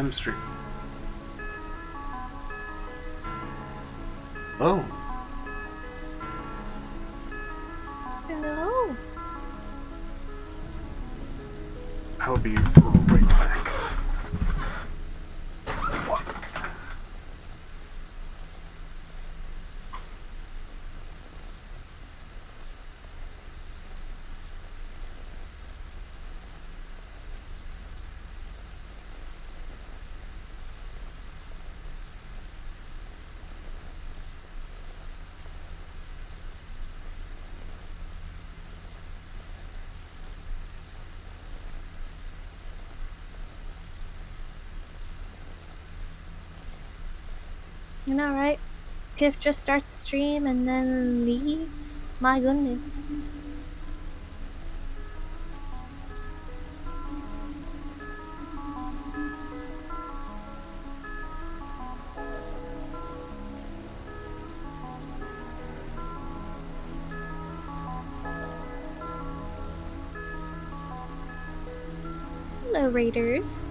M Street. Oh. Hello. I'll be right back. You know, right? Piph just starts the stream and then leaves. My goodness. Hello, Raiders.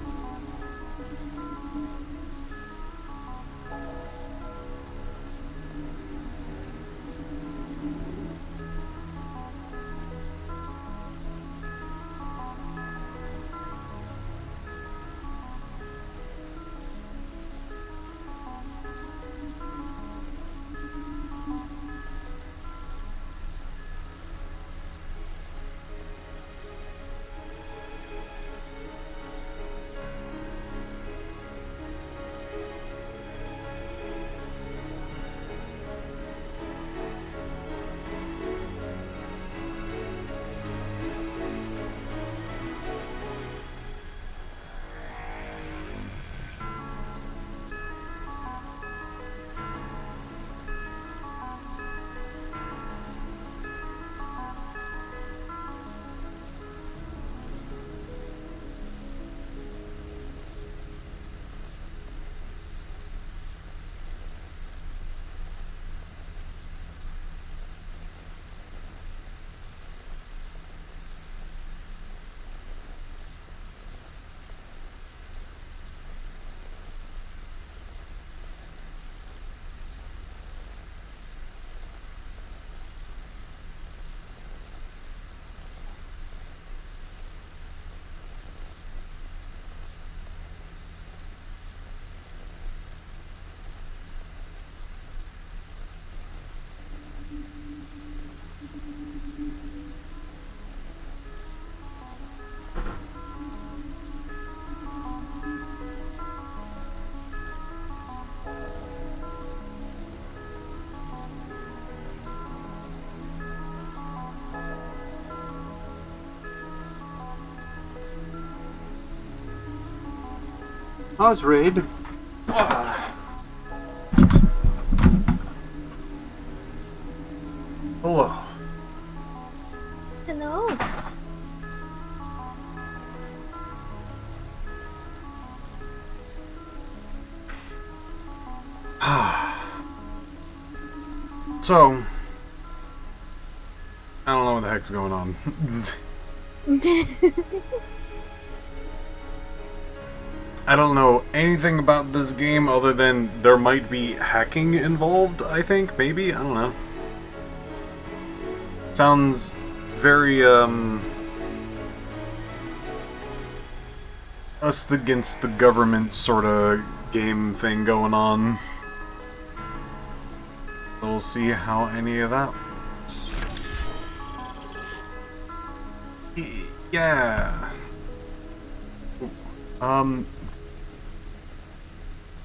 How's Raid? Hello. Hello. So, I don't know what the heck's going on. I don't know anything about this game other than there might be hacking involved, I think, maybe? I don't know. Sounds very, us against the government sort of game thing going on. We'll see how any of that works. Yeah.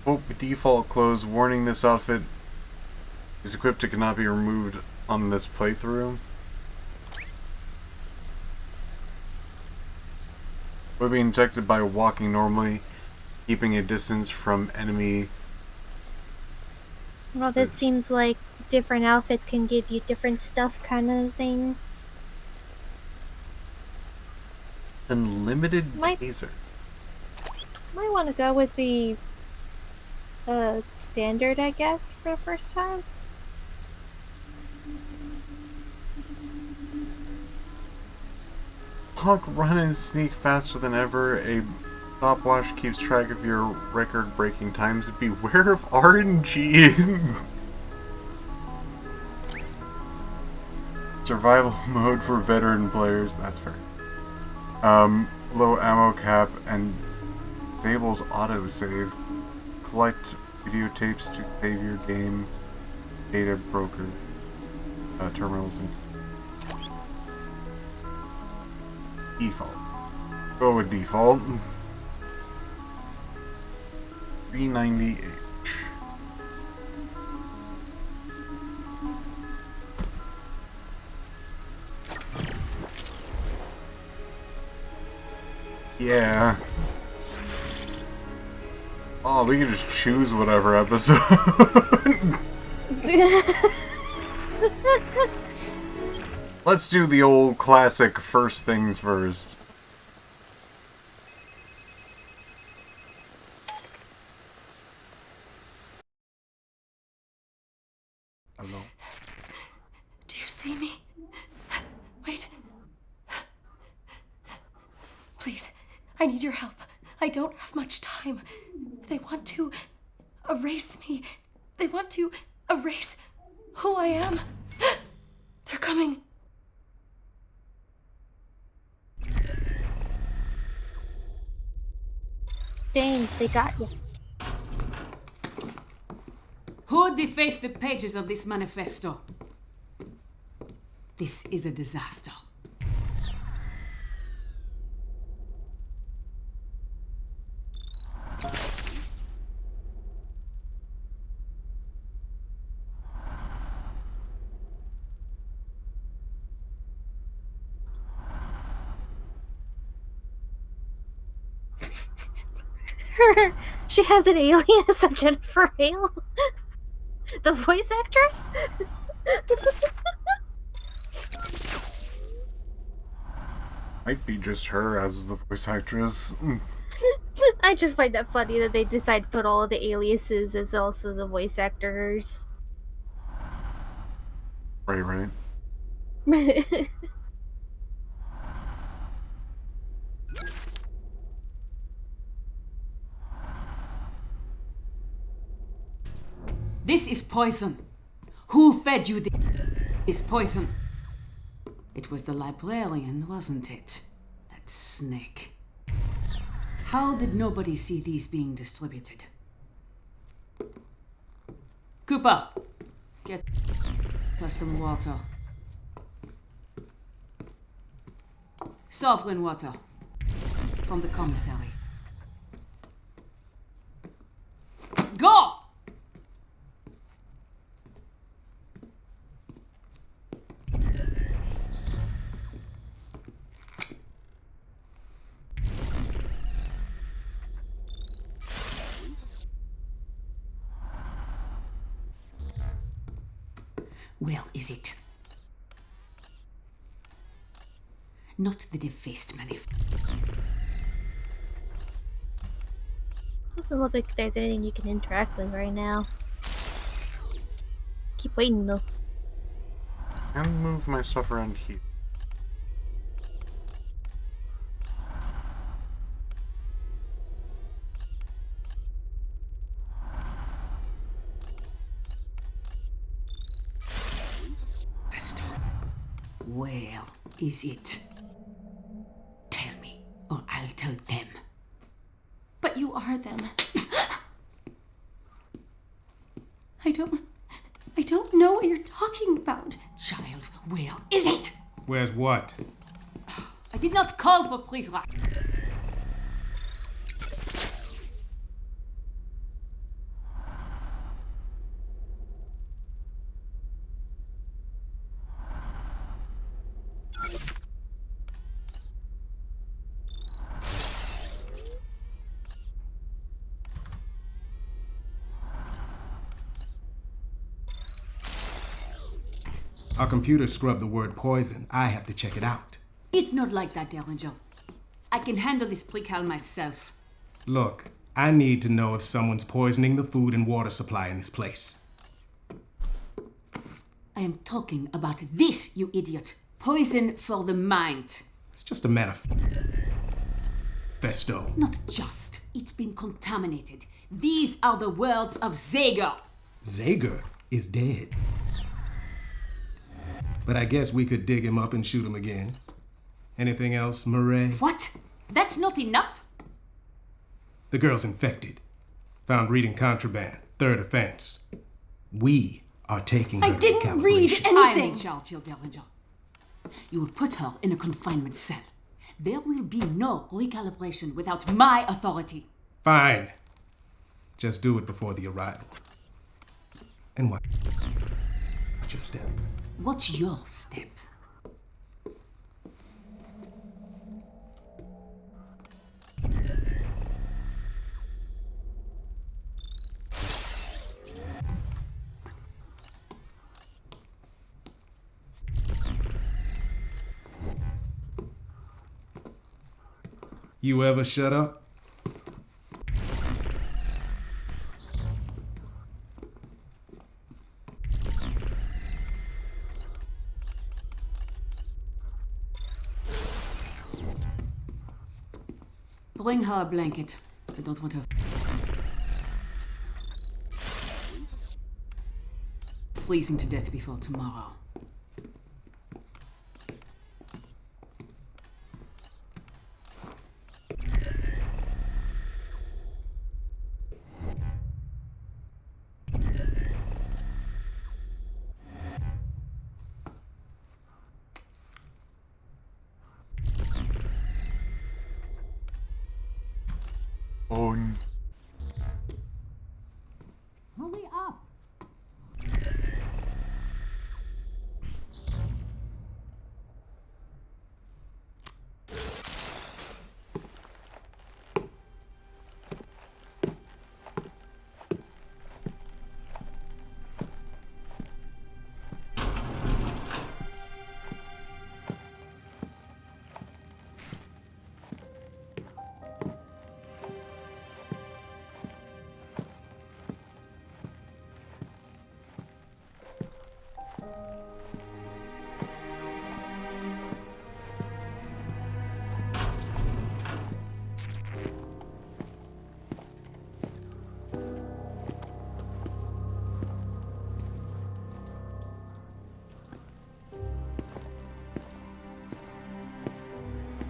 Hope default close. Warning: this outfit is equipped to cannot be removed on this playthrough. We're being detected by walking normally, keeping a distance from enemy. Well, this seems like different outfits can give you different stuff kind of thing. Unlimited taser. Might want to go with the standard, I guess, for the first time. Hawk run and sneak faster than ever. A Stopwatch keeps track of your record-breaking times. Beware of RNG. Survival mode for veteran players. That's fair. Low ammo cap and disables autosave. Collect videotapes to save your game. Data broker. Terminals and default. Go with default. 390H. Yeah. Oh, we can just choose whatever episode. Let's do the old classic first things first. Hello. Do you see me? Wait. Please, I need your help. I don't have much time. They want to erase me. They want to erase who I am. They're coming. James, they got you. Who defaced the pages of this manifesto? This is a disaster. She has an alias of Jennifer Hale. The voice actress? Might be just her as the voice actress. I just find that funny that they decide to put all of the aliases as also the voice actors. Right. This is poison. Who fed you this poison? It was the librarian, wasn't it? That snake. How did nobody see these being distributed? Cooper, get us some water. Sovereign water from the commissary. Go! Where is it? Not the defaced manifesto. Doesn't look like there's anything you can interact with right now. Keep waiting though. And move my stuff around here. Where is it? Tell me, or I'll tell them. But you are them. I don't know what you're talking about. Child, where is it? Where's what? I did not call for Prisra. Our computer scrubbed the word poison. I have to check it out. It's not like that, Derringer. I can handle this pre-cal myself. Look, I need to know if someone's poisoning the food and water supply in this place. I am talking about this, you idiot. Poison for the mind. It's just a metaphor. Festo. Not just. It's been contaminated. These are the words of Zager. Zager is dead. But I guess we could dig him up and shoot him again. Anything else, Murray? What? That's not enough? The girl's infected. Found reading contraband. Third offense. We are taking her I to didn't read calibration. I am anything. in charge, your Derringer. You will put her in a confinement cell. There will be no recalibration without my authority. Fine. Just do it before the arrival. And watch your step. What's your step? You ever shut up? Bring her a blanket. I don't want her freezing to death before tomorrow. Hurry up!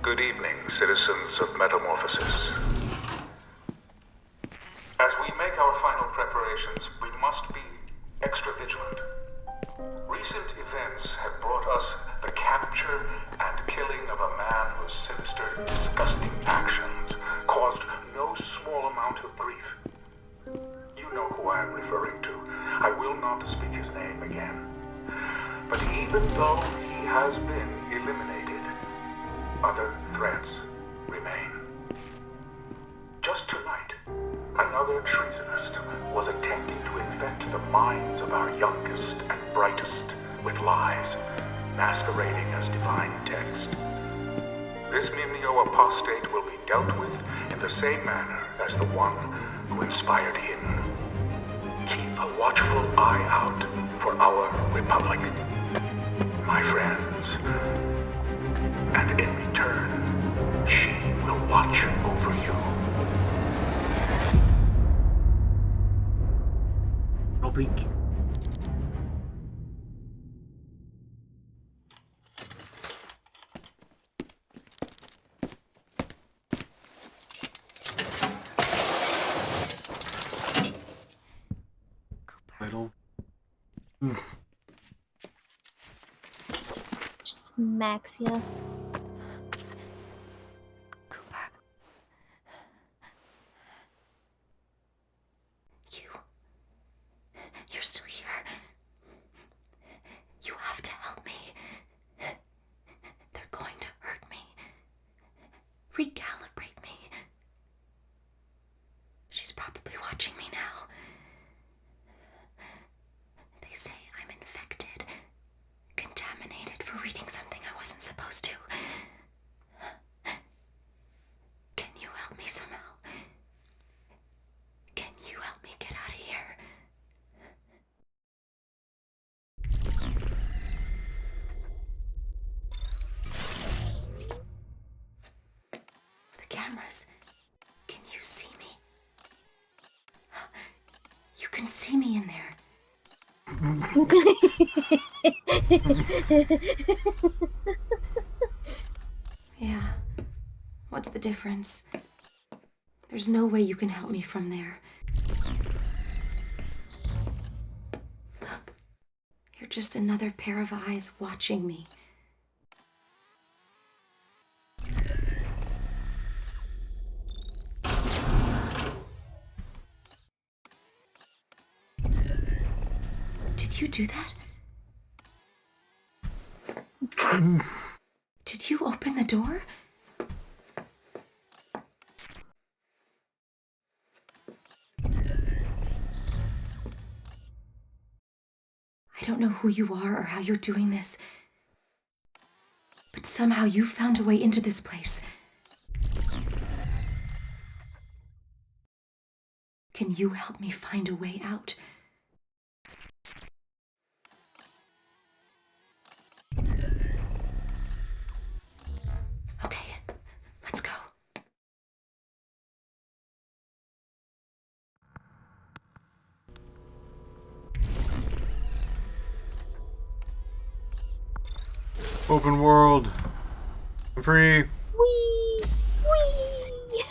Good evening, citizens of Metamorphosis. As we make our final preparations, we must be extra vigilant. Recent events have brought us the capture and killing of a man whose sinister, disgusting actions caused no small amount of grief. You know who I am referring to. I will not speak his name again. But even though he has been eliminated, other threats remain. Just tonight, another treasonist was attempting to infect the minds of our youngest and brightest with lies, masquerading as divine text. This Mimeo apostate will be dealt with in the same manner as the one who inspired him. Keep a watchful eye out for our Republic, my friends. And in return, she will watch over you. Republique. Title. Smacks ya. Cooper. You're still here. You have to help me. They're going to hurt me. Recalibrate me. She's probably watching me now. They say I'm infected, contaminated for reading something I wasn't supposed to. can see me in there. Yeah. What's the difference? There's no way you can help me from there. You're just another pair of eyes watching me. Did you do that? Did you open the door? I don't know who you are or how you're doing this, but somehow you found a way into this place. Can you help me find a way out? Okay, let's go. Open world. I'm free. Whee! Whee!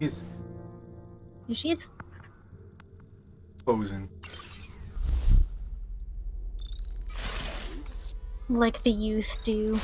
He's Here she is. posing. Like the youth do.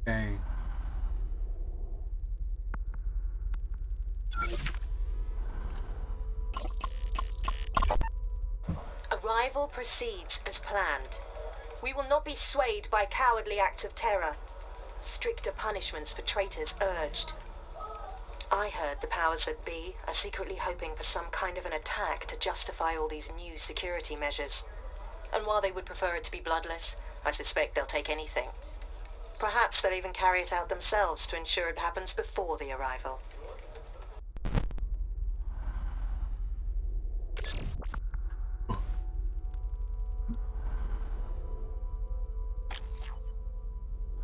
Dang. Arrival proceeds as planned. We will not be swayed by cowardly acts of terror. Stricter punishments for traitors urged. I heard the powers that be are secretly hoping for some kind of an attack to justify all these new security measures. And while they would prefer it to be bloodless, I suspect they'll take anything. Perhaps they'll even carry it out themselves to ensure it happens before the arrival.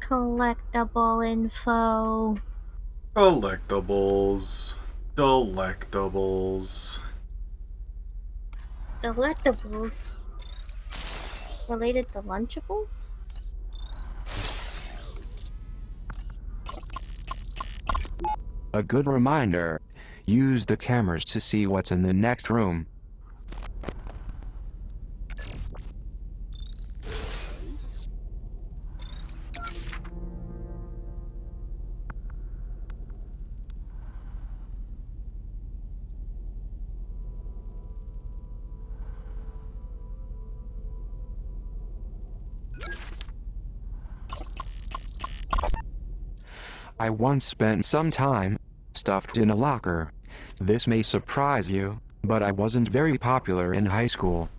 Collectible info. Collectibles. Delectables. Delectables. Related to Lunchables? A good reminder. Use the cameras to see what's in the next room. I once spent some time stuffed in a locker. This may surprise you, but I wasn't very popular in high school.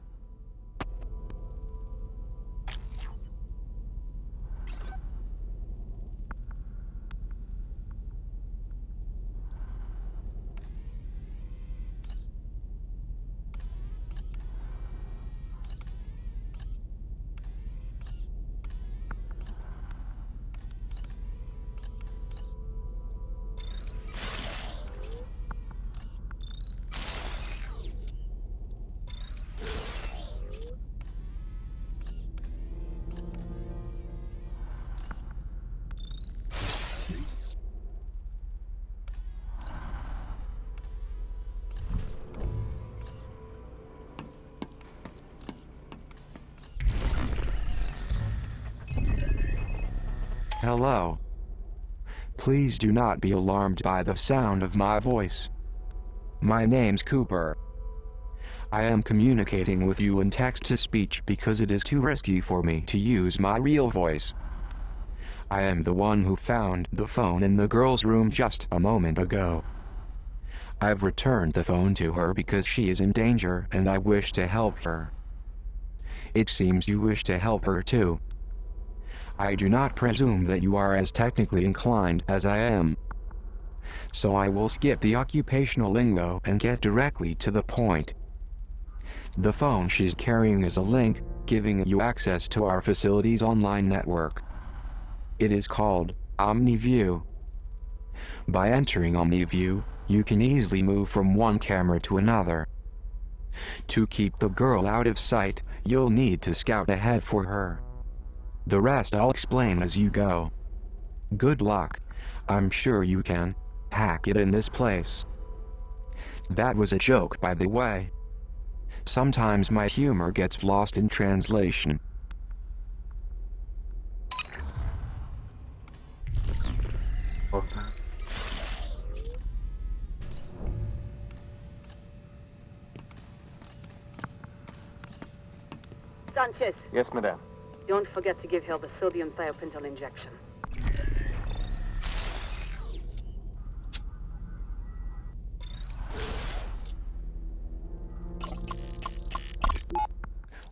Hello. Please do not be alarmed by the sound of my voice. My name's Cooper. I am communicating with you in text-to-speech because it is too risky for me to use my real voice. I am the one who found the phone in the girl's room just a moment ago. I've returned the phone to her because she is in danger and I wish to help her. It seems you wish to help her too. I do not presume that you are as technically inclined as I am. So I will skip the occupational lingo and get directly to the point. The phone she's carrying is a link, giving you access to our facility's online network. It is called OmniView. By entering OmniView, you can easily move from one camera to another. To keep the girl out of sight, you'll need to scout ahead for her. The rest I'll explain as you go. Good luck. I'm sure you can hack it in this place. That was a joke, by the way. Sometimes my humor gets lost in translation. Love that. Sanchez, Yes, madame. don't forget to give her the sodium thiopental injection.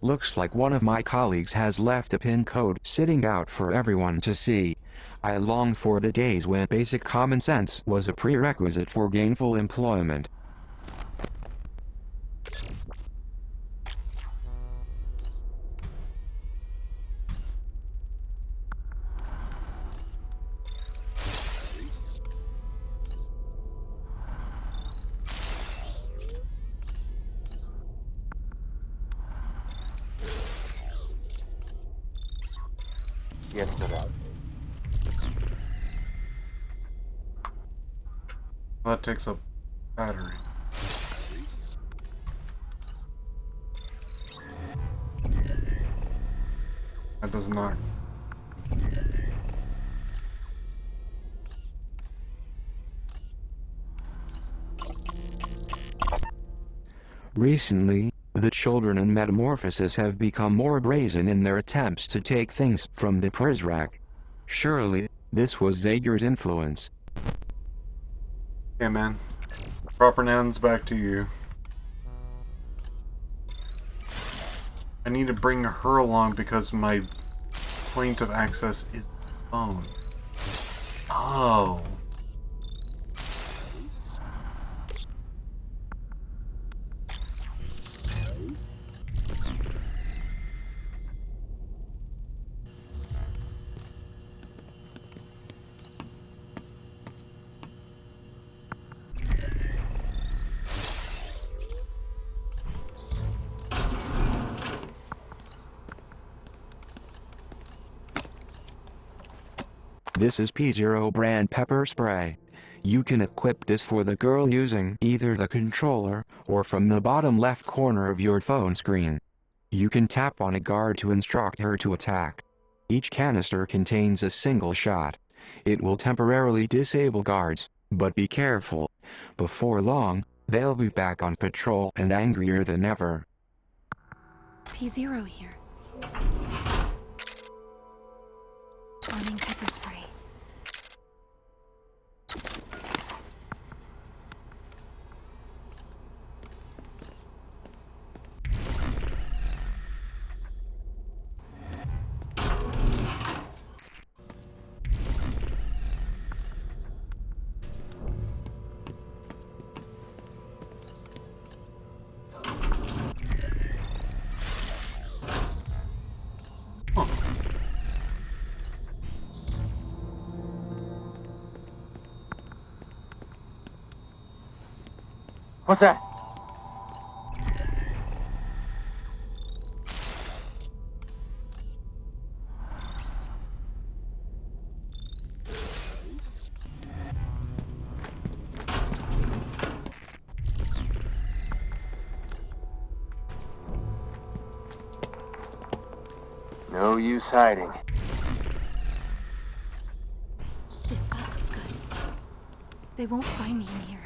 Looks like one of my colleagues has left a pin code sitting out for everyone to see. I long for the days when basic common sense was a prerequisite for gainful employment. Yes, madame. That takes up battery. That does not. Recently, the children in Metamorphosis have become more brazen in their attempts to take things from the Prizrak. Surely, this was Zager's influence. Yeah, man. Proper nouns back to you. I need to bring her along because my point of access is the phone. Oh. This is P0 brand pepper spray. You can equip this for the girl using either the controller or from the bottom left corner of your phone screen. You can tap on a guard to instruct her to attack. Each canister contains a single shot. It will temporarily disable guards, but be careful. Before long, they'll be back on patrol and angrier than ever. P0 here. Arming pepper spray. What's that? No use hiding. This spot looks good. They won't find me in here.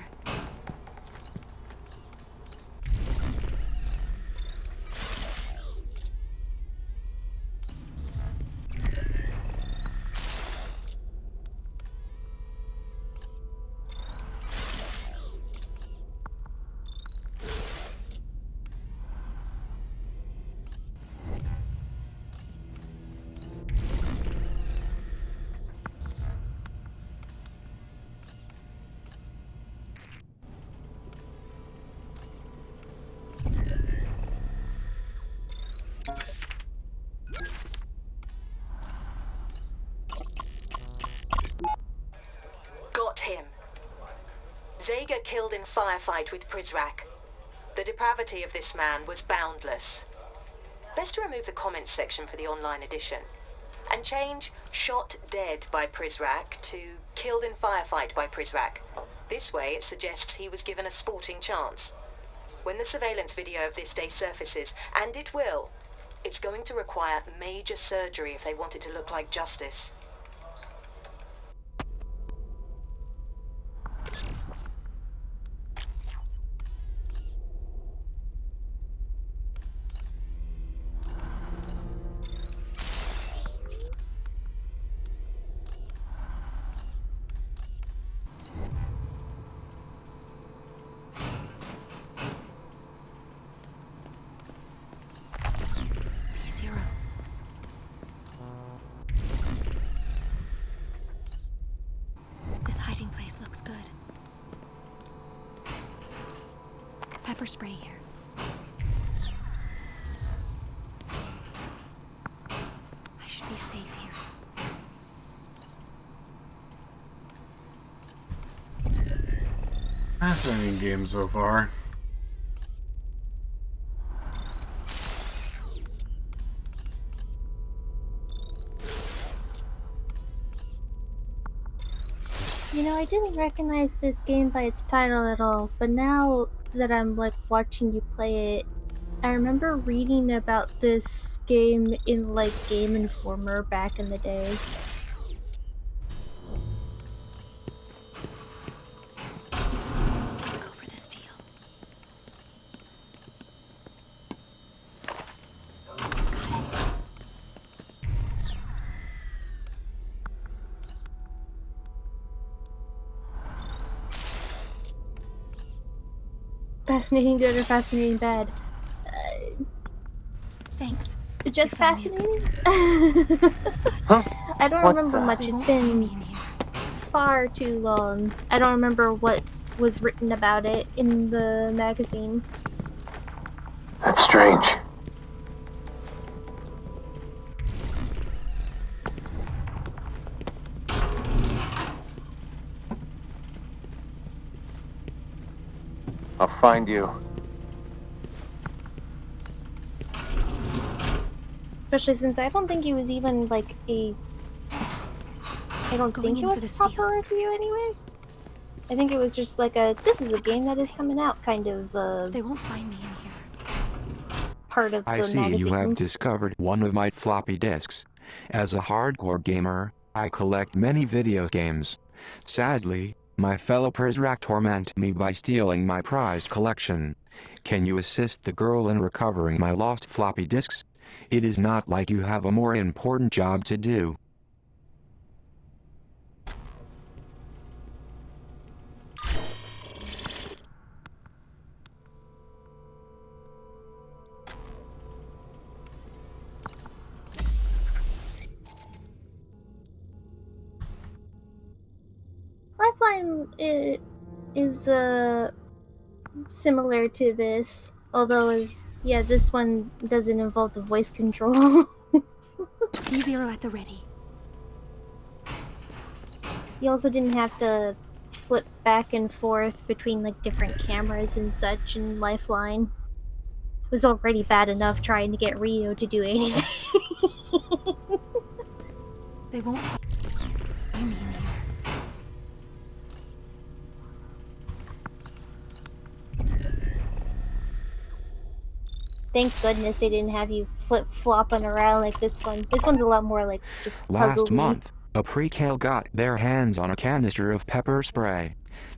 not him. Zager killed in firefight with Prizrak. The depravity of this man was boundless. Best to remove the comments section for the online edition, and change "shot dead by Prizrak" to "killed in firefight by Prizrak." This way it suggests he was given a sporting chance. When the surveillance video of this day surfaces, and it will, it's going to require major surgery if they want it to look like justice. This hiding place looks good. Pepper spray here. I should be safe here. Fascinating game so far. You know, I didn't recognize this game by its title at all, but now that I'm like watching you play it, I remember reading about this game in like Game Informer back in the day. Let's go for this deal. Fascinating good or fascinating bad? Thanks. Just You found me a fascinating? Huh? I don't What remember the- much. They It's won't find me been in here. far too long. I don't remember what was written about it in the magazine. That's strange. I'll find you. Especially since I don't think it was even like a... I don't Going think it in for was this a proper deal. review anyway. I think it was just like a, this is a game that is coming out kind of They won't find me in here. part of the I see magazine. you have discovered one of my floppy disks. As a hardcore gamer, I collect many video games. Sadly, my fellow Prizrak torment me by stealing my prized collection. Can you assist the girl in recovering my lost floppy disks? It is not like you have a more important job to do. I find it is similar to this, although yeah, this one doesn't involve the voice control. B0 at the ready. You also didn't have to flip back and forth between like different cameras and such in Lifeline. It was already bad enough trying to get Rio to do anything. They won't find me in here. Thank goodness they didn't have you flip-flopping around like this one. This one's a lot more like just puzzle-y. Last month, a precal got their hands on a canister of pepper spray.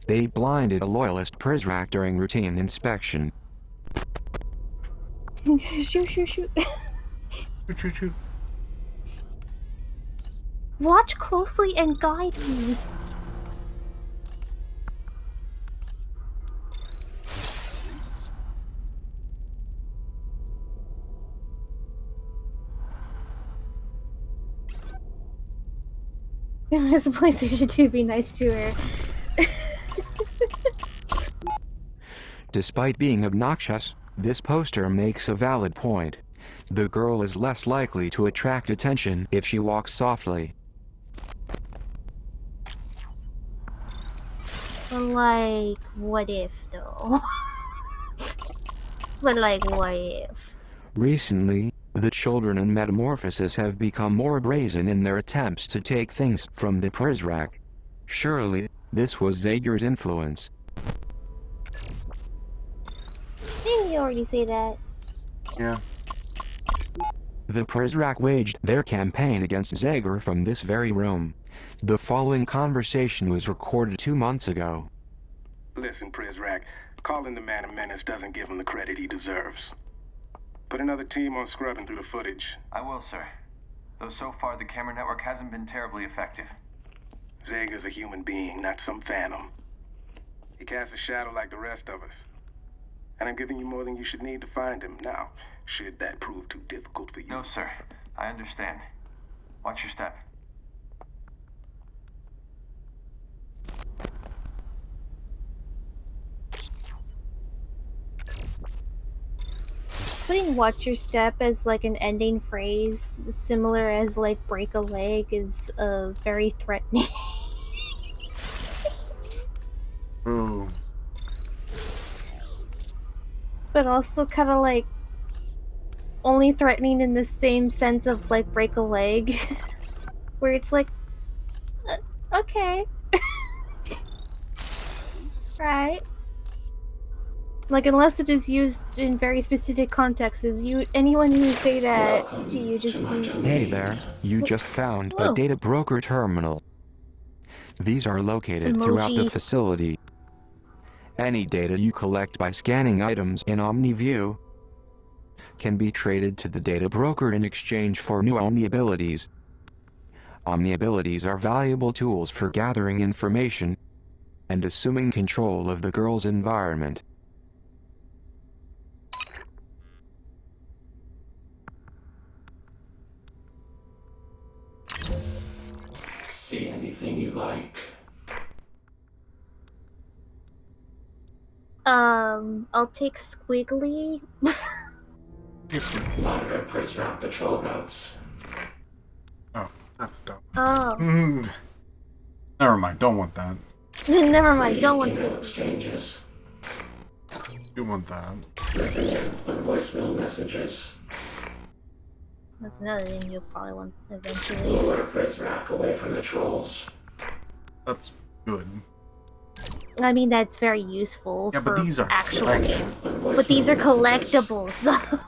They blinded a loyalist Prizrak during routine inspection. Shoot, shoot, shoot. Choo choo choo. Watch closely and guide me. As a PlayStation 2, be nice to her. Despite being obnoxious, this poster makes a valid point. The girl is less likely to attract attention if she walks softly. But like, what if though? But like, what if? Recently, the children in Metamorphosis have become more brazen in their attempts to take things from the Prizrak. Surely, this was Zager's influence. Didn't you already say that? Yeah. The Prizrak waged their campaign against Zager from this very room. The following conversation was recorded 2 months ago. Listen, Prizrak, calling the man a menace doesn't give him the credit he deserves. Put another team on scrubbing through the footage. I will, sir. Though so far the camera network hasn't been terribly effective. Zager's a human being, not some phantom. He casts a shadow like the rest of us. And I'm giving you more than you should need to find him. Now, should that prove too difficult for you? No, sir. I understand. Watch your step. Putting "watch your step" as like an ending phrase, similar as like "break a leg," is very threatening. Ooh. But also kind of like only threatening in the same sense of like "break a leg," where it's like, okay, right. Like, unless it is used in very specific contexts, anyone who say that to you just is... Hey there, you just found a data broker terminal. These are located throughout the facility. Any data you collect by scanning items in OmniView can be traded to the data broker in exchange for new Omni abilities. Omni abilities are valuable tools for gathering information and assuming control of the girl's environment. See anything you like? I'll take squiggly. Monitor Prizrak patrol routes. Oh, that's dumb. Oh. Never mind, don't want that. Never mind, don't want squiggly. Exchanges. You want that. Listen in on voicemail messages. That's another thing you'll probably want eventually. Lure Prizrak away from the trolls. That's good. I mean, that's very useful Yeah, for but these are actual collectibles. But these are collectibles, though.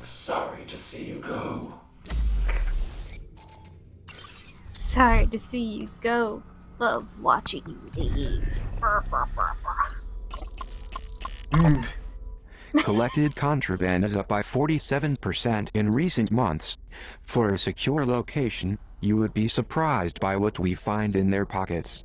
Sorry to see you go. Sorry to see you go. Love watching you leave. Collected contraband is up by 47% in recent months. For a secure location, you would be surprised by what we find in their pockets.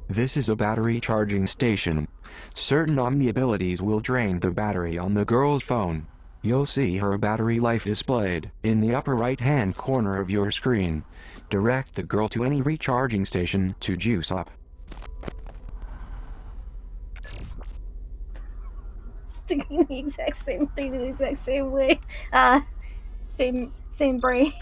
This is a battery charging station. Certain Omni abilities will drain the battery on the girl's phone. You'll see her battery life displayed in the upper right-hand corner of your screen. Direct the girl to any recharging station to juice up. Thinking the exact same thing the exact same way. Same brain.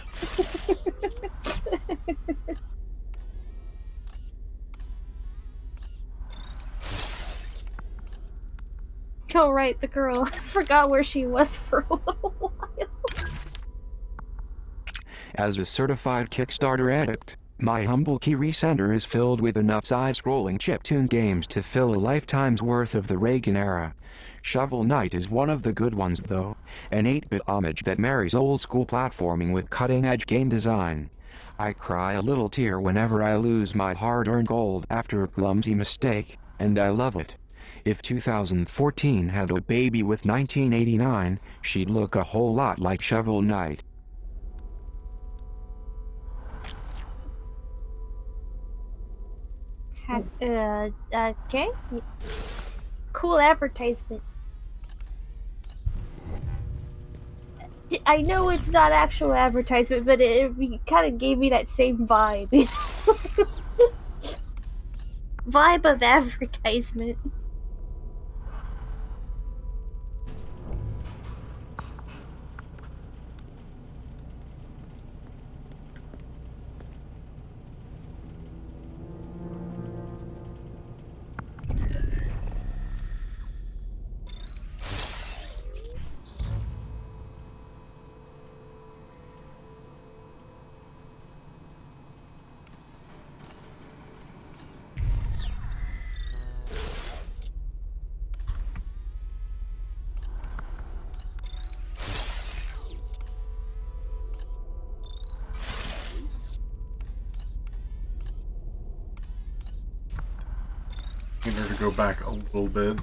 Oh right, the girl. I forgot where she was for a little while. As a certified Kickstarter addict, my humble key recenter is filled with enough side-scrolling chiptune games to fill a lifetime's worth of the Reagan era. Shovel Knight is one of the good ones though, an 8-bit homage that marries old-school platforming with cutting-edge game design. I cry a little tear whenever I lose my hard-earned gold after a clumsy mistake, and I love it. If 2014 had a baby with 1989, she'd look a whole lot like Shovel Knight. Okay. Cool advertisement. I know it's not actual advertisement, but it kind of gave me that same vibe. vibe of advertisement. Need her to go back a little bit.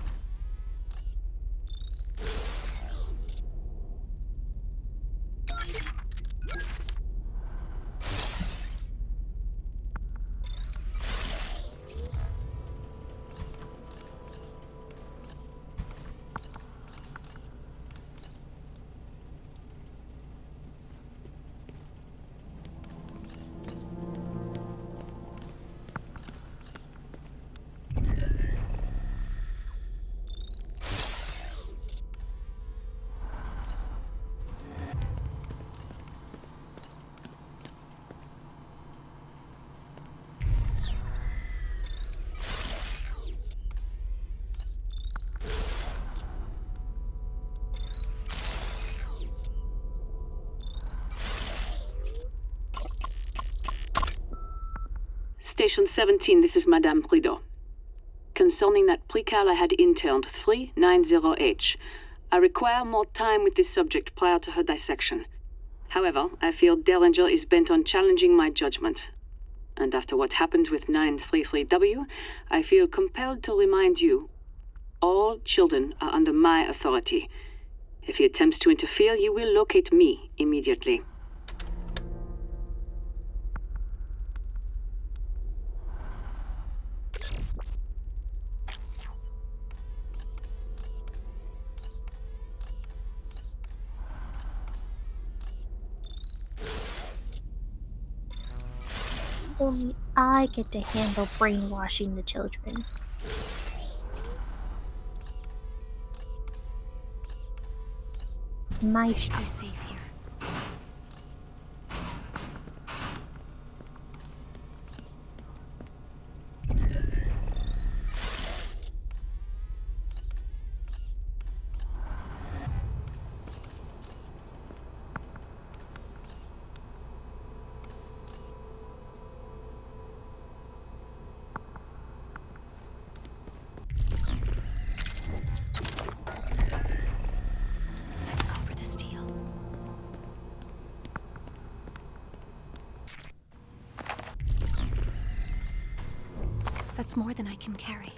Station 17, this is Madame Prideaux. Concerning that precal I had interned, 390H. I require more time with this subject prior to her dissection. However, I feel Derringer is bent on challenging my judgment. And after what happened with 933W, I feel compelled to remind you, all children are under my authority. If he attempts to interfere, you will locate me immediately. Only I get to handle brainwashing the children. It's my job. Be safe here. That's more than I can carry.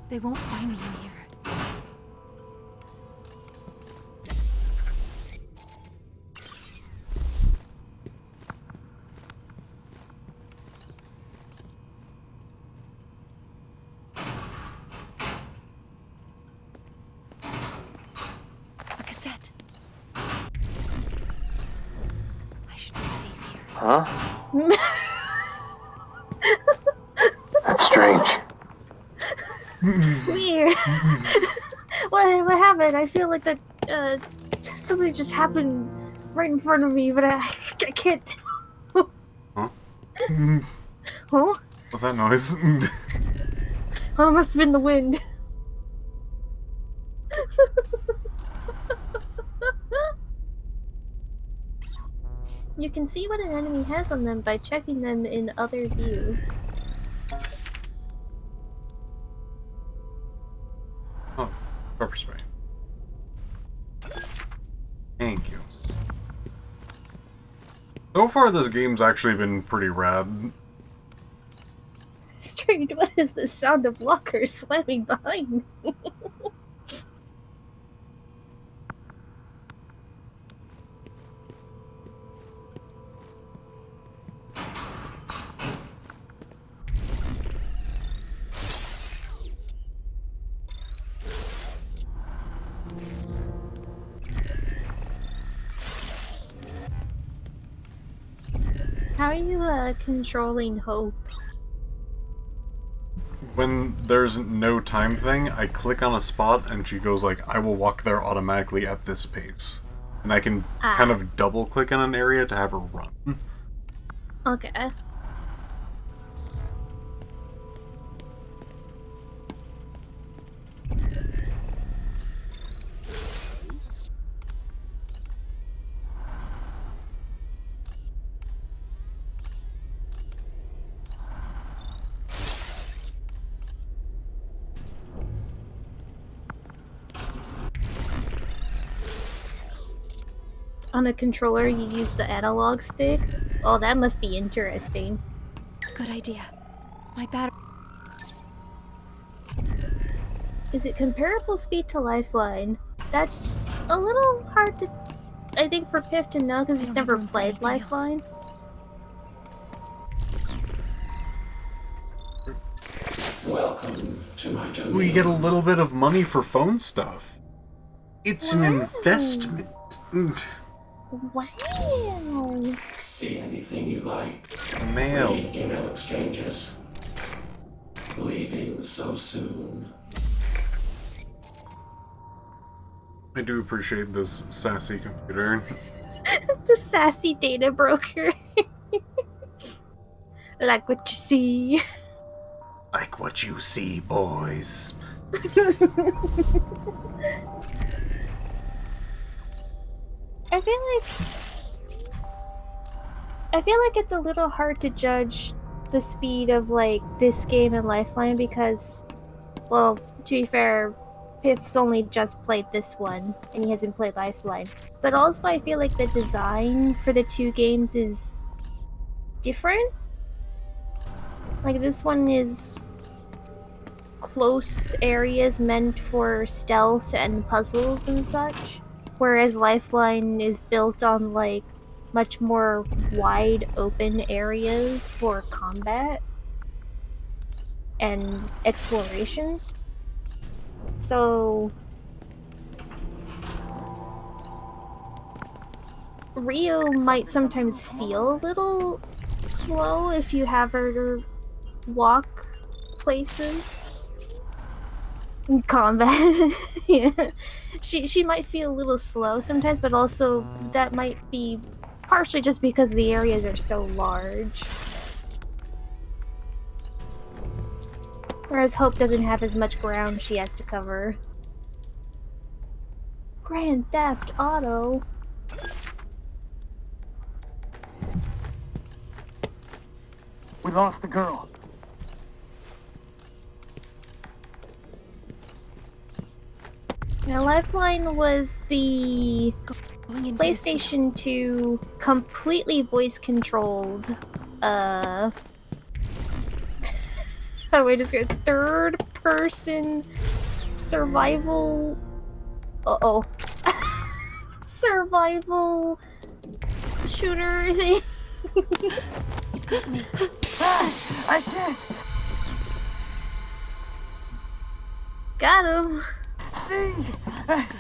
They won't find me in here. Cassette. I should be safe here. Huh? That's strange. Weird. What happened? I feel like that something just happened right in front of me, but I can't. Huh? Huh? What's that noise? Oh, it must have been the wind. You can see what an enemy has on them by checking them in other view. Oh, pepper spray. Thank you. So far, this game's actually been pretty rad. Strange, what is the sound of lockers slamming behind me? How are you controlling Hope? When there's no time thing, I click on a spot and she goes like, I will walk there automatically at this pace. And I can kind of double click on an area to have her run. Okay. On a controller, you use the analog stick? Oh, that must be interesting. Good idea. My battery. Is it comparable speed to Lifeline? That's a little hard to, I think, for Piph to know because he's never played Lifeline. Welcome to my domain. We get a little bit of money for phone stuff. It's an investment. Wow. See anything you like. Mail. Read email exchanges. Leaving so soon. I do appreciate this sassy computer. The sassy data broker. Like what you see. Like what you see, boys. I feel like it's a little hard to judge the speed of like this game and Lifeline because, well, to be fair, Piff's only just played this one and he hasn't played Lifeline. But also I feel like the design for the two games is different. Like this one is close areas meant for stealth and puzzles and such, whereas Lifeline is built on like much more wide open areas for combat and exploration. So Rio might sometimes feel a little slow if you have her walk places in combat. Yeah. She might feel a little slow sometimes, but also that might be partially just because the areas are so large. Whereas Hope doesn't have as much ground she has to cover. Grand Theft Auto. We lost the girl. Now, Lifeline was the PlayStation 2 completely voice-controlled, how do I describe it? Third-person survival... Uh-oh. Survival shooter thing. He's got me. I can't. Got him. This spot looks good.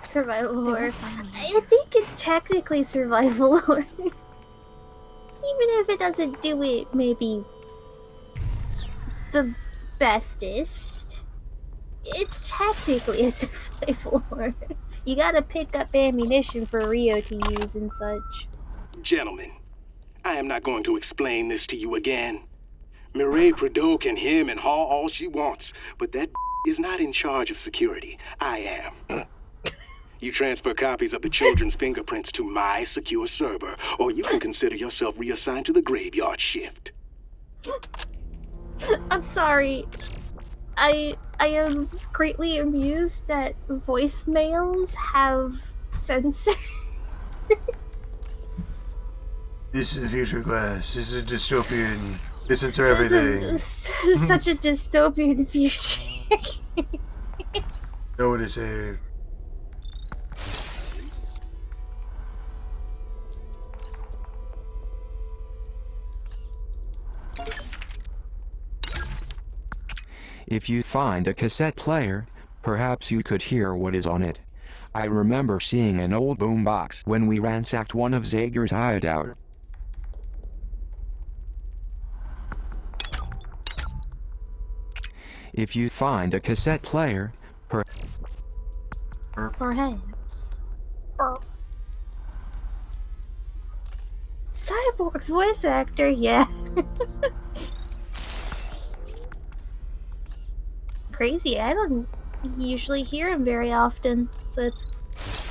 Survival horror. find me. I think it's technically survival horror. Even if it doesn't do it maybe the bestest, it's technically a survival horror. You gotta pick up ammunition for Rio to use and such. Gentlemen, I am not going to explain this to you again. Mireille Prideaux can hem and haw all she wants, but that is not in charge of security. I am. You transfer copies of the children's fingerprints to my secure server, or you can consider yourself reassigned to the graveyard shift. I'm sorry. I am greatly amused that voicemails have sensors. This is the future glass. This is a dystopian. They censor everything. Such a dystopian future. Know what to say. If you find a cassette player, perhaps you could hear what is on it. I remember seeing an old boombox when we ransacked one of Zager's hideout. If you find a cassette player, perhaps. Cyborg's voice actor, yeah. Crazy, I don't usually hear him very often, so it's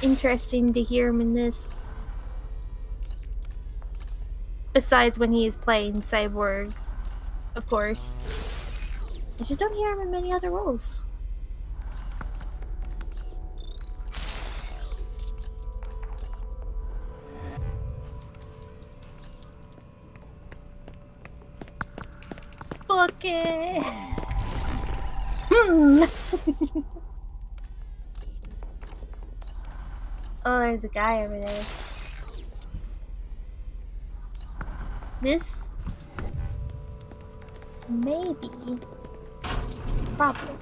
interesting to hear him in this. Besides when he is playing Cyborg, of course. I just don't hear him in many other roles. Okay. Oh, there's a guy over there. This maybe problem.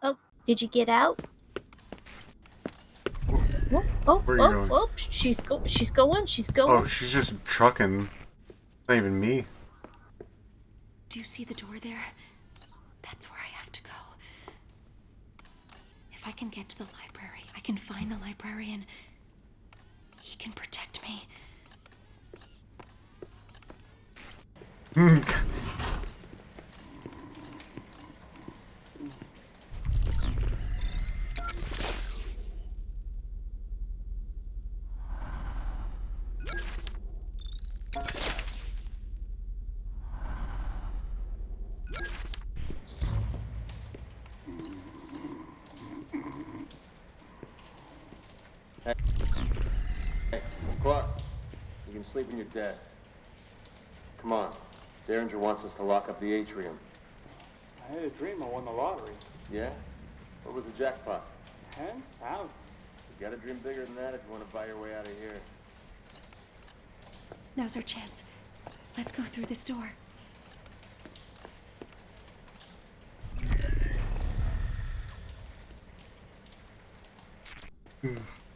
Oh, did you get out? Where are you going? She's going. Oh, she's just trucking. Not even me. Do you see the door there? That's where I have to go. If I can get to the library, I can find the librarian. He can protect me. Hey, Clark, you can sleep when you're dead. Come on. Derringer wants us to lock up the atrium. I had a dream I won the lottery. Yeah? What was the jackpot? 10,000. You gotta dream bigger than that if you want to buy your way out of here. Now's our chance. Let's go through this door.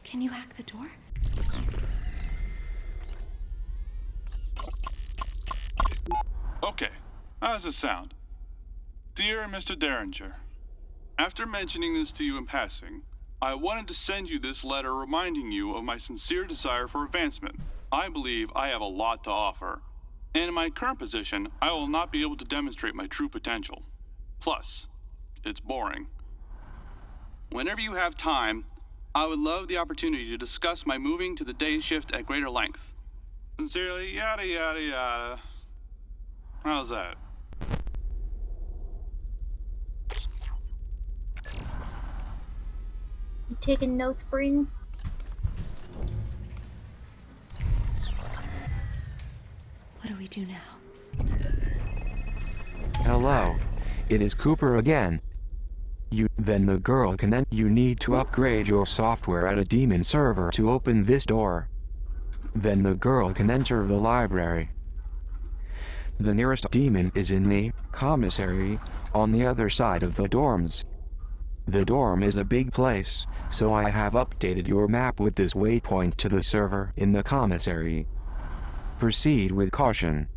Can you hack the door? Okay, how does it sound? Dear Mr. Derringer, after mentioning this to you in passing, I wanted to send you this letter reminding you of my sincere desire for advancement. I believe I have a lot to offer, and in my current position, I will not be able to demonstrate my true potential. Plus, it's boring. Whenever you have time, I would love the opportunity to discuss my moving to the day shift at greater length. Sincerely, yada yada yada. How's that? You taking notes, Breen? What do we do now? Hello. It is Cooper again. Then the girl can you need to upgrade your software at a demon server to open this door. Then the girl can enter the library. The nearest demon is in the commissary, on the other side of the dorms. The dorm is a big place, so I have updated your map with this waypoint to the server in the commissary. Proceed with caution.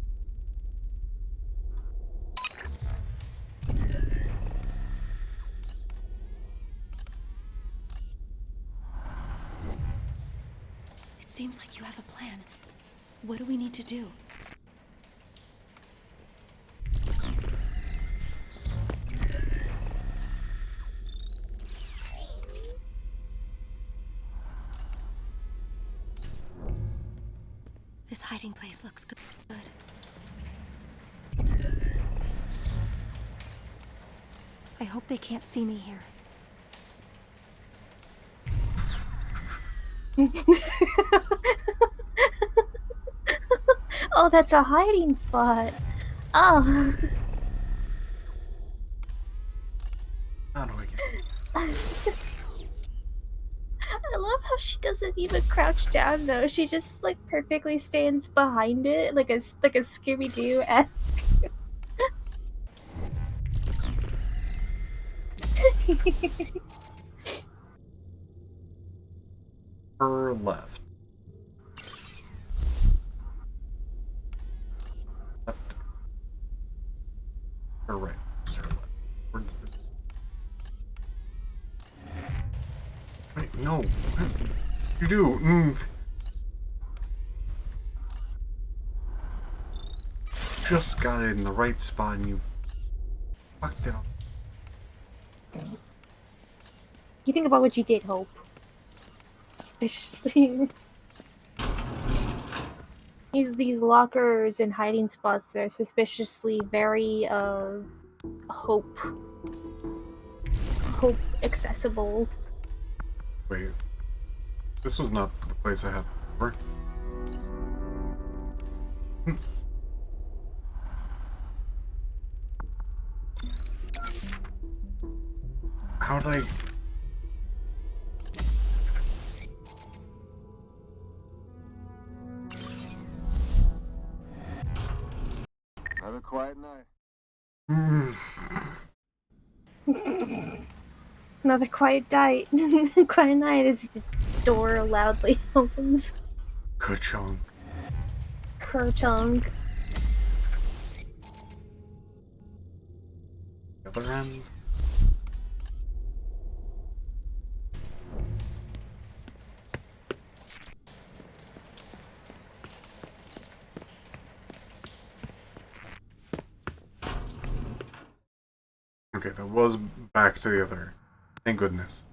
It seems like you have a plan. What do we need to do? This hiding place looks good. I hope they can't see me here. Oh, that's a hiding spot. Oh. How do I get? I love how she doesn't even crouch down though. She just like perfectly stands behind it, like a Scooby-Doo-esque. Her left. Left. Her right. Her left. Towards the... Wait, no. You do. Just got it in the right spot and you fucked it up. You think about what you did, Hope. Suspiciously. These lockers and hiding spots are suspiciously very Hope accessible. Wait. This was not the place I had before. How did I... Have a quiet night. Another quiet night. Quiet night as the door loudly opens. Ka-chunk. Kerchunk. The other end. Okay, that was back to the other. Thank goodness.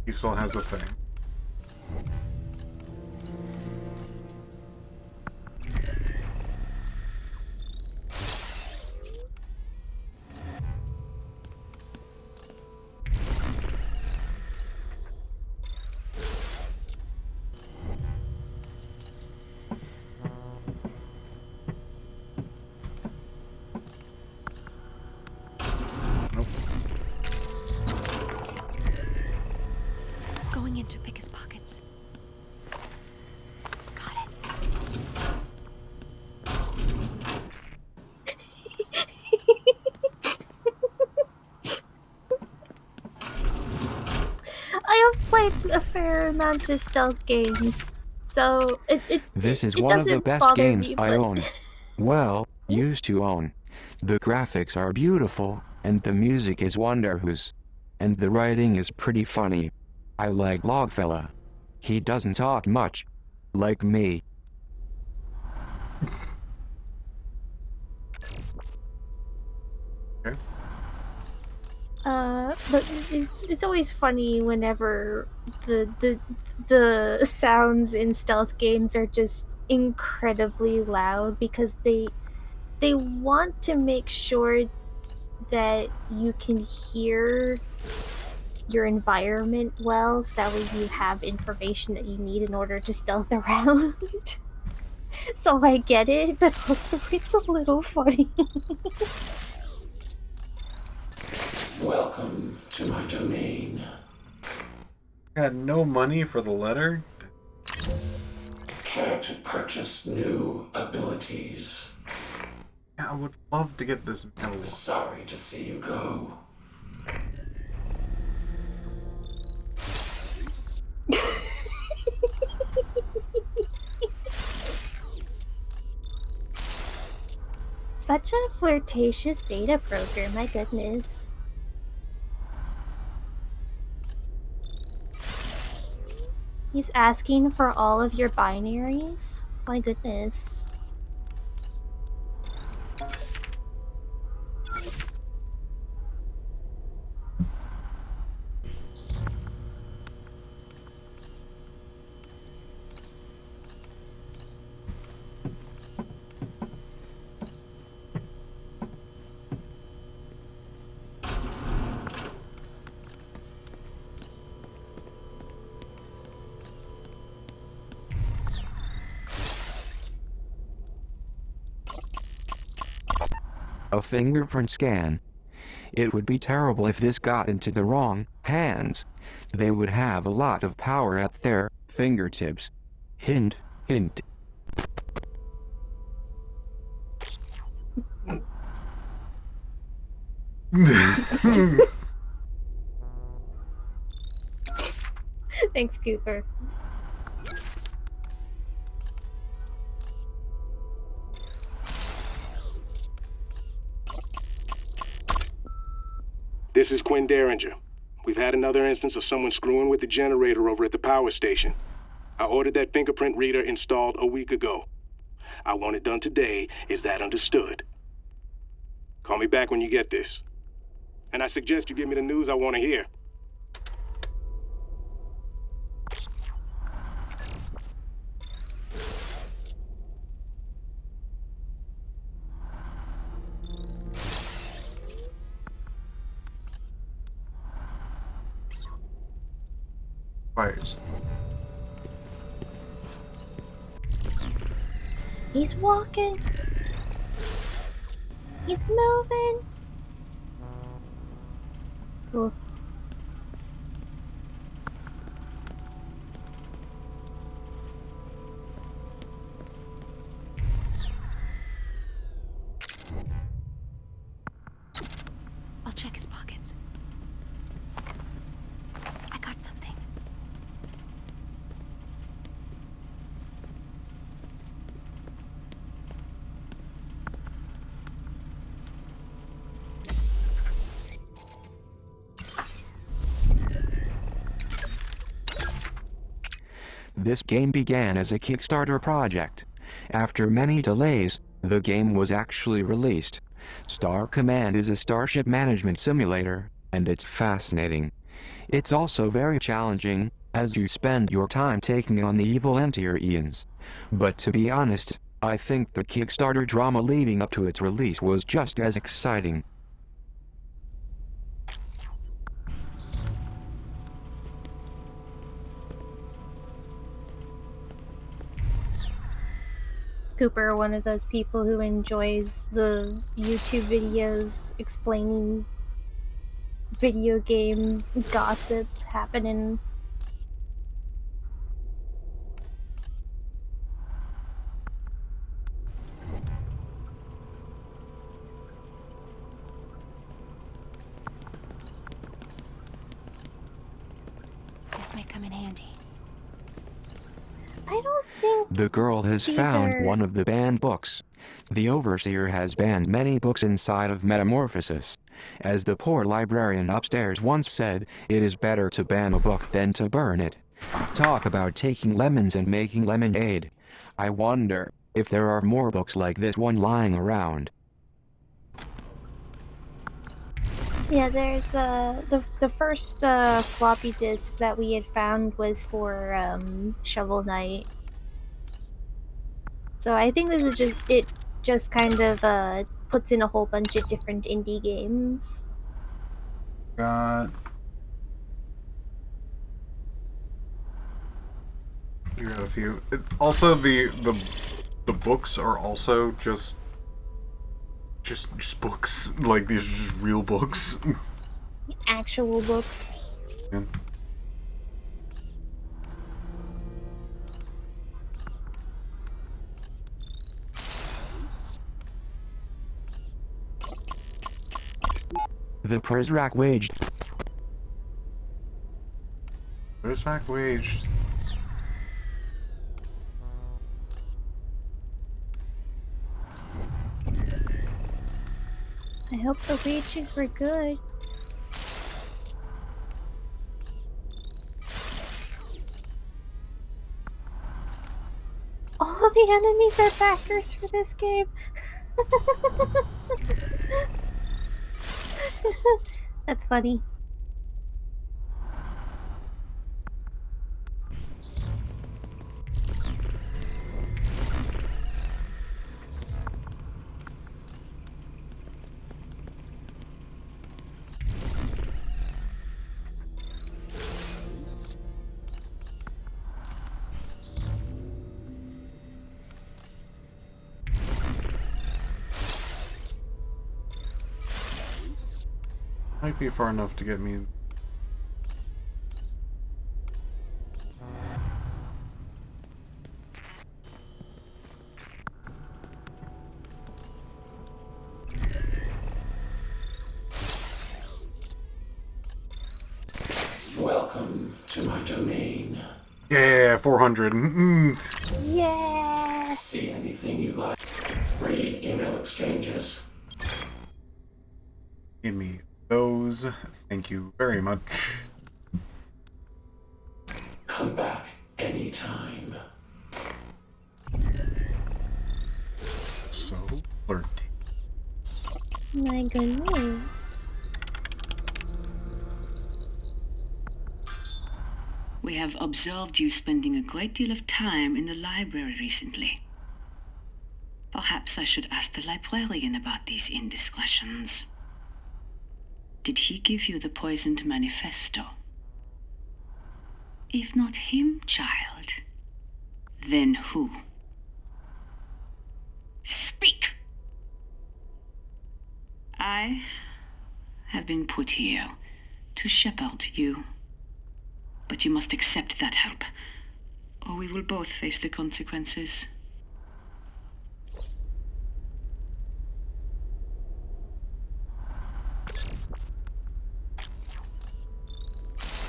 He still has a thing. Going in to pick his pockets. Got it. I have played a fair amount of stealth games, so This is it one of the doesn't best bother games me, I but- own. Well, used to own. The graphics are beautiful, and the music is wonderful. And the writing is pretty funny. I like Logfella. He doesn't talk much. Like me. But it's always funny whenever the sounds in stealth games are just incredibly loud because they want to make sure that you can hear your environment well, so that way you have information that you need in order to stealth around. So I get it, but also it's a little funny. Welcome to my domain. Had no money for the letter? Care to purchase new abilities? Yeah, I would love to get this mail. Sorry to see you go. Such a flirtatious data broker, my goodness. He's asking for all of your binaries? My goodness. a fingerprint scan. It would be terrible if this got into the wrong hands. They would have a lot of power at their fingertips. Hint, hint. Thanks, Cooper. This is Quinn Derringer. We've had another instance of someone screwing with the generator over at the power station. I ordered that fingerprint reader installed a week ago. I want it done today. Is that understood? Call me back when you get this. And I suggest you give me the news I want to hear. Fires. He's walking. He's moving. Cool. I'll check his pockets. I got something. This game began as a Kickstarter project. After many delays, the game was actually released. Star Command is a starship management simulator, and it's fascinating. It's also very challenging, as you spend your time taking on the evil Entierians. But to be honest, I think the Kickstarter drama leading up to its release was just as exciting. Cooper, one of those people who enjoys the YouTube videos explaining video game gossip happening. This may come in handy. I don't think The girl has these found are- one of the banned books. The Overseer has banned many books inside of Metamorphosis. As the poor librarian upstairs once said, it is better to ban a book than to burn it. Talk about taking lemons and making lemonade. I wonder if there are more books like this one lying around. Yeah, there's the first floppy disk that we had found was for Shovel Knight. So I think this is just kind of puts in a whole bunch of different indie games. Got. You got a few. Also, the books are also just books. Like, these are just real books. Actual books. Yeah. The Prizrak waged. Prizrak waged. I hope the wages were good. All the enemies are backers for this game. That's funny. Might be far enough to get me. Welcome to my domain. Yeah, 400. Yeah. See anything you like. Read email exchanges. Give me those. Thank you very much. Come back anytime. So flirty. My goodness. We have observed you spending a great deal of time in the library recently. Perhaps I should ask the librarian about these indiscretions. Did he give you the poisoned manifesto? If not him, child, then who? Speak! I have been put here to shepherd you. But you must accept that help, or we will both face the consequences.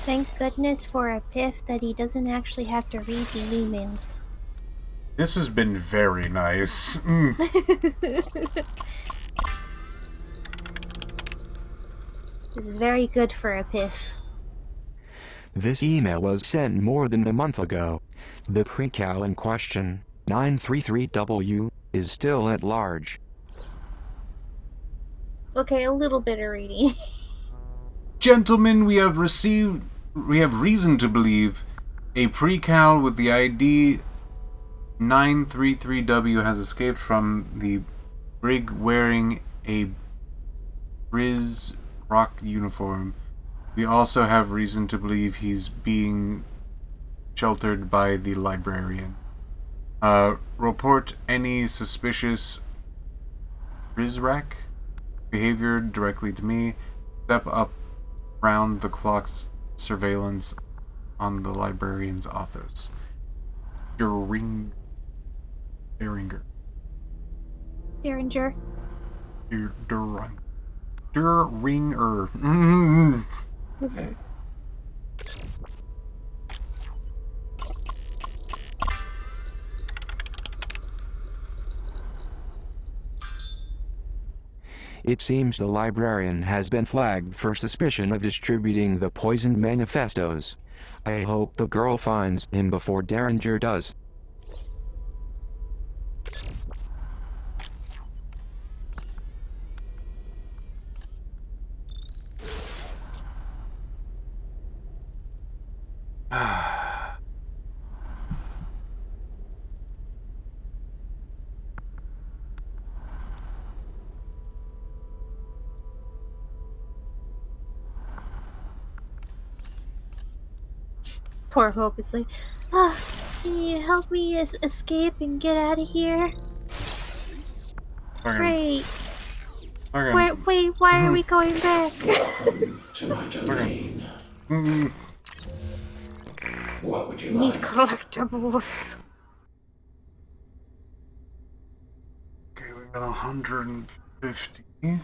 Thank goodness for a Piph that he doesn't actually have to read the emails. This has been very nice. This is very good for a Piph. This email was sent more than a month ago. The precal in question, 933W, is still at large. Okay, a little bit of reading. Gentlemen, we have reason to believe a precal with the ID 933W has escaped from the brig wearing a Riz Rock uniform. We also have reason to believe he's being sheltered by the librarian. Report any suspicious Rizrak behavior directly to me. Step up round the clock's surveillance on the librarian's office. Derringer. Derringer. Derringer. It seems the librarian has been flagged for suspicion of distributing the poisoned manifestos. I hope the girl finds him before Derringer does. Poor Hope is like, can you help me escape and get out of here? Okay. Great. Wait, why are we going back? To my domain. What would you Need like? collectibles. Okay, we got 150. I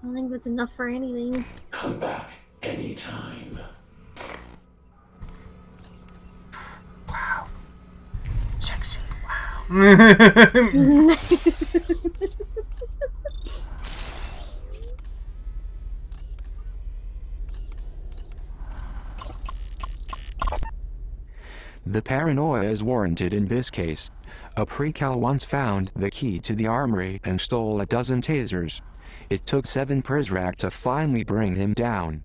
don't think that's enough for anything. Come back anytime. Wow. Sexy. Wow. The paranoia is warranted in this case. A precal once found the key to the armory and stole a dozen tasers. It took 7 Prizrak to finally bring him down.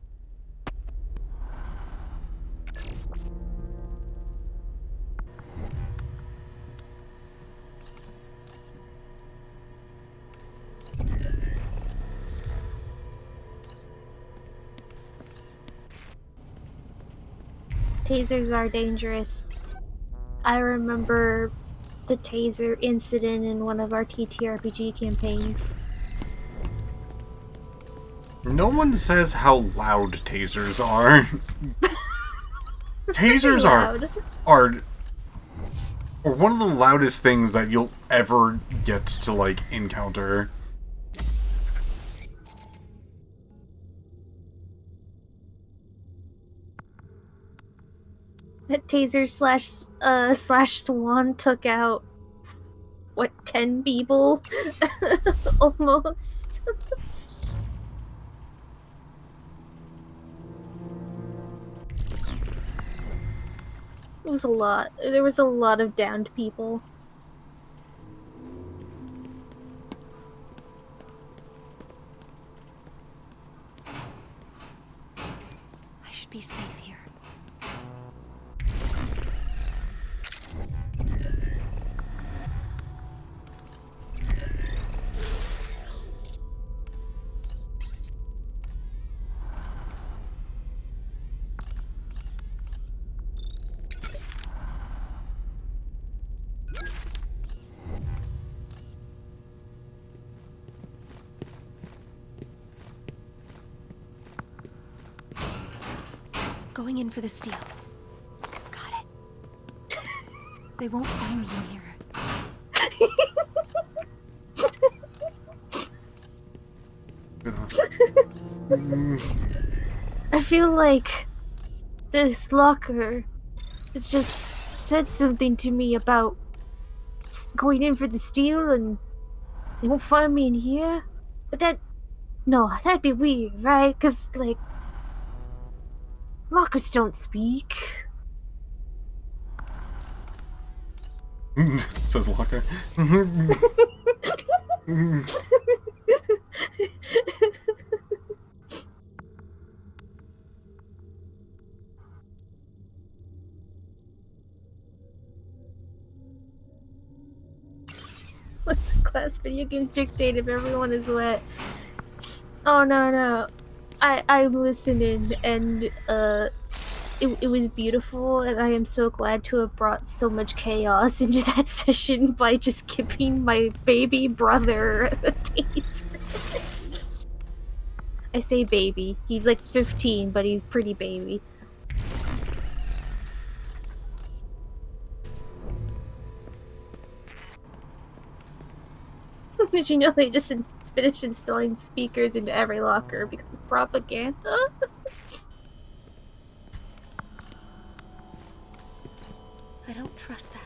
Tasers are dangerous. I remember the taser incident in one of our TTRPG campaigns. No one says how loud tasers are. Tasers are one of the loudest things that you'll ever get to, like, encounter. That taser slash swan took out, what, 10 people? Almost. It was a lot. There was a lot of downed people. I should be safe here. Going in for the steal. Got it. They won't find me in here. I feel like this locker has just said something to me about going in for the steal and they won't find me in here. But that'd be weird, right? Because, like, lockers don't speak. Says locker. What's the class video games dictate if everyone is wet? Oh no. I'm listening and it was beautiful and I am so glad to have brought so much chaos into that session by just giving my baby brother a taser. I say baby. He's like 15, but he's pretty baby. Did you know they just finished installing speakers into every locker because propaganda? I don't trust that.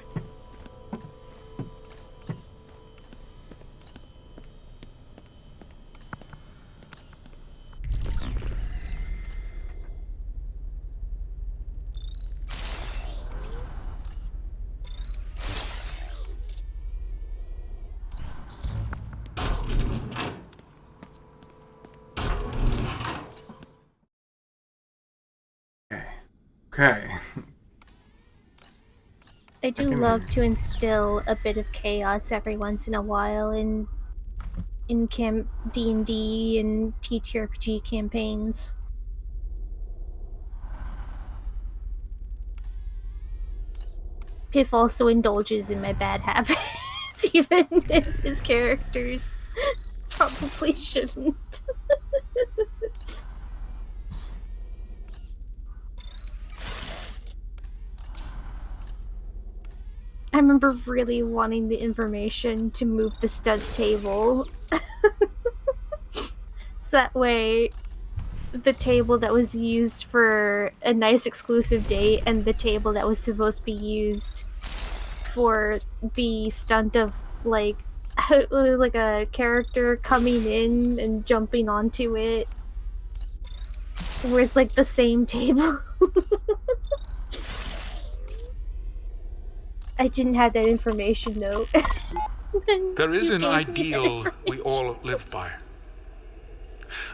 Okay. I do love to instill a bit of chaos every once in a while in D&D and TTRPG campaigns. Piph also indulges in my bad habits, even if his characters probably shouldn't. I remember really wanting the information to move the stunt table. So that way, the table that was used for a nice exclusive date and the table that was supposed to be used for the stunt of, like, it was like a character coming in and jumping onto it. Where it's like the same table. I didn't have that information though. There is an ideal we all live by.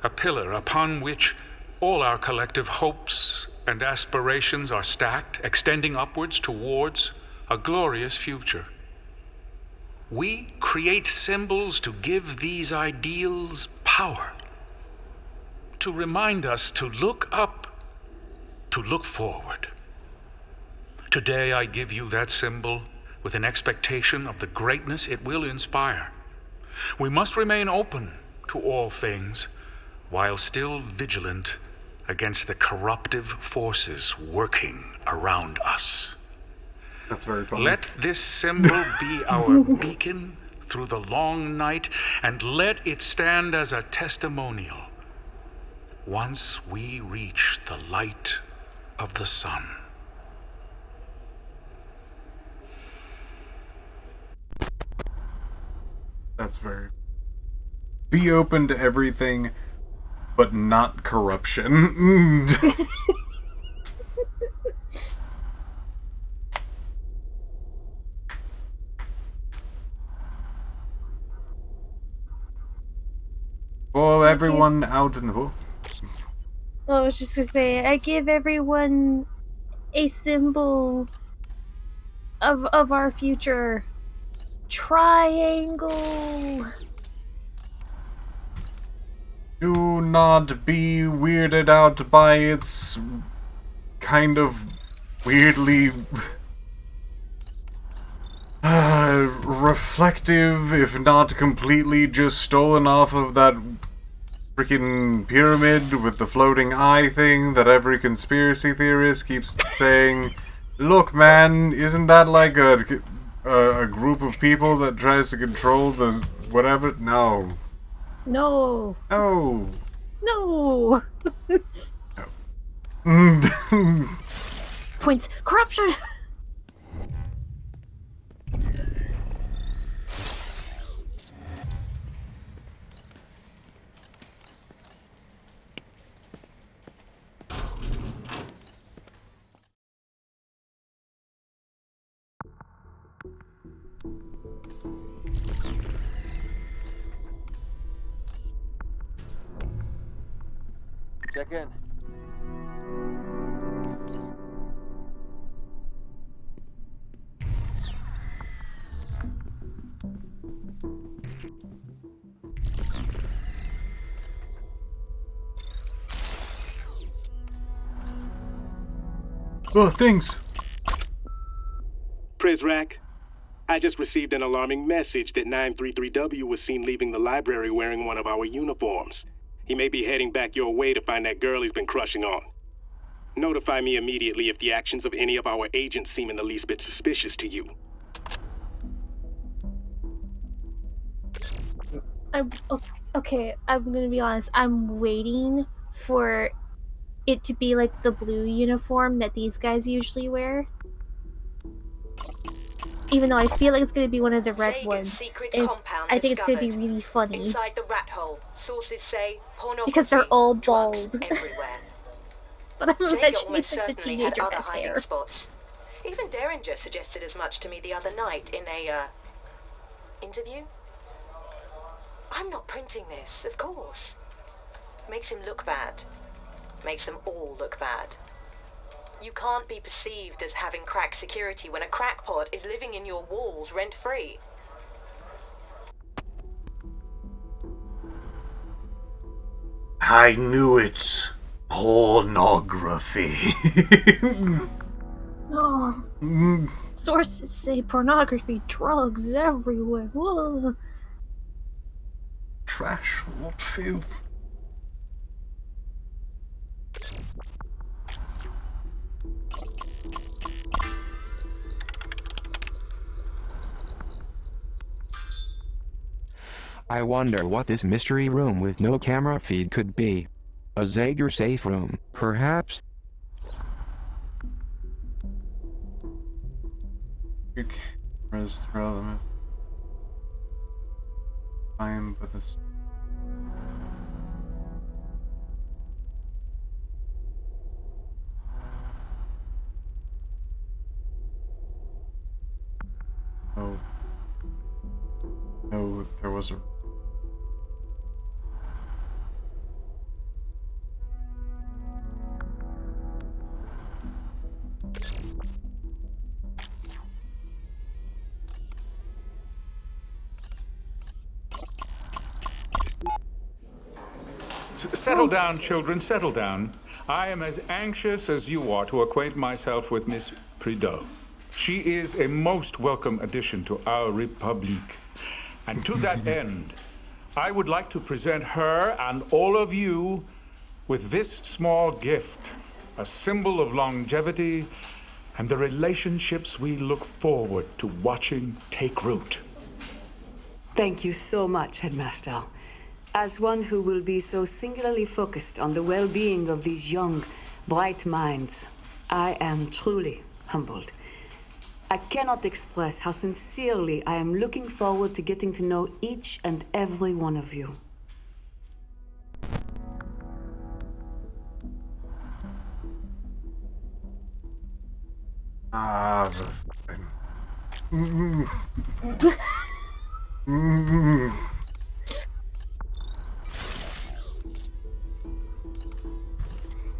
A pillar upon which all our collective hopes and aspirations are stacked, extending upwards towards a glorious future. We create symbols to give these ideals power, to remind us to look up, to look forward. Today I give you that symbol with an expectation of the greatness it will inspire. We must remain open to all things, while still vigilant against the corruptive forces working around us. That's very funny. Let this symbol be our beacon through the long night, and let it stand as a testimonial once we reach the light of the sun. That's very... Be open to everything, but not corruption. Oh, everyone out in the hole. I was just gonna say, I give everyone a symbol of our future. Triangle. Do not be weirded out by its kind of weirdly reflective, if not completely just stolen off of that freaking pyramid with the floating eye thing that every conspiracy theorist keeps saying, look man, isn't that like a group of people that tries to control the whatever? No. No. No. No. No. Points. Corruption. Check in. Oh, thanks. Prizrak, I just received an alarming message that 933W was seen leaving the library wearing one of our uniforms. He may be heading back your way to find that girl he's been crushing on. Notify me immediately if the actions of any of our agents seem in the least bit suspicious to you. Okay, I'm gonna be honest. I'm waiting for it to be like the blue uniform that these guys usually wear. Even though I feel like it's gonna be one of the red ones. Secret And compound I think it's gonna be discovered. really funny. Inside the rat hole, sources say pornography, Because they're all drugs bald. everywhere. But I'm Jaeger imagining almost like the certainly had teenager other has hiding hair. spots. Even Derringer suggested as much to me the other night in a, interview. I'm not printing this, of course. Makes him look bad. Makes them all look bad. You can't be perceived as having crack security when a crackpot is living in your walls rent-free. I knew it. Pornography. Oh. Sources say pornography, drugs everywhere. Whoa. Trash, what filth. I wonder what this mystery room with no camera feed could be. A Zager safe room, perhaps? Your cameras throw them. Fine, but this. Oh. No, there was a. Settle down, children, settle down. I am as anxious as you are to acquaint myself with Miss Prideaux. She is a most welcome addition to our Republique. And to that end, I would like to present her and all of you with this small gift, a symbol of longevity and the relationships we look forward to watching take root. Thank you so much, Headmaster. As one who will be so singularly focused on the well-being of these young, bright minds, I am truly humbled. I cannot express how sincerely I am looking forward to getting to know each and every one of you. Ah, the thing.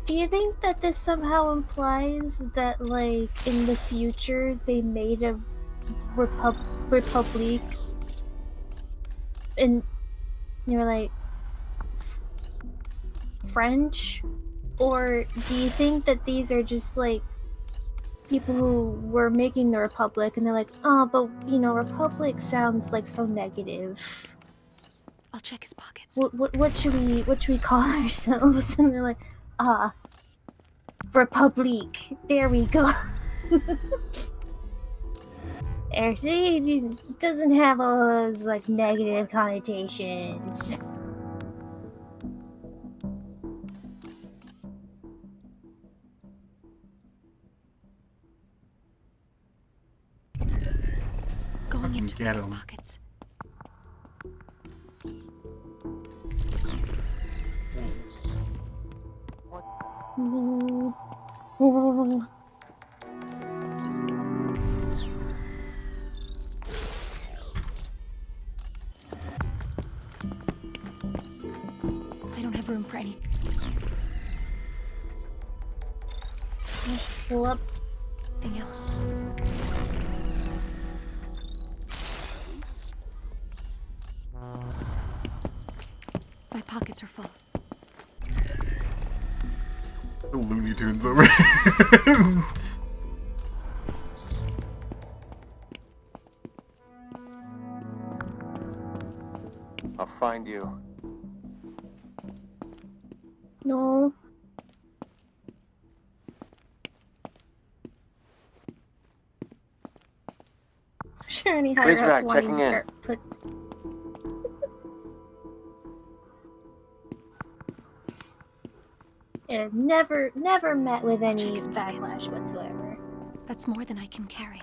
Do you think that this somehow implies that, like, in the future they made a Republique in, you know, like, French? Or do you think that these are just, like, people who were making the Republic and they're like, oh, but, you know, Republic sounds, like, so negative. I'll check his pockets. What should we call ourselves? And they're like, Republique. There we go. See, it doesn't have all those, like, negative connotations. Going into get his him. pockets. I don't have room for any. Let's pull up. Anything else? My pockets are full. The Looney Tunes over here. I'll find you. No. Sure, any higher ups Razorback, wanting checking to in. start put. It never met with any Check his pockets. backlash whatsoever. That's more than I can carry.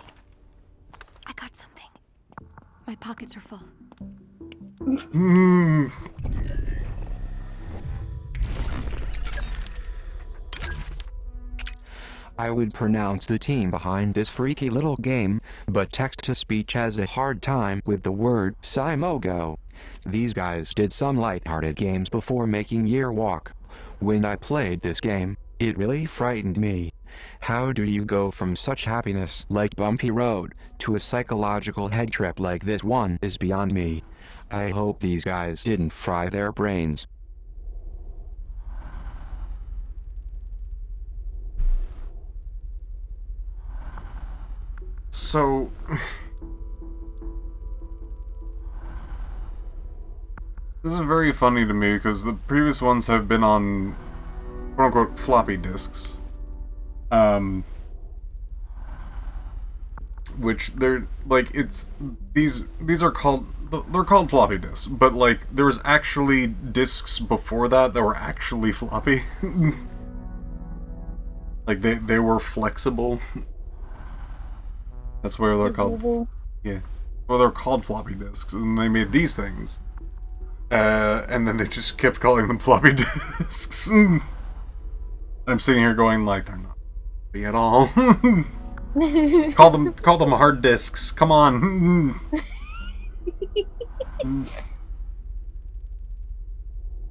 I got something. My pockets are full. I would pronounce the team behind this freaky little game, but text-to-speech has a hard time with the word Simogo. These guys did some lighthearted games before making Year Walk. When I played this game, it really frightened me. How do you go from such happiness like Bumpy Road to a psychological head trip like this one is beyond me. I hope these guys didn't fry their brains. So... This is very funny to me because the previous ones have been on quote-unquote floppy disks. Which they're like, it's these are called, they're called floppy disks, but like there was actually disks before that were actually floppy. Like they were flexible. That's where they're called. Yeah. Well, they're called floppy disks, and they made these things. And then they just kept calling them floppy disks. I'm sitting here going like, they're not floppy at all. Call them hard disks. Come on.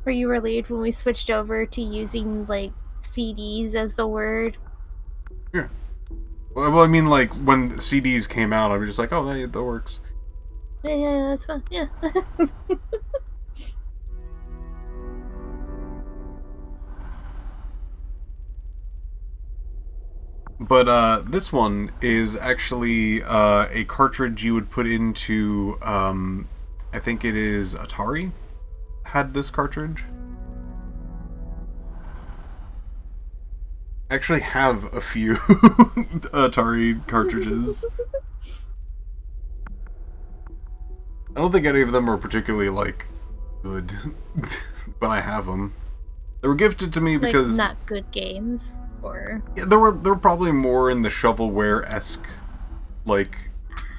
Were you relieved when we switched over to using, like, CDs as the word? Yeah. Well, I mean, like, when CDs came out, I was just like, oh, that works. Yeah, that's fine. Yeah. But this one is actually a cartridge you would put into, I think it is Atari. had this cartridge. I actually have a few Atari cartridges. I don't think any of them are particularly, like, good, but I have them. They were gifted to me because... Like, not good games, or... Yeah, they were probably more in the shovelware-esque, like,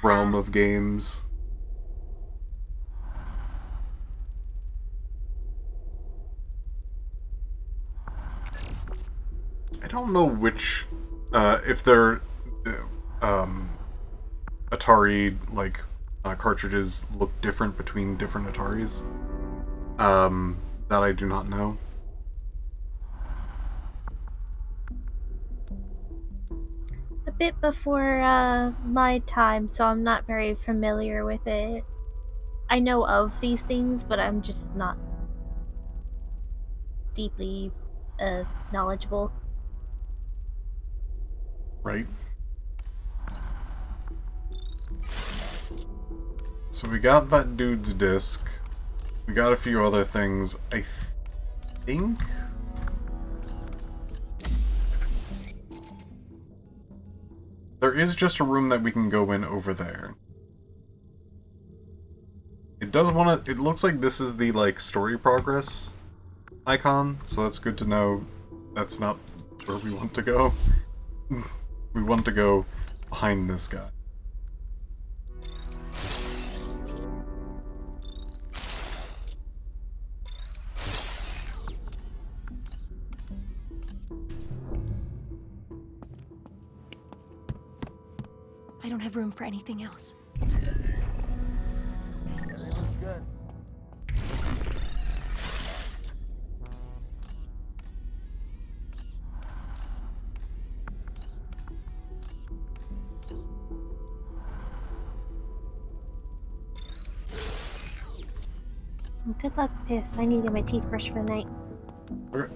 realm of games. I don't know which, if they're, Atari, like, cartridges look different between different Ataris. That I do not know. A bit before, my time, so I'm not very familiar with it. I know of these things, but I'm just not deeply, knowledgeable. Right. So we got that dude's disc. We got a few other things, I think? There is just a room that we can go in over there. It does want to... It looks like this is the, like, story progress icon, so that's good to know that's not where we want to go. We want to go behind this guy. I don't have room for anything else. Good. Well, good luck, Piph. I need to get my teeth brushed for the night. Okay.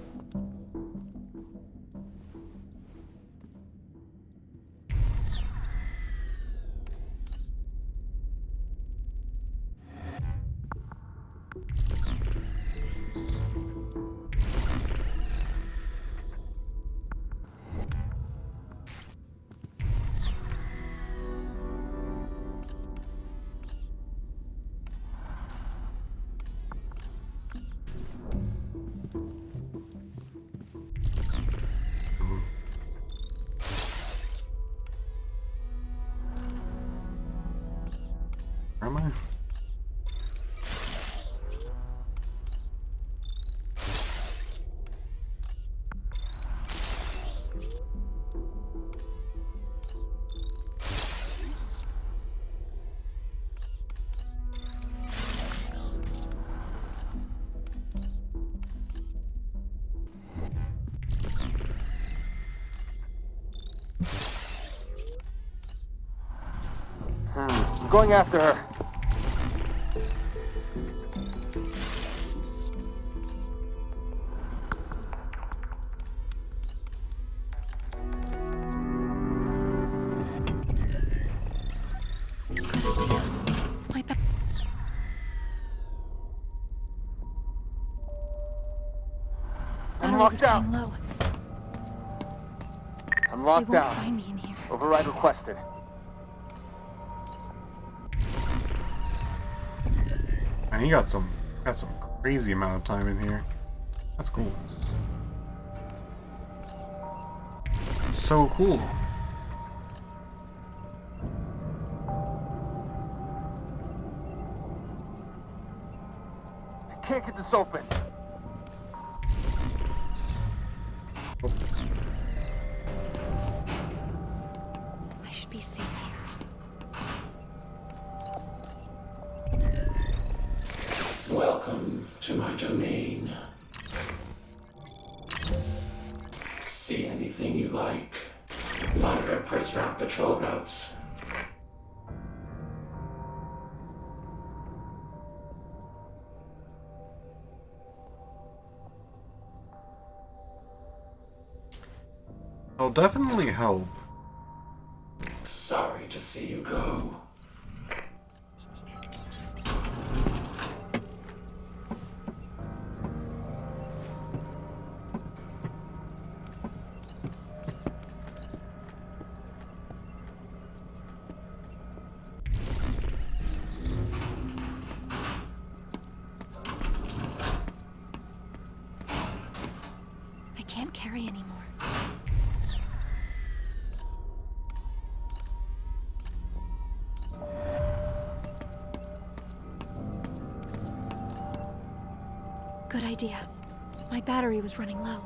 Where am I? I'm going after her. I'm locked down. Low. I'm locked They won't down. find me in here. Override requested. And he got some crazy amount of time in here. That's cool. It's so cool. I can't get this open. I should be safe here. Welcome to my domain. See anything you like. Monitor price route patrol routes. It'll definitely help. Sorry to see you go. battery anymore. Good idea. My battery was running low.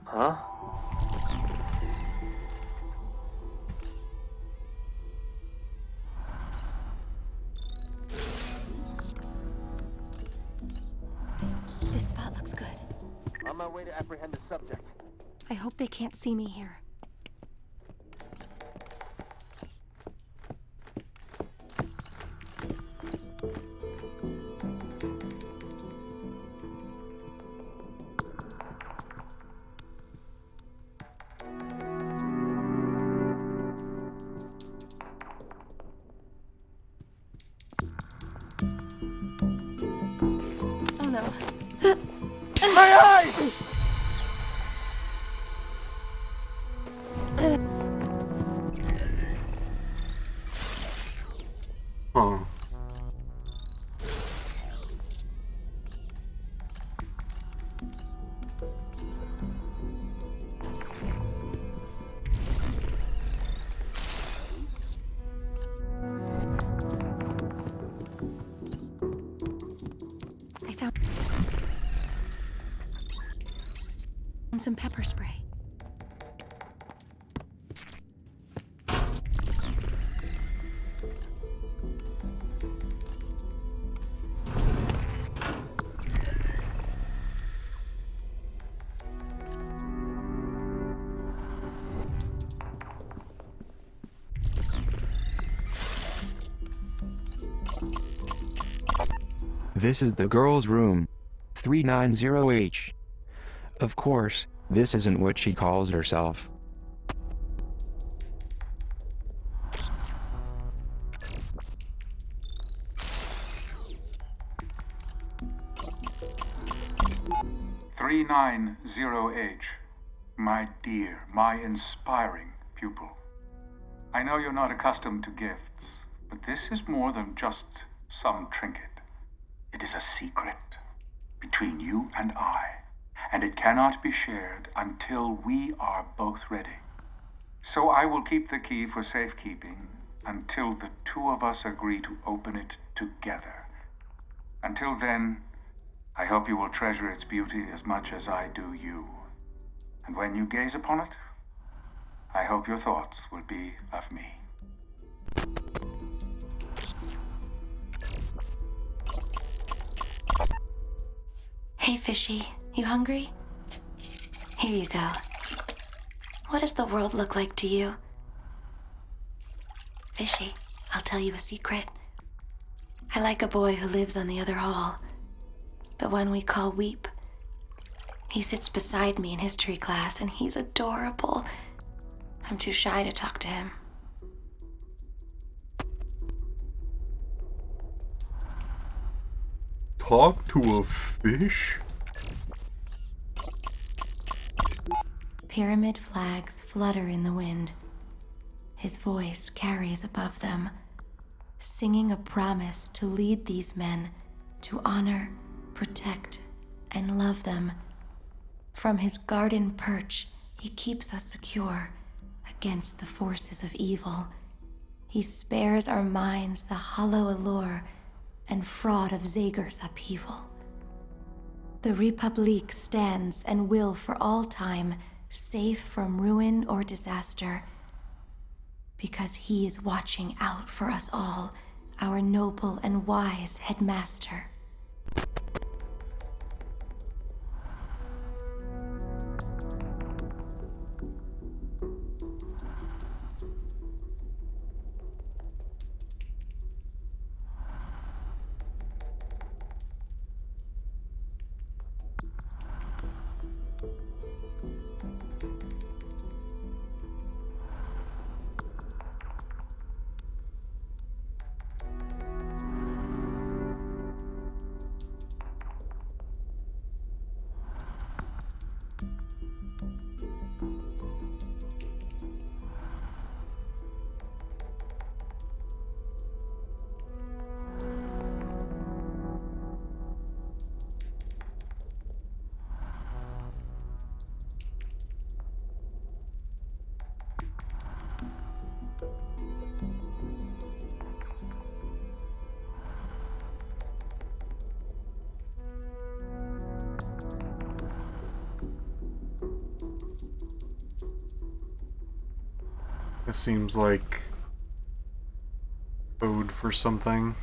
Huh? This spot looks good. On my way to apprehend the subject. I hope they can't see me here. Oh no. My eyes! Huh. I found some pepper spray. This is the girl's room. 390H. Of course, this isn't what she calls herself. "390H, my dear, my inspiring pupil. I know you're not accustomed to gifts, but this is more than just some trinket. It is a secret between you and I, and it cannot be shared until we are both ready. So I will keep the key for safekeeping until the two of us agree to open it together. Until then, I hope you will treasure its beauty as much as I do you. And when you gaze upon it, I hope your thoughts will be of me." Hey, Fishy, you hungry? Here you go. What does the world look like to you? Fishy, I'll tell you a secret. I like a boy who lives on the other hall. The one we call Weep. He sits beside me in history class, and he's adorable. I'm too shy to talk to him. Talk to a fish? Pyramid flags flutter in the wind. His voice carries above them, singing a promise to lead these men to honor, protect, and love them. From his garden perch, he keeps us secure against the forces of evil. He spares our minds the hollow allure and fraud of Zager's upheaval. The Republique stands and will for all time, safe from ruin or disaster, because he is watching out for us all, our noble and wise headmaster. This seems like code for something.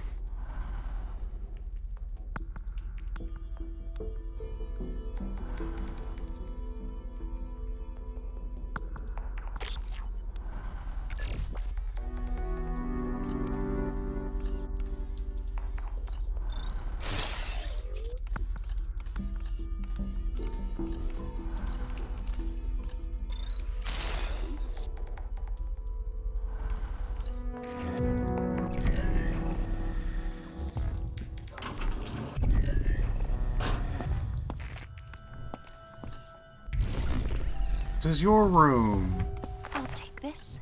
This is your room. I'll take this.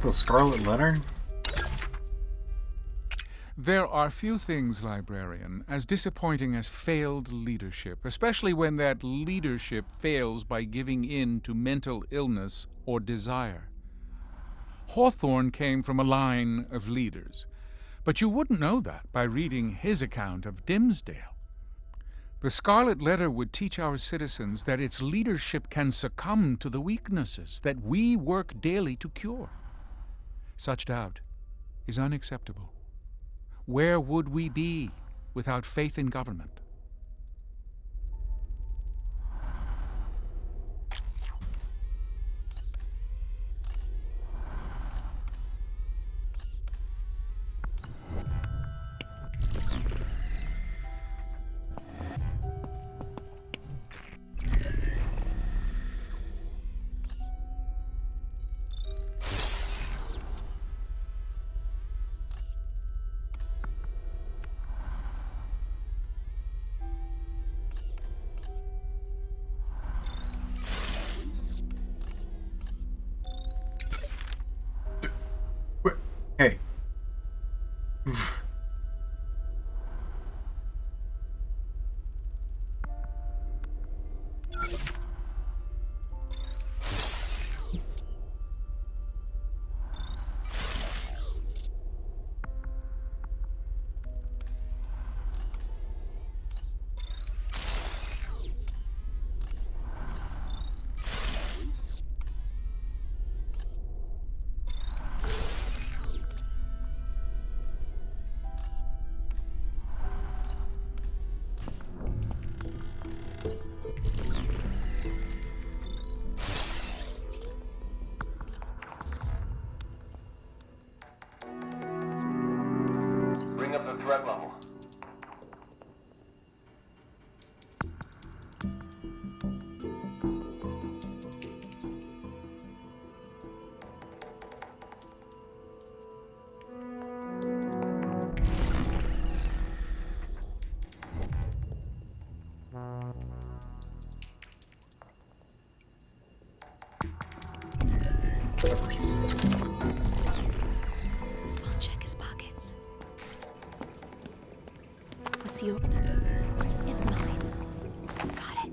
The Scarlet Letter? There are few things, librarian, as disappointing as failed leadership, especially when that leadership fails by giving in to mental illness or desire. Hawthorne came from a line of leaders, but you wouldn't know that by reading his account of Dimsdale. The Scarlet Letter would teach our citizens that its leadership can succumb to the weaknesses that we work daily to cure. Such doubt is unacceptable. Where would we be without faith in government? Hey. Bring up the threat level. Check his pockets. What's yours? This is mine. Got it.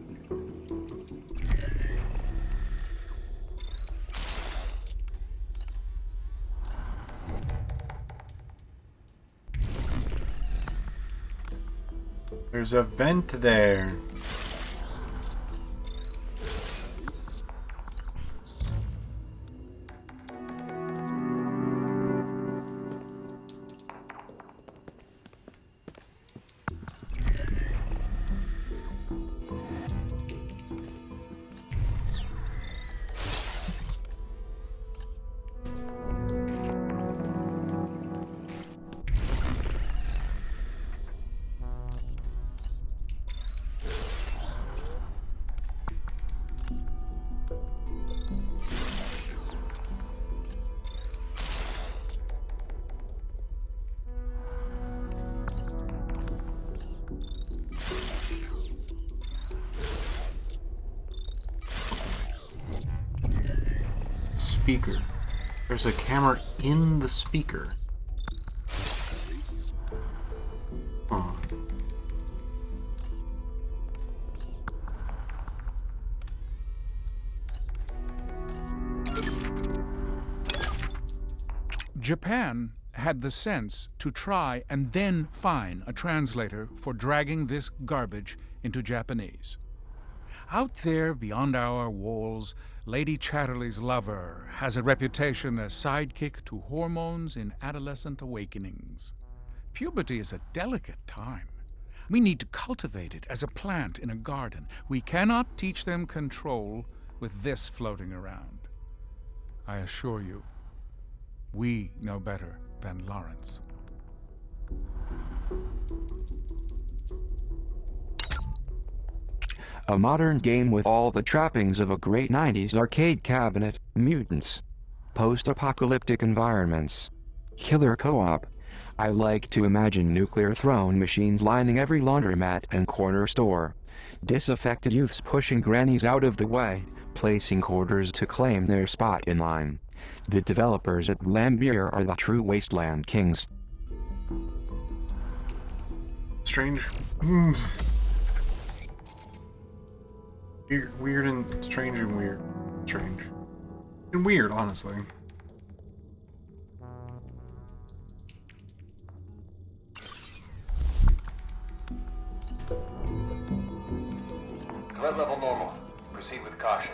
There's a vent there. Speaker. There's a camera in the speaker. Huh. Japan had the sense to try and then fine a translator for dragging this garbage into Japanese. Out there beyond our walls, Lady Chatterley's lover has a reputation as sidekick to hormones in adolescent awakenings. Puberty is a delicate time. We need to cultivate it as a plant in a garden. We cannot teach them control with this floating around. I assure you, we know better than Lawrence. A modern game with all the trappings of a great 90s arcade cabinet, mutants, post-apocalyptic environments, killer co-op. I like to imagine nuclear throne machines lining every laundromat and corner store, disaffected youths pushing grannies out of the way, placing quarters to claim their spot in line. The developers at Lambier are the true wasteland kings. Strange. Weird and strange and weird. Strange. And weird, honestly. Threat level normal. Proceed with caution.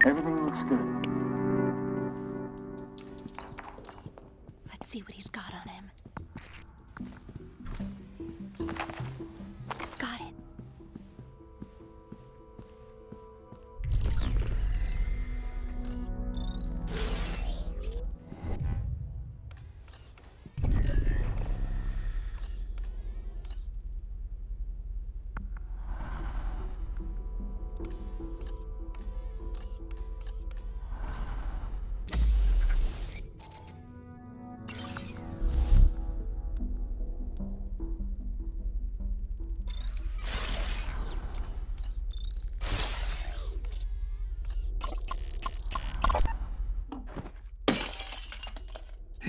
Everything looks good. Let's see what he's got on him. Got it.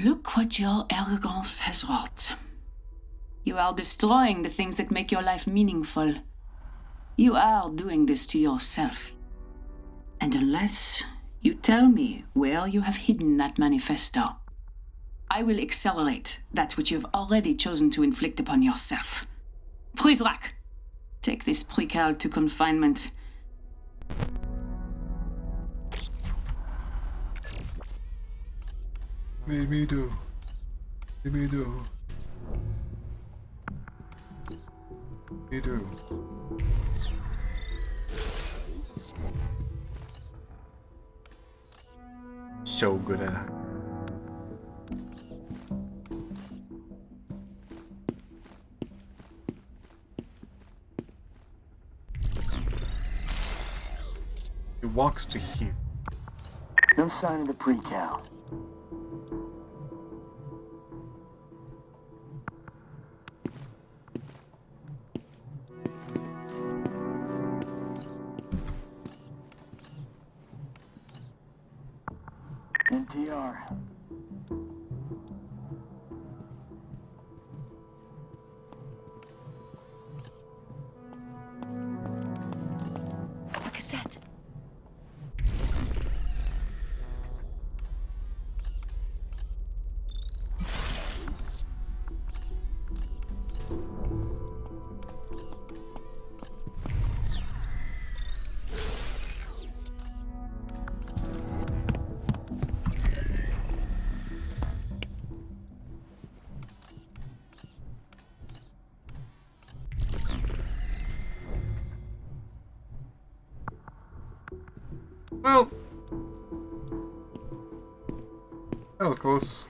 Look what your arrogance has wrought. You are destroying the things that make your life meaningful. You are doing this to yourself. And unless you tell me where you have hidden that manifesto, I will accelerate that which you have already chosen to inflict upon yourself. Prizrak, take this precal to confinement. Made me do. Made me do. Me do. So good at that. He walks to here. No sign of the pre-cal. NTR. A cassette. Well, that was close.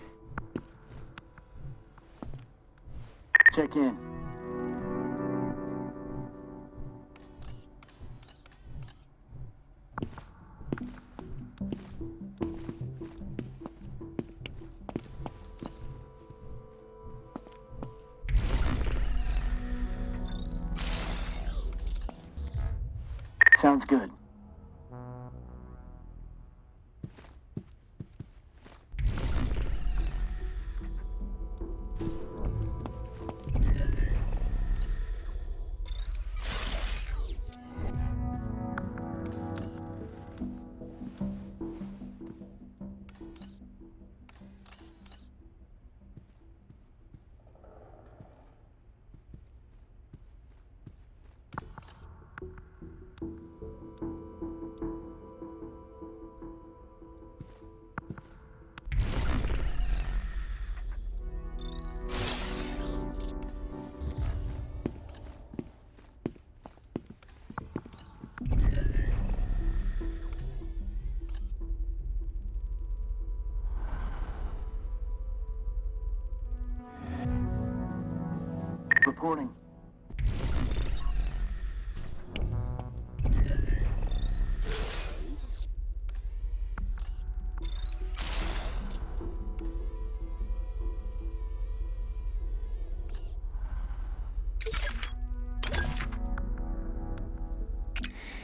Check in. Sounds good. Reporting.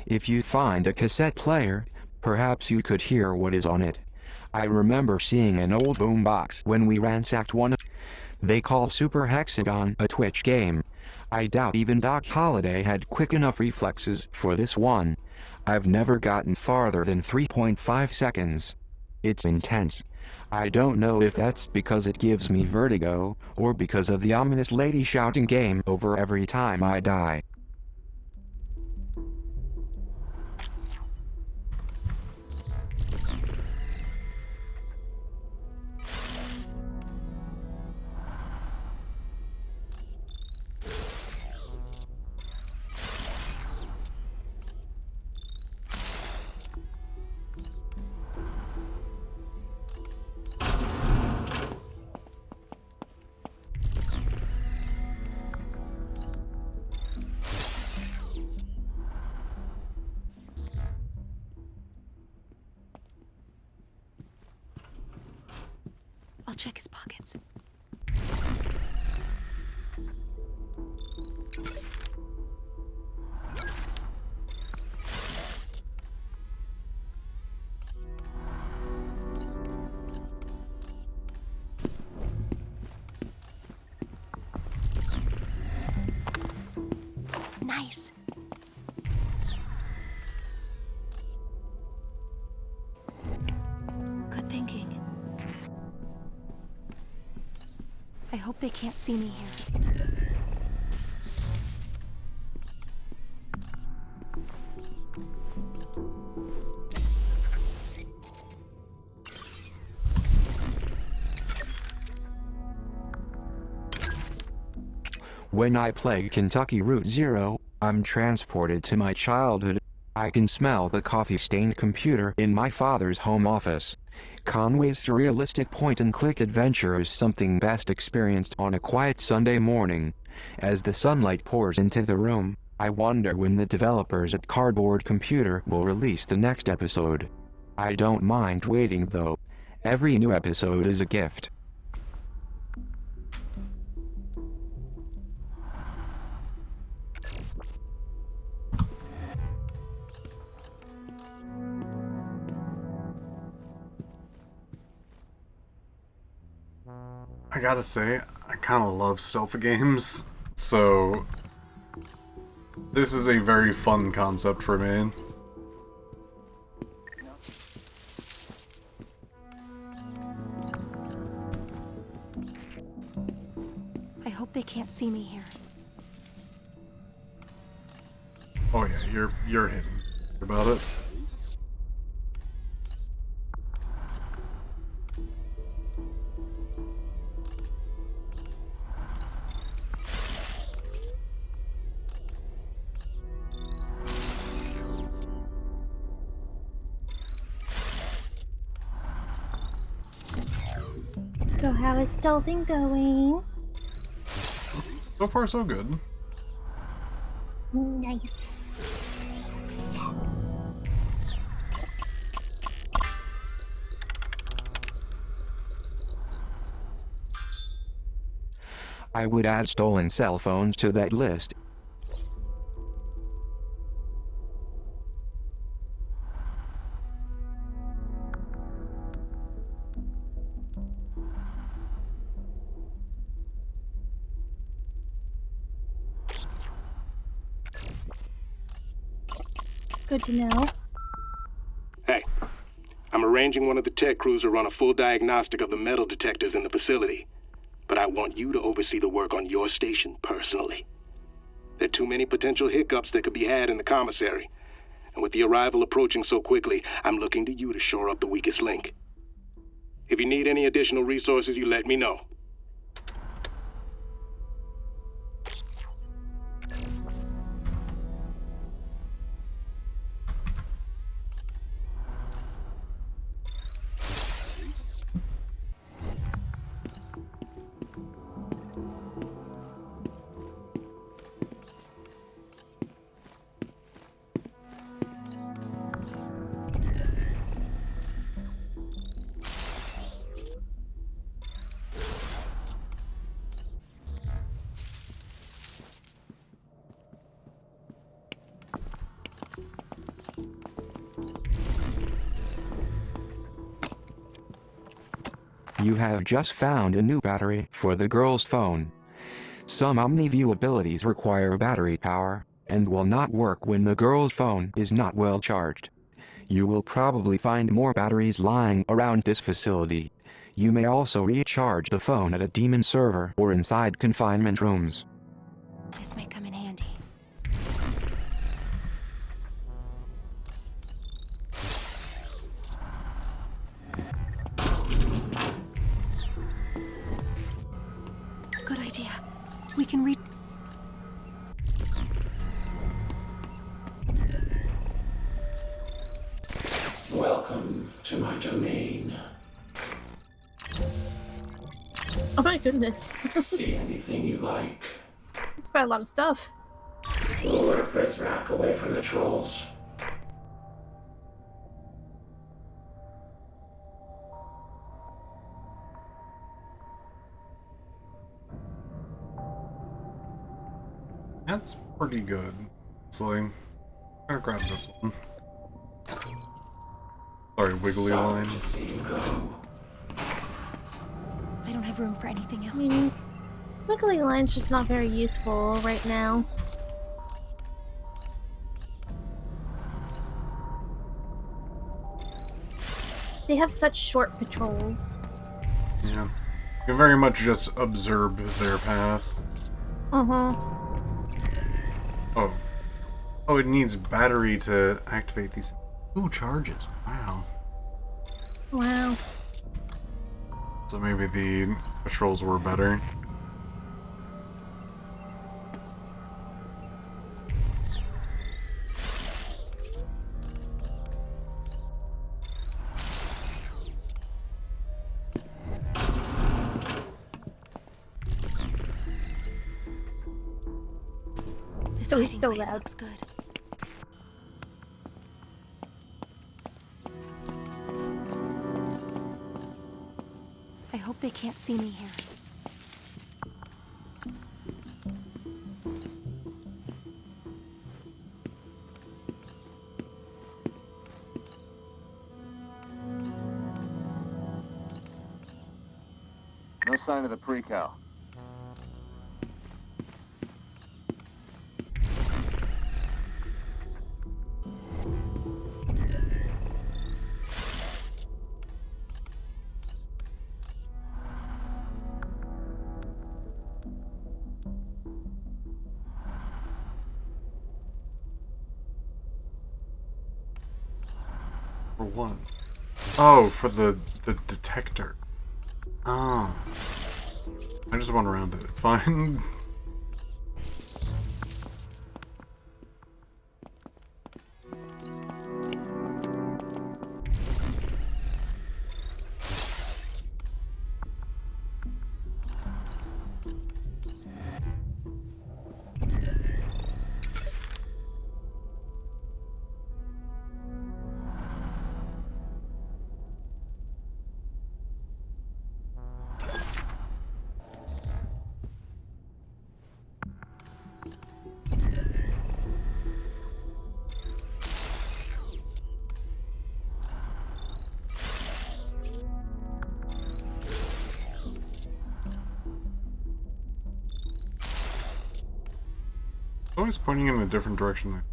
If you find a cassette player, perhaps you could hear what is on it. I remember seeing an old boombox when we ransacked one. They call Super Hexagon a Twitch game. I doubt even Doc Holliday had quick enough reflexes for this one. I've never gotten farther than 3.5 seconds. It's intense. I don't know if that's because it gives me vertigo, or because of the ominous lady shouting game over every time I die. I'll check his pockets. Nice. Good thinking. I hope they can't see me here. When I play Kentucky Route Zero, I'm transported to my childhood. I can smell the coffee-stained computer in my father's home office. Conway's surrealistic point-and-click adventure is something best experienced on a quiet Sunday morning. As the sunlight pours into the room, I wonder when the developers at Cardboard Computer will release the next episode. I don't mind waiting though. Every new episode is a gift. I gotta say, I kind of love stealth games, so this is a very fun concept for me. I hope they can't see me here. Oh yeah, you're hidden about it. So how is stealthing going? So far, so good. Nice. I would add stolen cell phones to that list. Good to know. Hey, I'm arranging one of the tech crews to run a full diagnostic of the metal detectors in the facility. But I want you to oversee the work on your station personally. There are too many potential hiccups that could be had in the commissary. And with the arrival approaching so quickly, I'm looking to you to shore up the weakest link. If you need any additional resources, you let me know. You have just found a new battery for the girl's phone. Some OmniView abilities require battery power, and will not work when the girl's phone is not well charged. You will probably find more batteries lying around this facility. You may also recharge the phone at a demon server or inside confinement rooms. This may come in handy. Good idea. We can read. Welcome to my domain. Oh my goodness. See anything you like. It's quite a lot of stuff. Lure Pritzrak away from the trolls. That's pretty good. So I'm gonna grab this one. Sorry, wiggly line. I don't have room for anything else. I mean, wiggly line's just not very useful right now. They have such short patrols. Yeah. You can very much just observe their path. Oh. Oh, it needs battery to activate these. Ooh, charges. Wow. Wow. So maybe the patrols were better. This So hiding he's so place loud. looks good. I hope they can't see me here. No sign of the pre-cal. For one. Oh, for the detector. Oh. I just went around it. It's fine. Always pointing in a different direction there.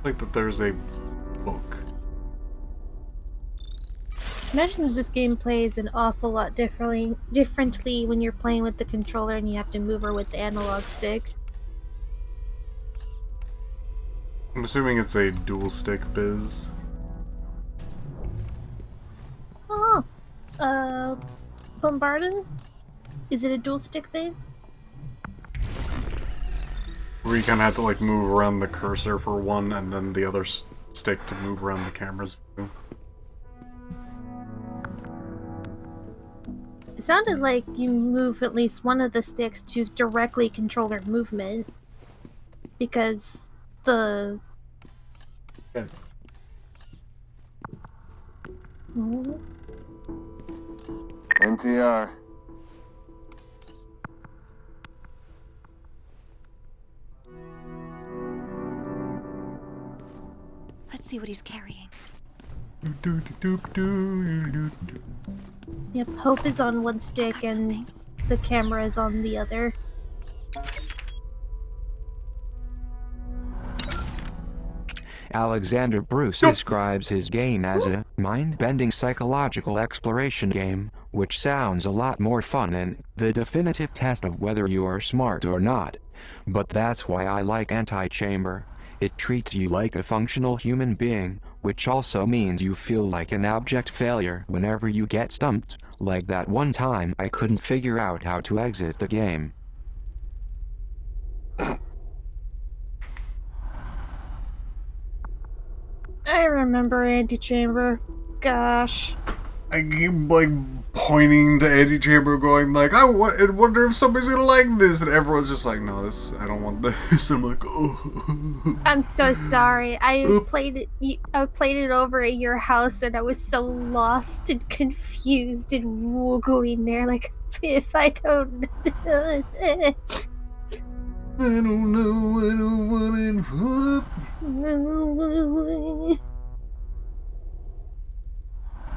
Like that there's a book. Imagine that this game plays an awful lot differently when you're playing with the controller and you have to move her with the analog stick. I'm assuming it's a dual stick biz. Oh, Bombardin? Is it a dual stick thing? Where you kind of have to like move around the cursor for one and then the other stick to move around the camera's view. It sounded like you move at least one of the sticks to directly control their movement. Because the... Yeah. NTR. Let's see what he's carrying. Yep, Hope is on one stick and the camera is on the other. Alexander Bruce describes his game as a mind-bending psychological exploration game, which sounds a lot more fun than the definitive test of whether you are smart or not. But that's why I like Antichamber. It treats you like a functional human being, which also means you feel like an abject failure whenever you get stumped, like that one time I couldn't figure out how to exit the game. I remember Antichamber. Gosh. I keep, like, pointing to Antichamber going, like, I wonder if somebody's gonna like this, and everyone's just like, no, I don't want this. I'm like, oh. I'm so sorry. I played it over at your house, and I was so lost and confused and woogling there, like, Piph, I don't know. I don't know.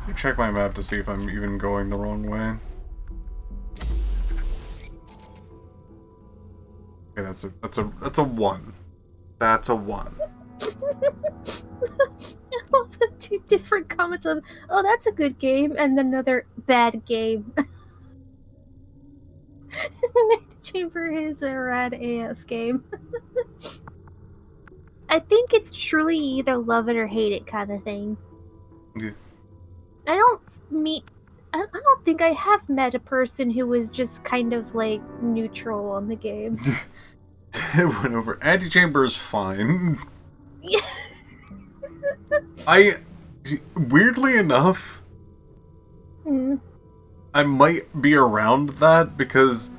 I check my map to see if I'm even going the wrong way. Okay, that's a 1. That's a 1. The 2 different comments of, oh, that's a good game, and another bad game. Chamber is a rad AF game. I think it's truly either love it or hate it kind of thing. Yeah. I don't think I have met a person who was just kind of like neutral on the game. It went over. Antichamber is fine. Yeah. Weirdly enough, I might be around that because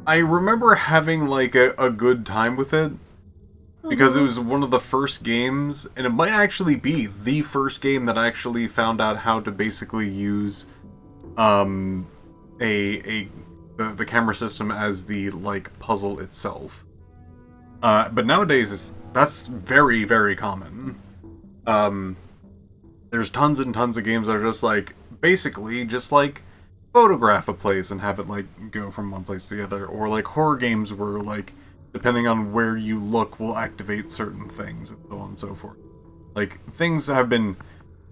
I remember having like a good time with it. Because it was one of the first games, and it might actually be the first game that I actually found out how to basically use the camera system as the like puzzle itself. But nowadays that's very, very common. There's tons and tons of games that are just like basically just like photograph a place and have it like go from one place to the other, or like horror games where like depending on where you look will activate certain things, and so on and so forth. Like, things have been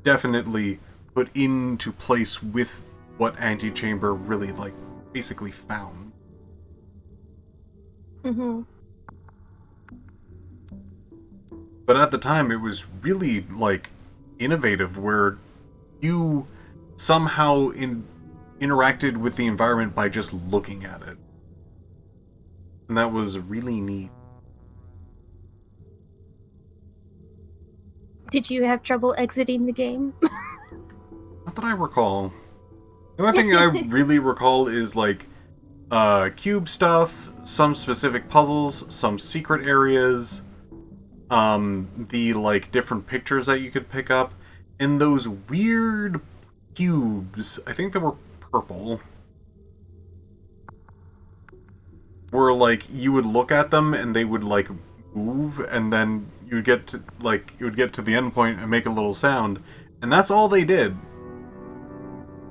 definitely put into place with what Antichamber really, like, basically found. But at the time, it was really, like, innovative, where you somehow interacted with the environment by just looking at it. And that was really neat. Did you have trouble exiting the game? Not that I recall. The only thing I really recall is, like, cube stuff, some specific puzzles, some secret areas, the, like, different pictures that you could pick up, and those weird cubes, I think they were purple, where, like, you would look at them and they would, like, move, and then you would get to, like, you would get to the end point and make a little sound, and that's all they did.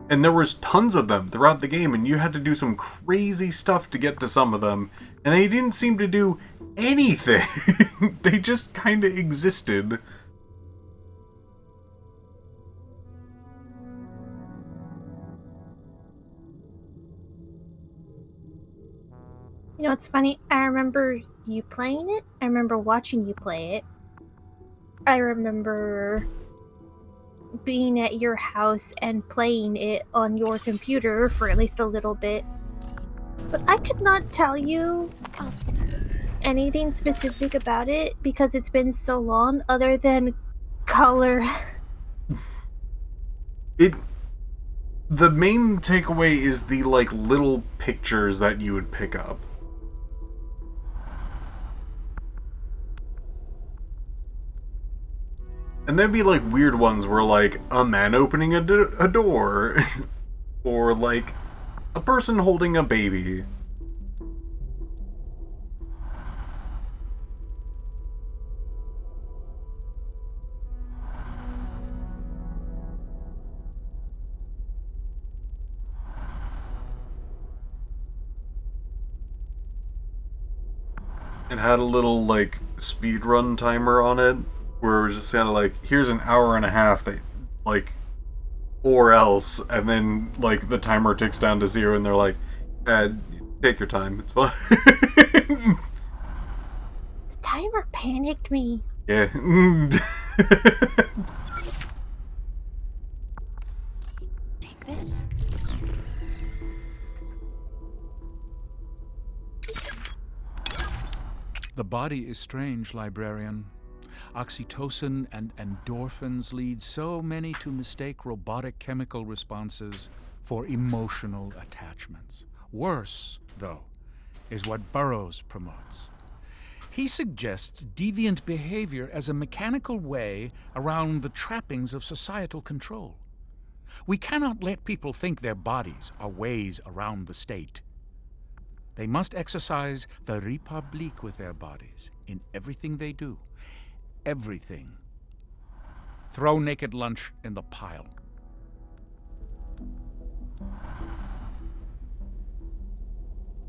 And there was tons of them throughout the game, and you had to do some crazy stuff to get to some of them, and they didn't seem to do anything. They just kind of existed. You know, it's funny. I remember you playing it. I remember watching you play it. I remember being at your house and playing it on your computer for at least a little bit. But I could not tell you anything specific about it because it's been so long other than color. The main takeaway is the, like, little pictures that you would pick up. And there'd be, like, weird ones where, like, a man opening a door. Or, like, a person holding a baby. it had a little, like, speed run timer on it, where it was just kind of like, here's an hour and a half, that, like, or else, and then, like, the timer ticks down to 0, and they're like, take your time, it's fine. The timer panicked me. Yeah. Take this. The body is strange, librarian. Oxytocin and endorphins lead so many to mistake robotic chemical responses for emotional attachments. Worse, though, is what Burroughs promotes. He suggests deviant behavior as a mechanical way around the trappings of societal control. We cannot let people think their bodies are ways around the state. They must exercise the Republique with their bodies in everything they do. Everything. Throw naked lunch in the pile.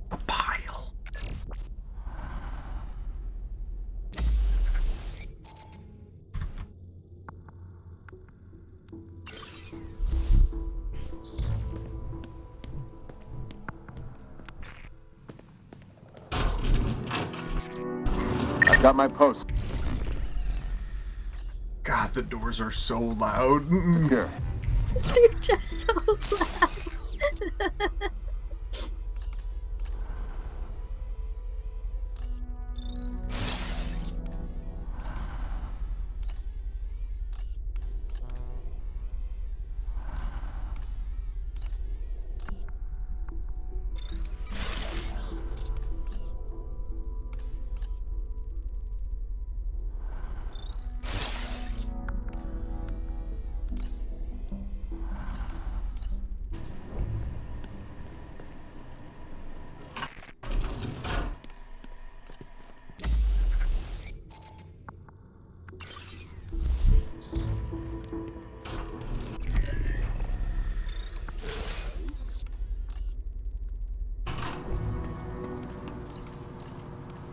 The pile. I've got my post. God, the doors are so loud. Here. They're just so loud.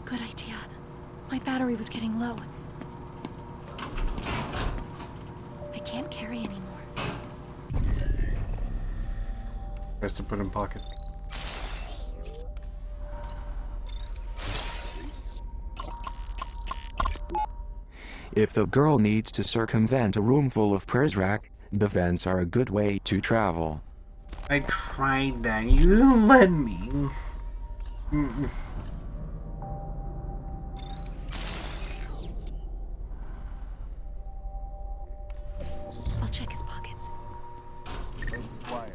Good idea. My battery was getting low. I can't carry anymore. Best to put in pocket. If the girl needs to circumvent a room full of Prizrak, the vents are a good way to travel. I tried that. You didn't let me. I'll check his pockets. Quiet.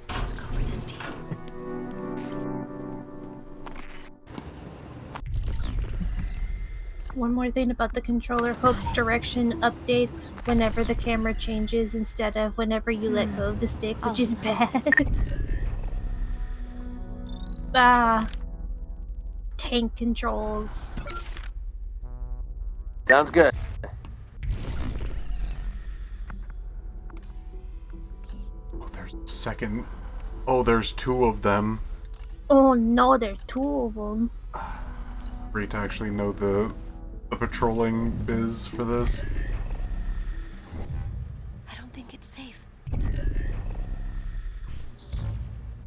Let's go for this deal. One more thing about the controller. Hope's direction updates whenever the camera changes instead of whenever you let go of the stick, which is bad. Tank controls. Sounds good. Oh, there's a second. Oh, there's 2 of them. Oh no, there are 2 of them. Great to actually know the patrolling biz for this. I don't think it's safe.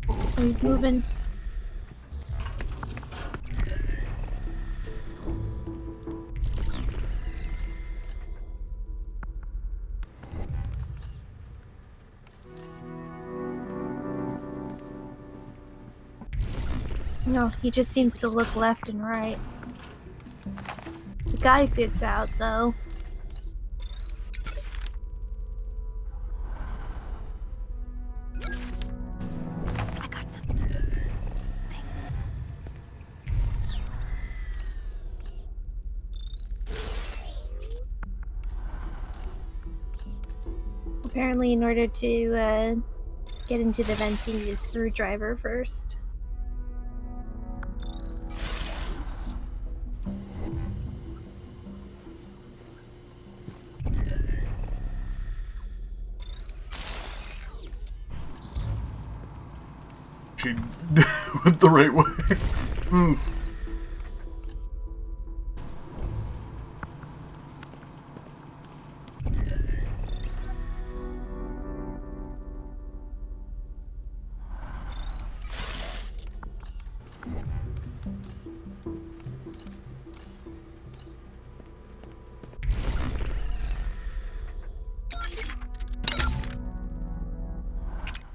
Oh, he's moving. No, he just seems to look left and right. The guy gets out, though. I got some things. Apparently, in order to get into the vents, you need a screwdriver first. she went the right way. Mm.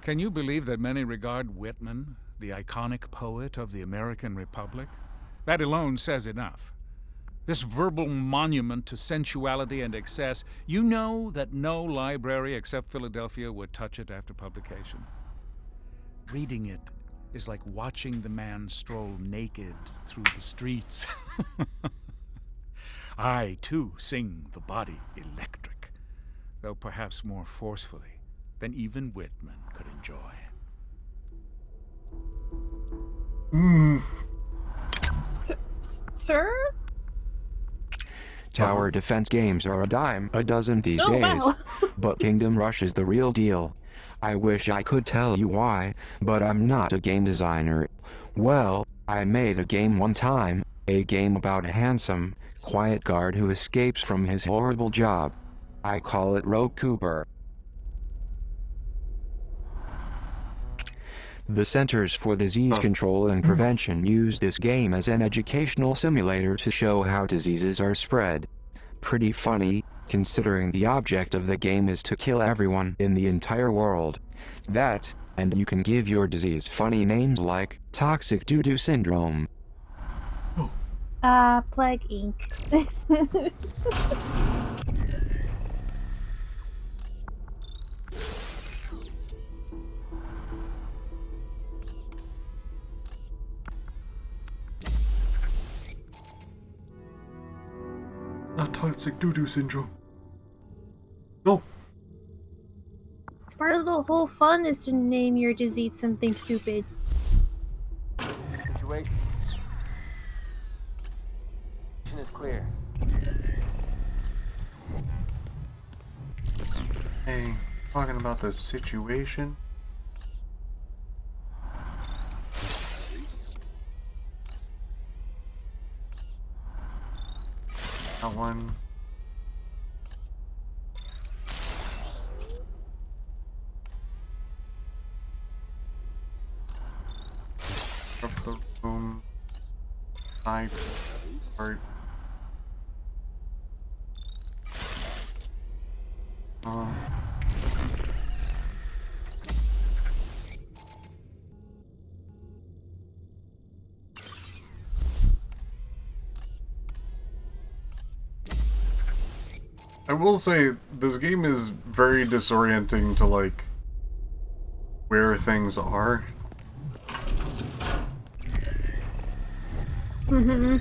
Can you believe that many regard Whitman, the iconic poet of the American Republic? That alone says enough. This verbal monument to sensuality and excess, you know that no library except Philadelphia would touch it after publication. Reading it is like watching the man stroll naked through the streets. I, too, sing the body electric, though perhaps more forcefully than even Whitman could enjoy. Sir? Tower defense games are a dime a dozen these days, wow. but Kingdom Rush is the real deal. I wish I could tell you why, but I'm not a game designer. Well, I made a game one time, a game about a handsome, quiet guard who escapes from his horrible job. I call it Rogue Cooper. The Centers for Disease Control and Prevention use this game as an educational simulator to show how diseases are spread. Pretty funny, considering the object of the game is to kill everyone in the entire world. That, and you can give your disease funny names like Toxic Doo-Doo Syndrome. Plague Inc. Not Toxic Doo-Doo Syndrome. No. It's part of the whole fun is to name your disease something stupid. Situation is clear. Hey, talking about the situation. That one. Up the room. Side part. I will say, this game is very disorienting to, like, where things are. Mm-hmm.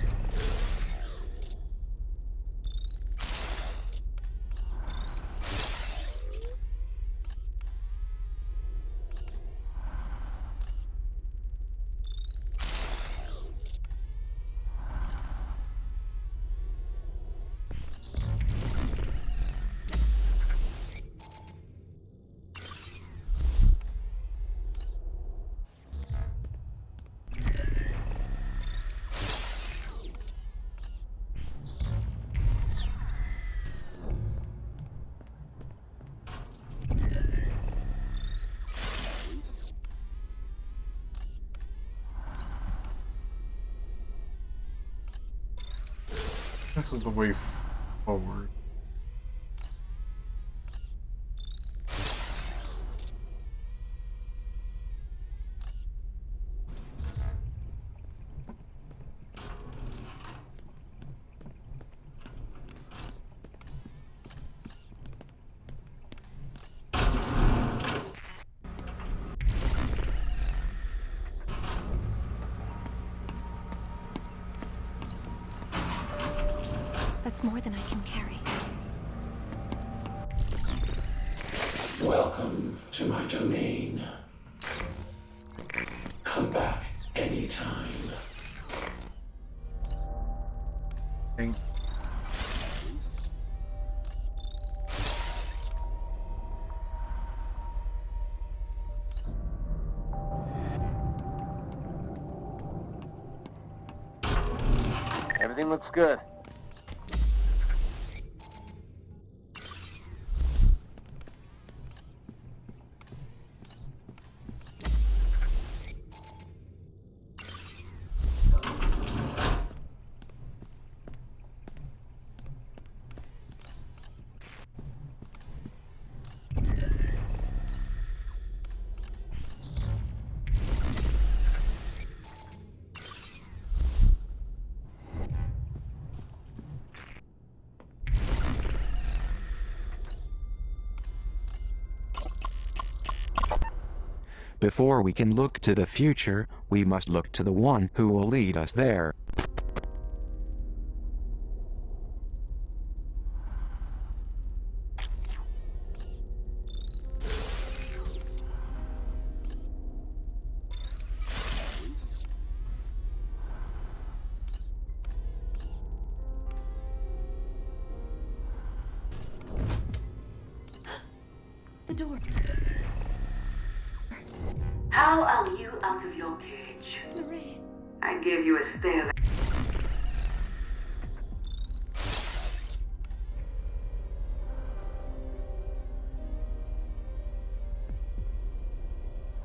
This is the way forward. That's more than I can carry. Welcome to my domain. Come back anytime. Thank Everything looks good. Before we can look to the future, we must look to the one who will lead us there. The door. How are you out of your cage? Marie. I gave you a stay of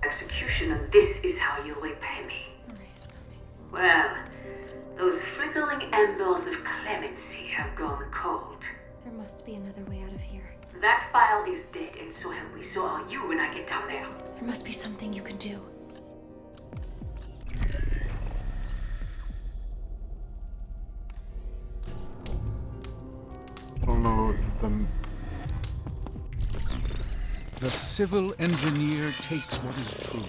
execution, and this is how you repay me. Marie is coming. Well, those flickering embers of clemency have gone cold. There must be another way out of here. That file is dead, and so have we. So are you when I get down there. There must be something you can do. Oh no, them. The civil engineer takes what is true,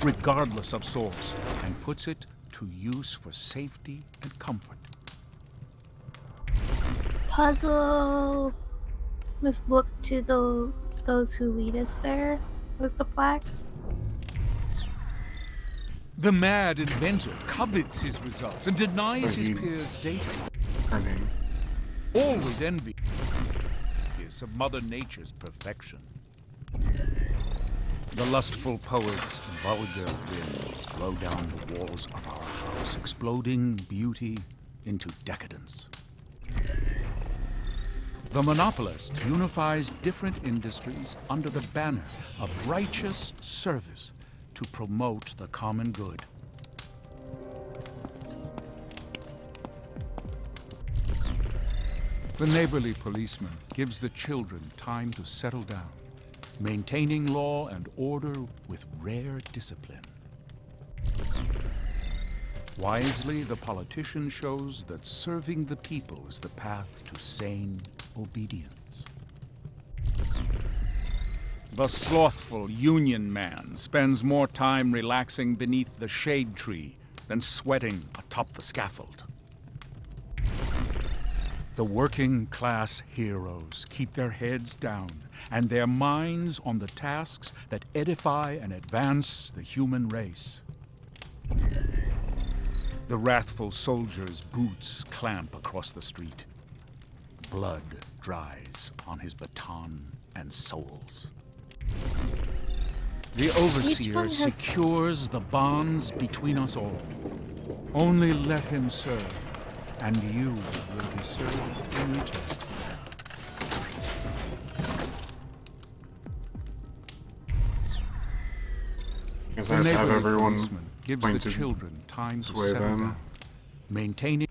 regardless of source, and puts it to use for safety and comfort. Puzzle must look to those who lead us there, was the plaque. The mad inventor covets his results and denies his peers' data. Her name. Always envious of Mother Nature's perfection. The lustful poet's vulgar winds blow down the walls of our house, exploding beauty into decadence. The monopolist unifies different industries under the banner of righteous service to promote the common good. The neighborly policeman gives the children time to settle down, maintaining law and order with rare discipline. Wisely, the politician shows that serving the people is the path to sane obedience. The slothful union man spends more time relaxing beneath the shade tree than sweating atop the scaffold. The working class heroes keep their heads down and their minds on the tasks that edify and advance the human race. The wrathful soldier's boots clamp across the street. Blood dries on his baton and soles. The overseer secures the bonds between us all. Only let him serve, and you will be served in return. Guess I have to have everyone gives point the to children time to sway settle them. down, maintaining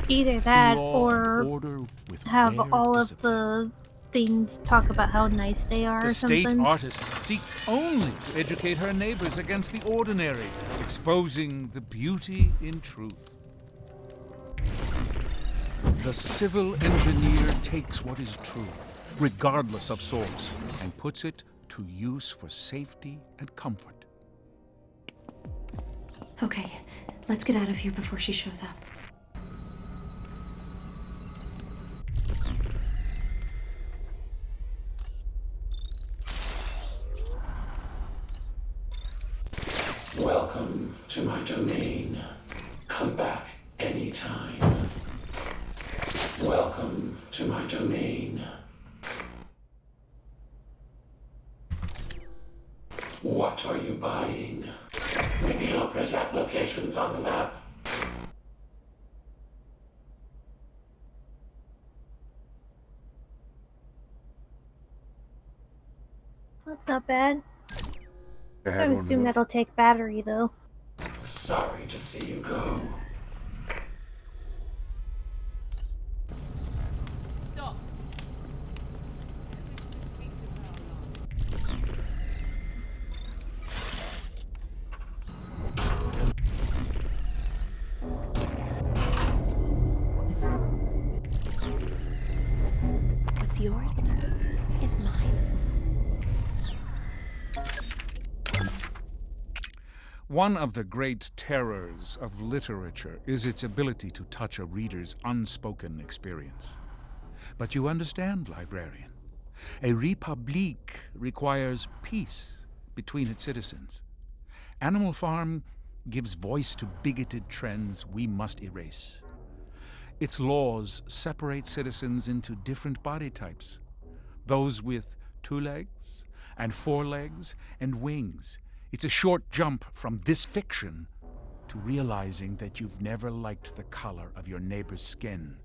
Either that law, or order with have rare all discipline. of the things talk about how nice they are The or state something. artist seeks only to educate her neighbors against the ordinary, exposing the beauty in truth. The civil engineer takes what is true, regardless of source, and puts it to use for safety and comfort. Okay, let's get out of here before she shows up. Welcome to my domain. Come back anytime. Welcome to my domain. What are you buying? Maybe I'll print applications on the map. That's not bad. I I had one assume more. that'll take battery, though. Sorry to see you go. Stop. What's yours is mine. One of the great terrors of literature is its ability to touch a reader's unspoken experience. But you understand, librarian. A Republique requires peace between its citizens. Animal Farm gives voice to bigoted trends we must erase. Its laws separate citizens into different body types. Those with 2 legs and 4 legs and wings. It's a short jump from this fiction to realizing that you've never liked the color of your neighbor's skin.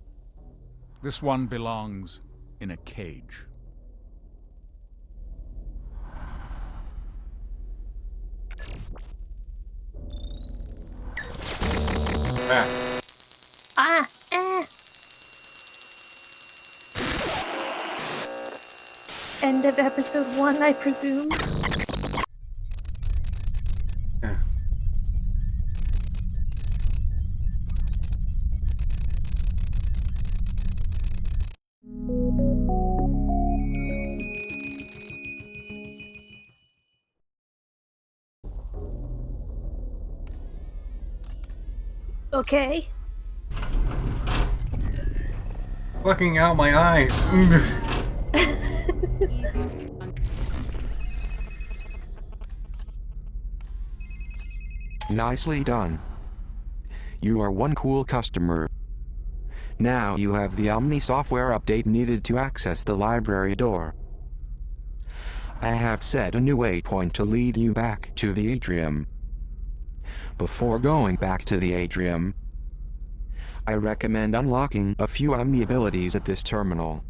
This one belongs in a cage. End of episode 1, I presume. Okay. Fucking out my eyes. Nicely done. You are one cool customer. Now you have the Omni software update needed to access the library door. I have set a new waypoint to lead you back to the atrium. Before going back to the atrium, I recommend unlocking a few Omni abilities at this terminal.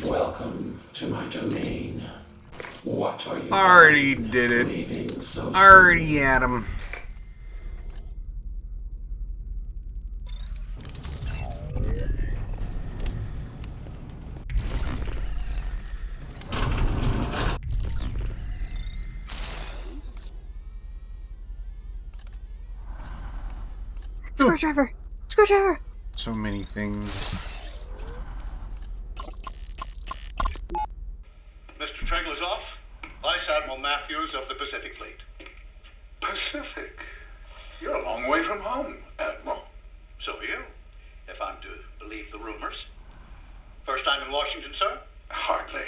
Welcome to my domain. What are you Already did it. Already at him. Screwdriver! Screwdriver! So many things. Mr. Treglazoff, Vice Admiral Matthews of the Pacific Fleet. Pacific? You're a long way from home, Admiral. So are you, if I'm to believe the rumors. First time in Washington, sir? Hardly.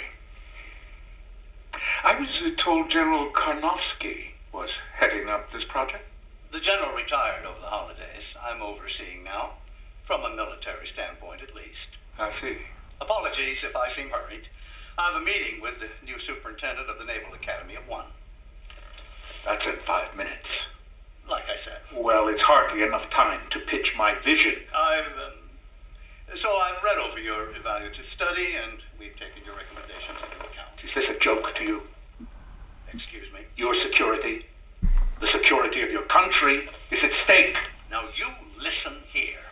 I was told General Karnofsky was heading up this project. The general retired over the holidays. I'm overseeing now, from a military standpoint at least. I see. Apologies if I seem hurried. I have a meeting with the new superintendent of the Naval Academy at 1. That's in 5 minutes. Like I said. Well, it's hardly enough time to pitch my vision. So I've read over your evaluative study, and we've taken your recommendations into account. Is this a joke to you? Excuse me? Your security, the security of your country, is at stake. Now you listen here.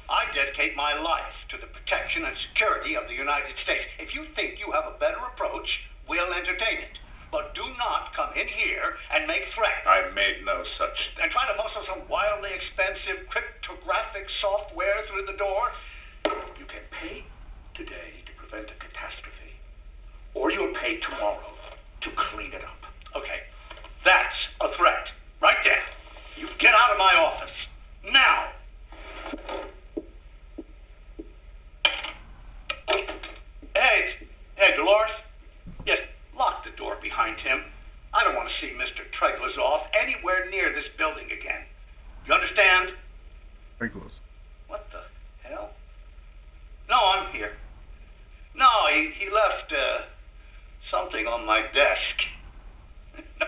I dedicate my life to the protection and security of the United States. If you think you have a better approach, we'll entertain it. But do not come in here and make threats. I made no such... And try to muscle some wildly expensive cryptographic software through the door. You can pay today to prevent a catastrophe. Or you'll pay tomorrow to clean it up. Okay, that's a threat. Right there. You get out of my office. Now! Hey, Dolores. Yes, lock the door behind him. I don't want to see Mr. Treglazoff anywhere near this building again. You understand? Treglas. What the hell? No, I'm here. No, he left, something on my desk. No,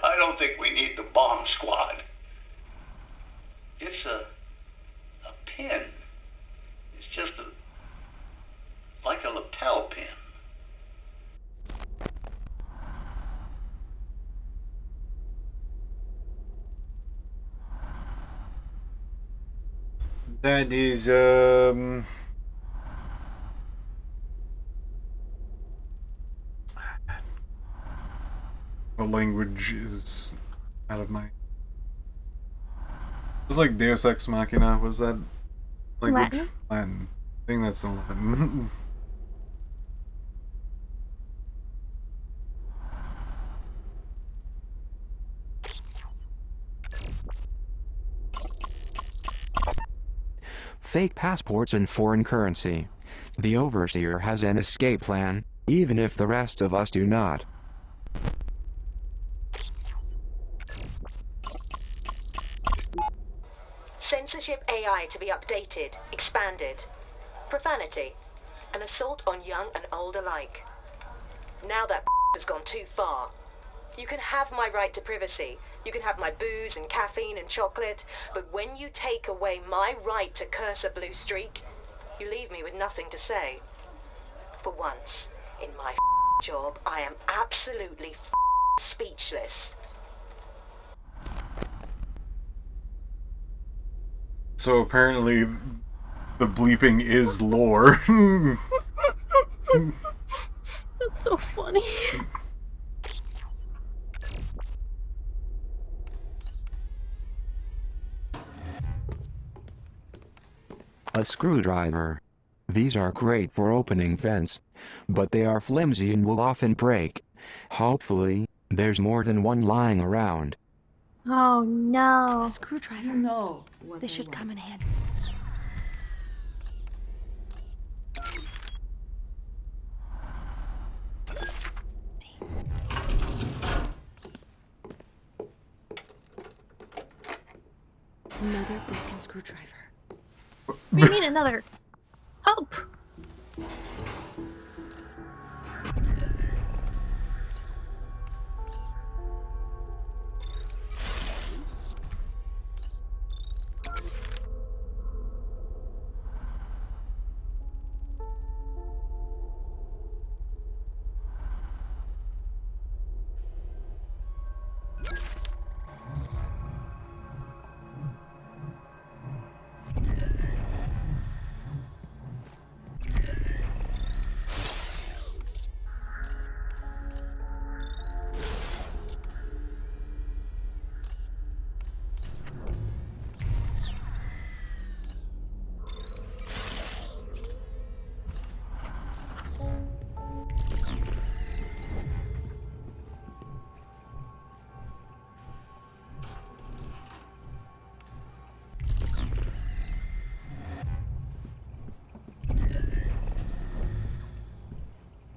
I don't think we need the bomb squad. It's a pin. That is, the language is out of my... It was like Deus Ex Machina, was that language? Latin? Latin. I think that's the Latin. Fake passports and foreign currency. The Overseer has an escape plan, even if the rest of us do not. Censorship AI to be updated, expanded. Profanity. An assault on young and old alike. Now that has gone too far. You can have my right to privacy. You can have my booze and caffeine and chocolate. But when you take away my right to curse a blue streak, you leave me with nothing to say. For once, in my job, I am absolutely speechless. So apparently, the bleeping is lore. That's so funny. A screwdriver. These are great for opening vents, but they are flimsy and will often break. Hopefully, there's more than one lying around. Oh no. A screwdriver. No. This should come in handy. Another broken screwdriver. What do you mean another? Help!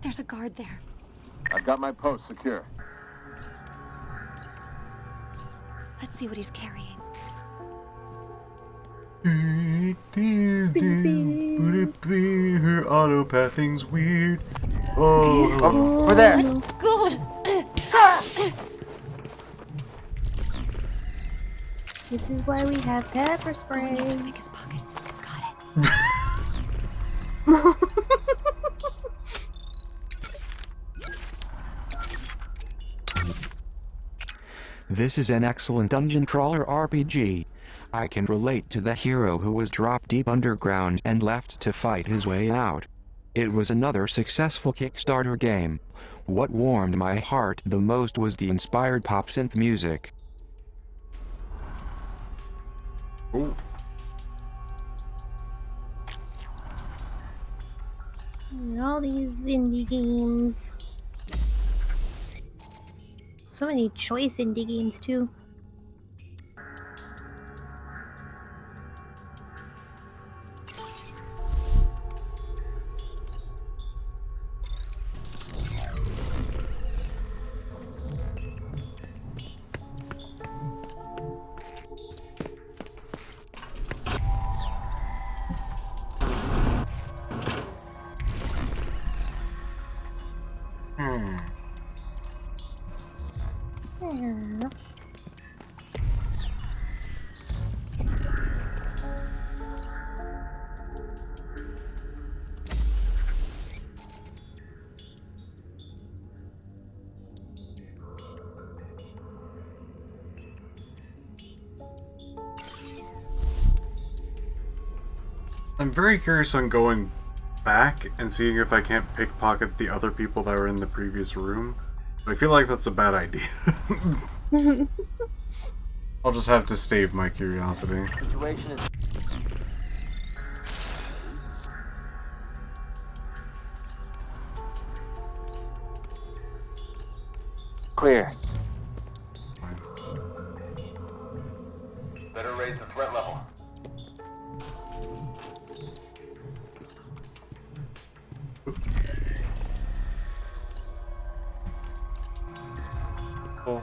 There's a guard there. I've got my post secure. Let's see what he's carrying. Her autopathing's weird. Oh, over there. Good. This is why we have pepper spray. Going into Micah's pockets. Got it. This is an excellent dungeon crawler RPG. I can relate to the hero who was dropped deep underground and left to fight his way out. It was another successful Kickstarter game. What warmed my heart the most was the inspired pop synth music. Ooh. All these indie games. So many choice indie games too. I'm very curious on going back and seeing if I can't pickpocket the other people that were in the previous room. But I feel like that's a bad idea. I'll just have to stave my curiosity. Situation is... Clear. Better raise the threat level. Cool.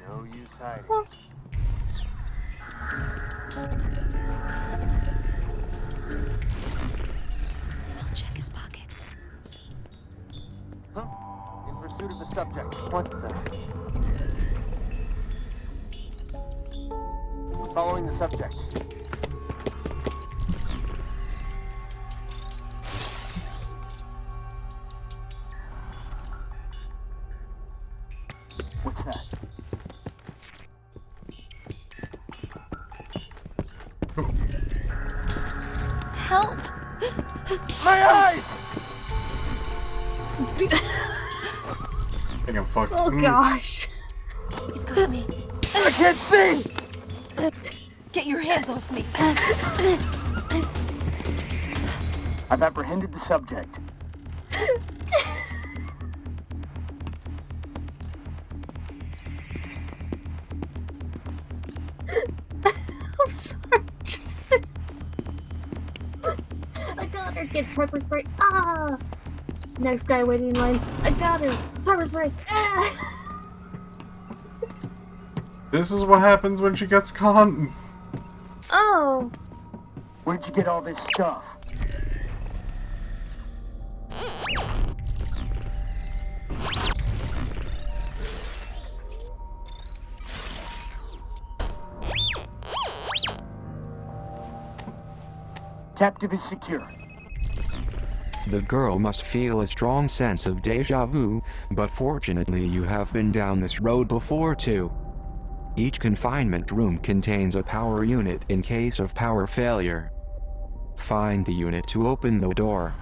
No use hiding. Check his pockets. Huh? In pursuit of the subject. What's that? We're following the subject. What's that? Help! My eyes! I think I'm fucked. Oh gosh. He's got me. I can't see! Get your hands off me. I've apprehended the subject. I'm sorry. Jesus. I got her. Gets pepper spray. Ah. Next guy waiting in line. I got her. Pepper spray. Ah. This is what happens when she gets caught. Oh. Where'd you get all this stuff? Captive is secure. The girl must feel a strong sense of deja vu, but fortunately you have been down this road before too. Each confinement room contains a power unit in case of power failure. Find the unit to open the door.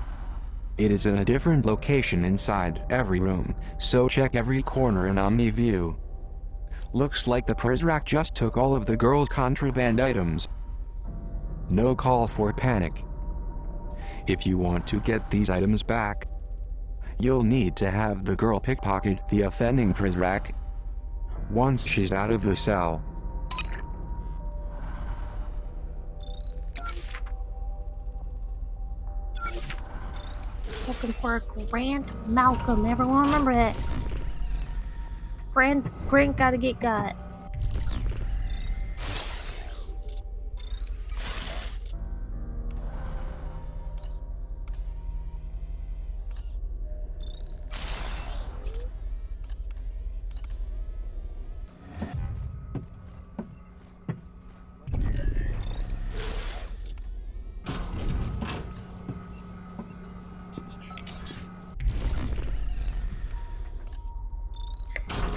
It is in a different location inside every room, so check every corner in OmniView. Looks like the Prizrak just took all of the girl's contraband items. No call for panic. If you want to get these items back, you'll need to have the girl pickpocket the offending Prizrak once she's out of the cell. Looking for a Grant Malcolm. Everyone remember that. Grant gotta get got.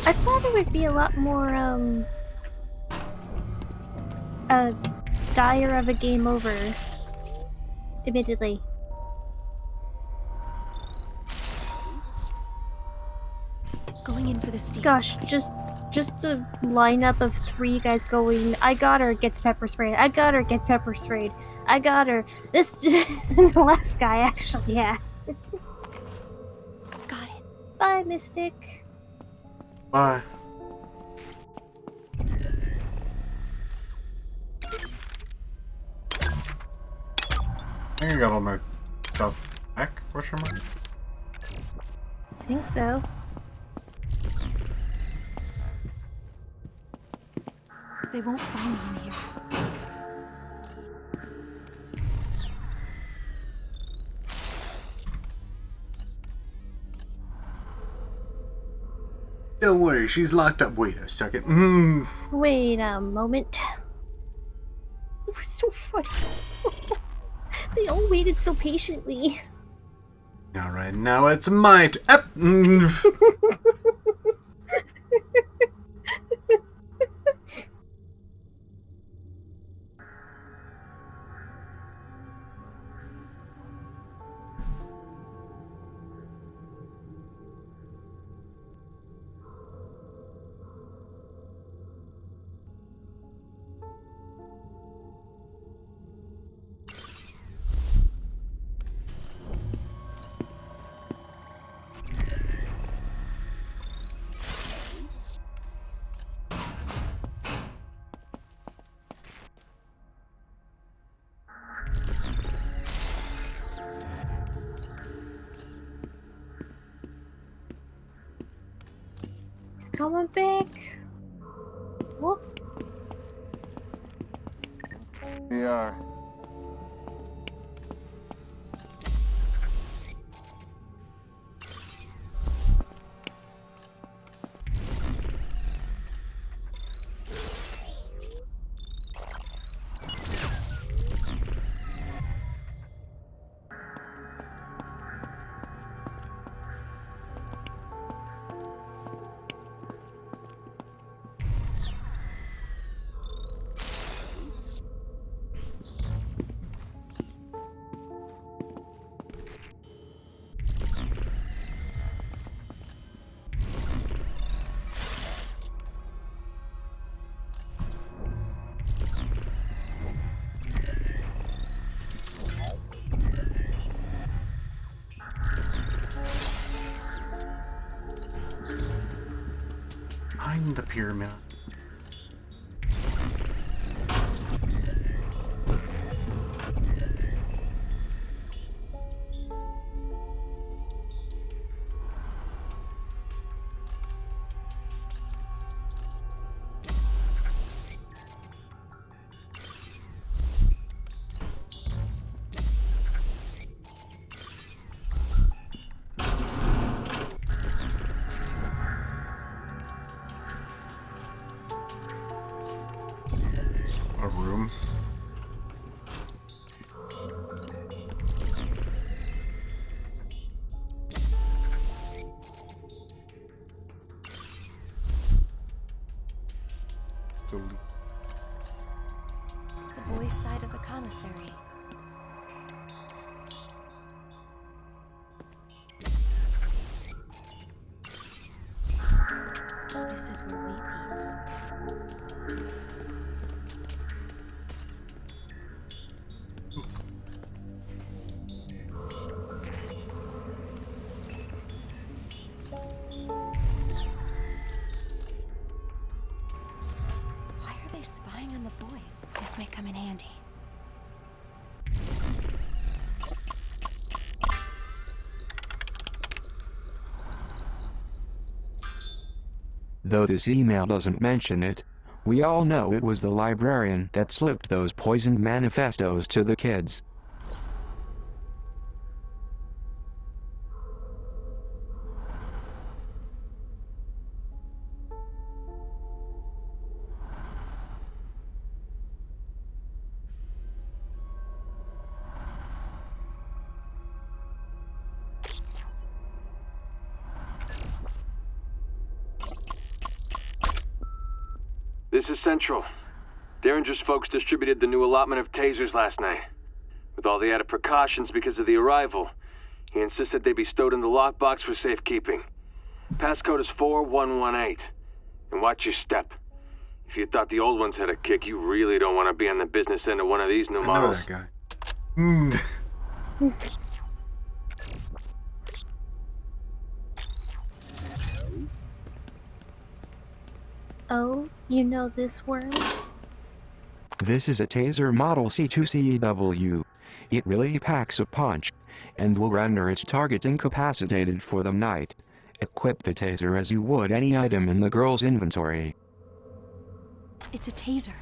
I thought it would be a lot more, dire of a game over. Admittedly. Going in for the steam. Gosh, just a lineup of 3 guys going, I got her, gets pepper sprayed. I got her, gets pepper sprayed. I got her. This, the last guy, actually, yeah. Got it. Bye, Mystic. Bye. I think I got all my stuff back, question mark? I think so. They won't find me in here. Don't worry, she's locked up. Wait a second. Wait a moment. It was so funny. They all waited so patiently. Alright, now it's my He's coming back. What? We are. Behind the pyramid. A room. Delete. The boys' side of the commissary. This is where we meet. Why are they spying on the boys? This may come in handy. Though this email doesn't mention it, we all know it was the librarian that slipped those poisoned manifestos to the kids. This is Central. Derringer's folks distributed the new allotment of tasers last night. With all the added precautions because of the arrival, he insisted they be stowed in the lockbox for safekeeping. Passcode is 4118. And watch your step. If you thought the old ones had a kick, you really don't want to be on the business end of one of these new models. I know that guy. Oh, you know this worm? This is a taser model C2CW. It really packs a punch, and will render its target incapacitated for the night. Equip the taser as you would any item in the girl's inventory. It's a taser.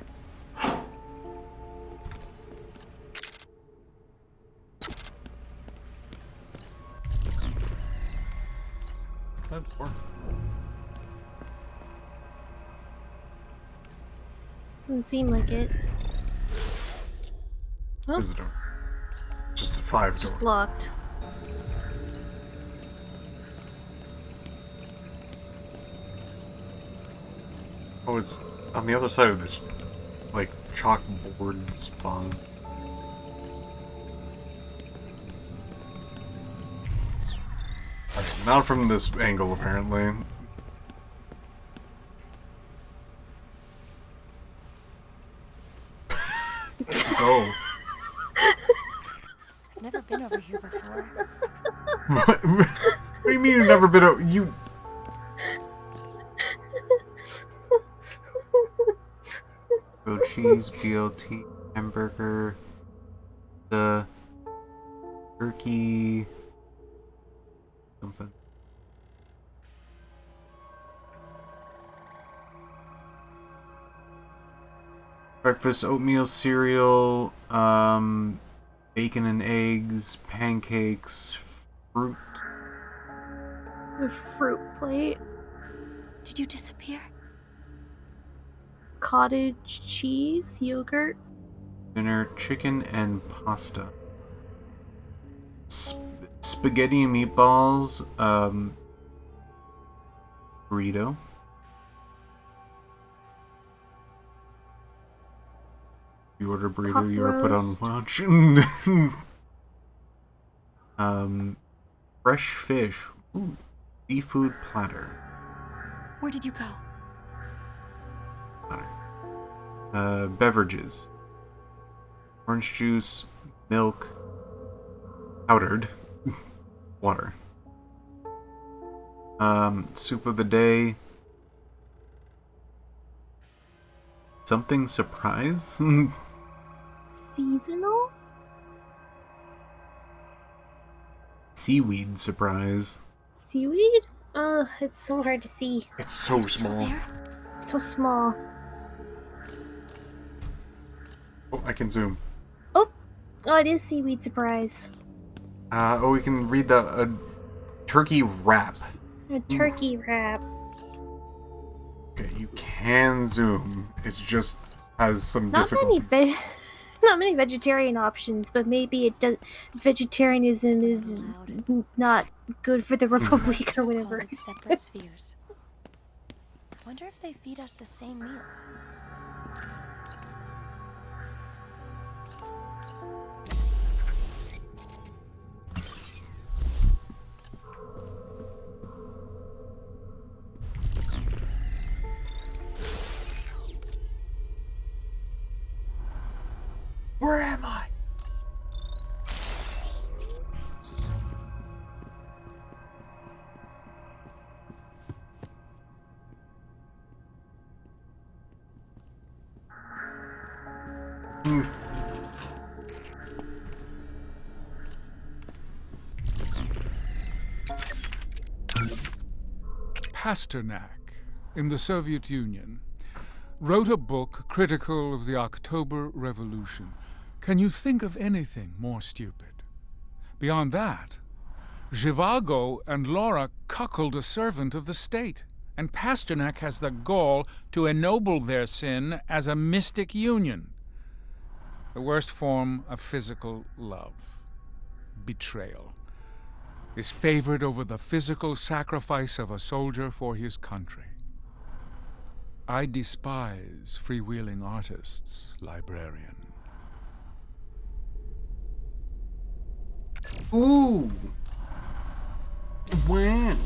Doesn't seem like it. Huh? Visitor. Just a 5 It's door. just locked. Oh, it's on the other side of this, like, chalkboard spawn. Okay, not from this angle, apparently. Oh. I've never been over here before. What do you mean you've never been over? You. Grilled cheese, BLT, hamburger, the turkey, something. Breakfast oatmeal cereal, bacon and eggs, pancakes, fruit. A fruit plate. Did you disappear? Cottage cheese, yogurt. Dinner, chicken and pasta. Spaghetti and meatballs, burrito. You order burrito, Pot you are put on roast. watch. Fresh fish. Ooh, seafood platter. Where did you go? Beverages. Orange juice, milk, powdered, water. Soup of the day. Something surprise? Seasonal? Seaweed surprise. Seaweed? Ugh, it's so hard to see. It's so small. It's so small. Oh, I can zoom. Oh, it is seaweed surprise. We can read the turkey wrap. A turkey wrap. Okay, you can zoom. It just has some difficulty. Not many vegetarian options, but maybe it does. Vegetarianism is not good for the Republique or whatever. Separate spheres. Wonder if they feed us the same meals. Where am I? Pasternak, in the Soviet Union, wrote a book critical of the October Revolution. Can you think of anything more stupid? Beyond that, Zhivago and Laura cuckold a servant of the state, and Pasternak has the gall to ennoble their sin as a mystic union. The worst form of physical love, betrayal, is favored over the physical sacrifice of a soldier for his country. I despise freewheeling artists, librarian. Ooh! When?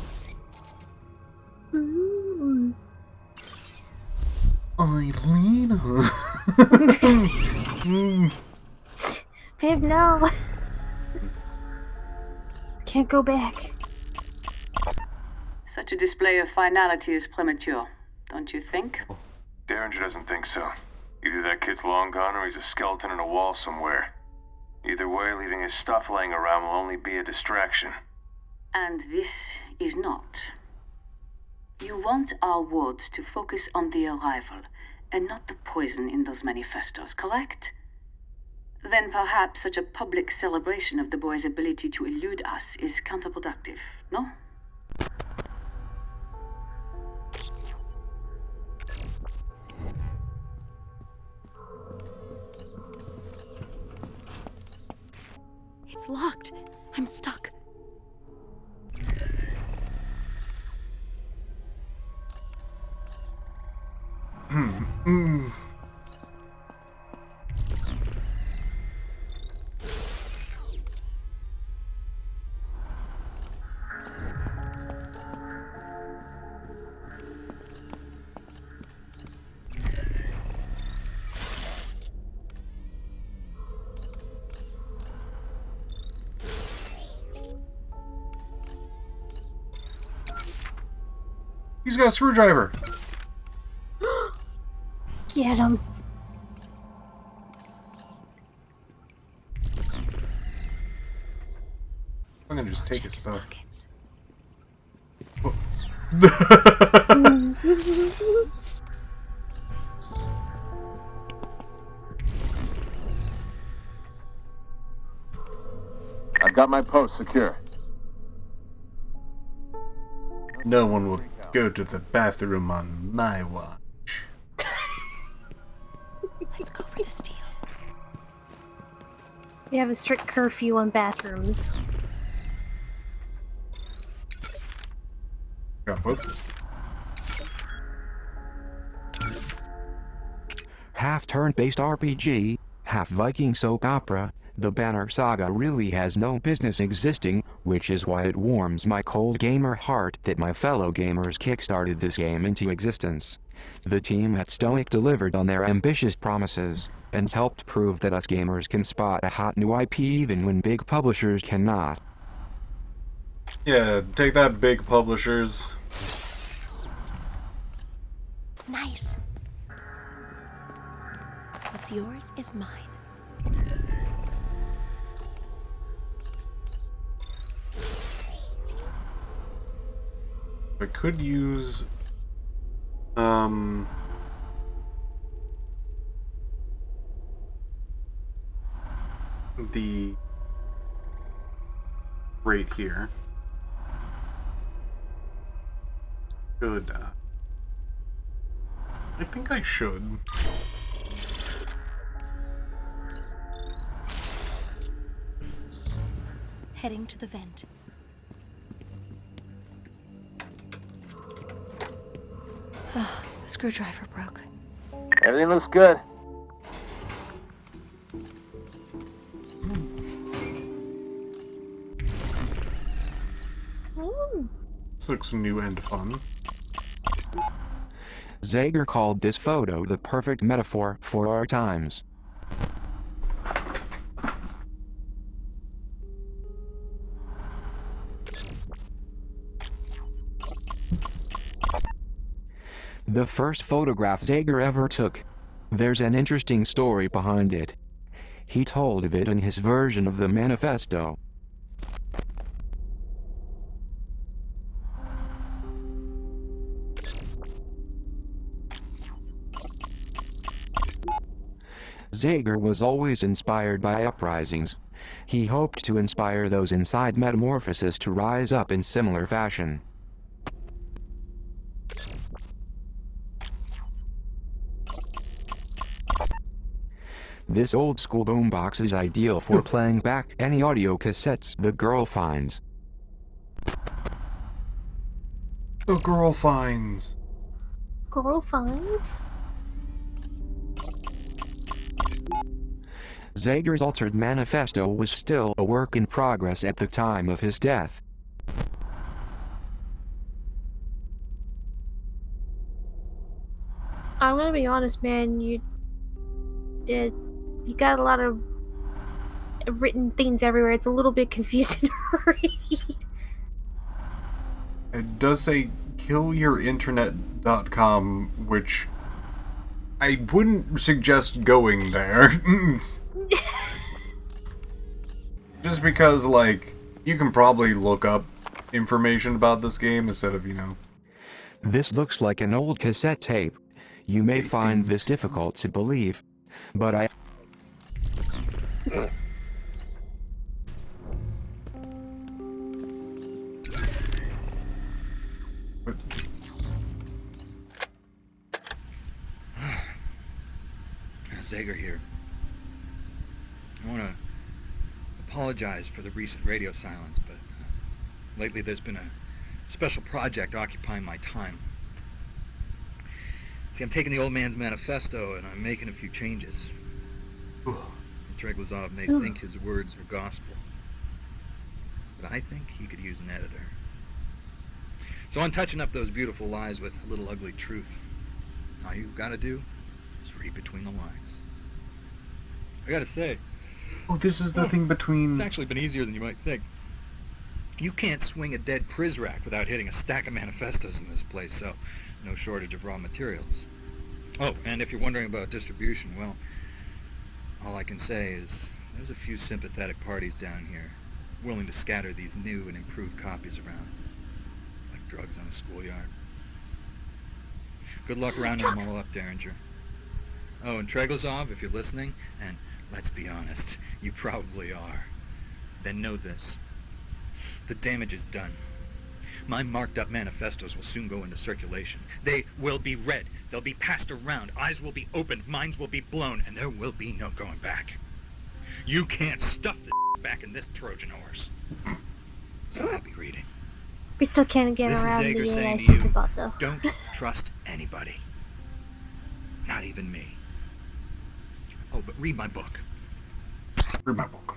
Ooh. Eileen. Babe, no. Can't go back. Such a display of finality is premature, don't you think? Derringer doesn't think so. Either that kid's long gone or he's a skeleton in a wall somewhere. Either way, leaving his stuff laying around will only be a distraction. And this is not. You want our wards to focus on the arrival and not the poison in those manifestos, correct? Then perhaps such a public celebration of the boy's ability to elude us is counterproductive, no? It's locked. I'm stuck. He's got a screwdriver. Get him. I'm gonna just take his stuff. Got my post secure. No one will go to the bathroom on my watch. Let's go for the steal. We have a strict curfew on bathrooms. Got both of us. Half turn-based RPG, half Viking soap opera, the Banner Saga really has no business existing, which is why it warms my cold gamer heart that my fellow gamers kickstarted this game into existence. The team at Stoic delivered on their ambitious promises, and helped prove that us gamers can spot a hot new IP even when big publishers cannot. Yeah, take that, big publishers. Nice. What's yours is mine. I could use the right here. Should I think I should. Heading to the vent. Oh, the screwdriver broke. Everything looks good. This looks new and fun. Zager called this photo the perfect metaphor for our times. The first photograph Zager ever took. There's an interesting story behind it. He told of it in his version of the manifesto. Zager was always inspired by uprisings. He hoped to inspire those inside Metamorphosis to rise up in similar fashion. This old-school boombox is ideal for playing back any audio cassettes the girl finds. The girl finds. Girl finds? Zager's altered manifesto was still a work in progress at the time of his death. I'm gonna be honest, man. You got a lot of written things everywhere. It's a little bit confusing to read. It does say killyourinternet.com, which I wouldn't suggest going there. Just because, like, you can probably look up information about this game instead of, you know. This looks like an old cassette tape. You may find this difficult to believe, but I... Zager here. I want to apologize for the recent radio silence, but lately there's been a special project occupying my time. See, I'm taking the old man's manifesto and I'm making a few changes. Treglazov may think his words are gospel, but I think he could use an editor. So I'm touching up those beautiful lies with a little ugly truth. All you've got to do is read between the lines. I gotta say... Oh, this is the thing between... It's actually been easier than you might think. You can't swing a dead Prizrak without hitting a stack of manifestos in this place, so no shortage of raw materials. Oh, and if you're wondering about distribution, well, all I can say is there's a few sympathetic parties down here willing to scatter these new and improved copies around, like drugs on a schoolyard. Good luck rounding them all up, Derringer. Oh, and Treglazov, if you're listening, and let's be honest, you probably are. then know this. The damage is done. My marked up manifestos will soon go into circulation. They will be read. They'll be passed around. Eyes will be opened. Minds will be blown. And there will be no going back. You can't stuff the back in this Trojan horse. So happy reading. We still can't get This around is Zager the saying AI to you, Centerbot, though. don't trust anybody. Not even me. Oh, but read my book. Read my book.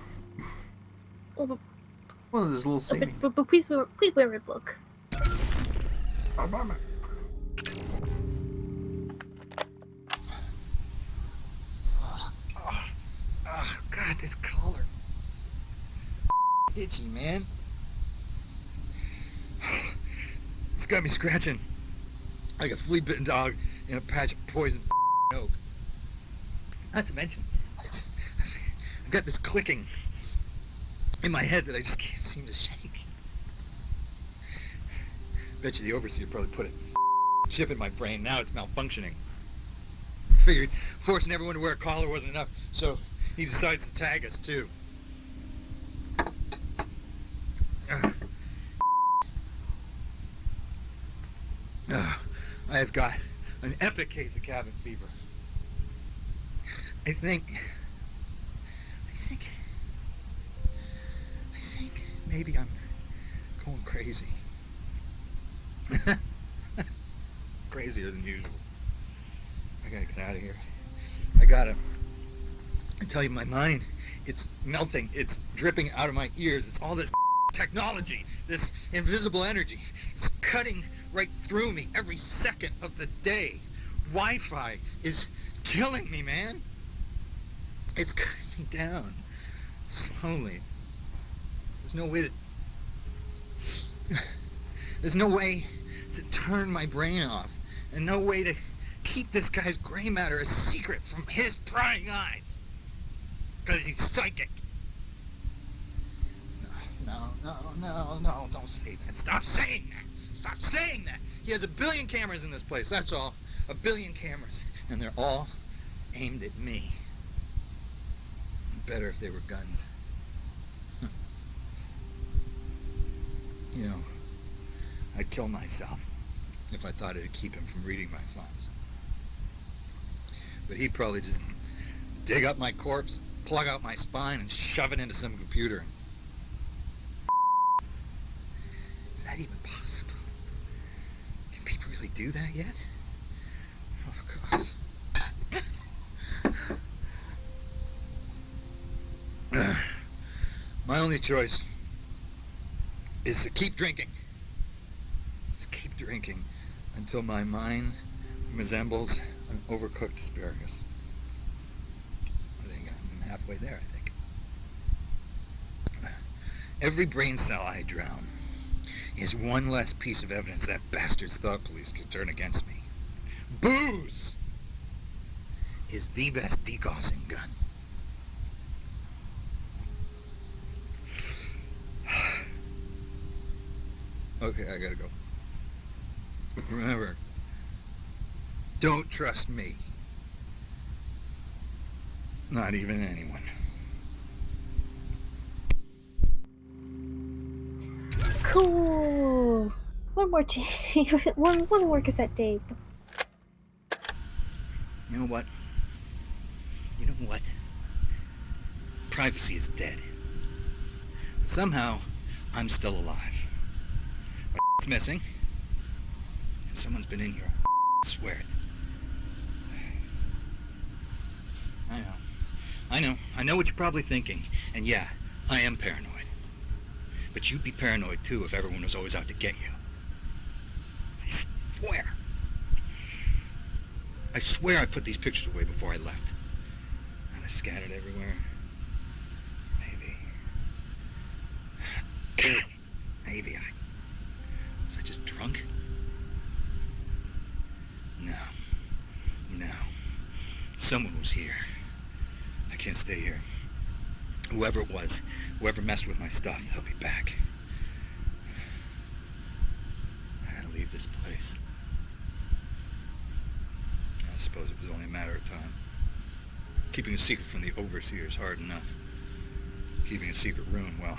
Oh, Well, there's a little saving. but please wear a book. I'll buy my. Oh, God, this collar. Itchy, man. It's got me scratching like a flea-bitten dog in a patch of poison oak. Not to mention, I've got this clicking in my head that I just can't seem to shake. Bet you the overseer probably put a chip in my brain. Now it's malfunctioning. Figured forcing everyone to wear a collar wasn't enough, so he decides to tag us too. I have got an epic case of cabin fever. I think maybe I'm going crazy. Crazier than usual. I gotta get out of here. I tell you, my mind, it's melting. It's dripping out of my ears. It's all this technology, this invisible energy. It's cutting right through me every second of the day. Wi-Fi is killing me, man. It's cutting me down slowly. There's no way to turn my brain off, and no way to keep this guy's gray matter a secret from his prying eyes, because he's psychic. No, don't say that. Stop saying that. Stop saying that. He has 1 billion cameras in this place, that's all. 1 billion cameras, and they're all aimed at me. Better if they were guns. You know, I'd kill myself if I thought it'd keep him from reading my thoughts. But he'd probably just dig up my corpse, plug out my spine, and shove it into some computer. Is that even possible? Can people really do that yet? Oh, God. My only choice is to keep drinking. Just keep drinking until my mind resembles an overcooked asparagus. I think I'm halfway there, I think. Every brain cell I drown is one less piece of evidence that bastard's thought police could turn against me. Booze is the best degaussing gun. Okay, I gotta go. Remember, don't trust me. Not even anyone. Cool. One more one more cassette tape. You know what? Privacy is dead. Somehow, I'm still alive. It's missing. And someone's been in here. I swear it. I know what you're probably thinking. And yeah, I am paranoid. But you'd be paranoid too if everyone was always out to get you. I swear I put these pictures away before I left. And I scattered everywhere. Maybe was I just drunk? No. Someone was here. I can't stay here. Whoever it was, whoever messed with my stuff, they'll be back. I gotta leave this place. I suppose it was only a matter of time. Keeping a secret from the overseer is hard enough. keeping a secret ruin, well,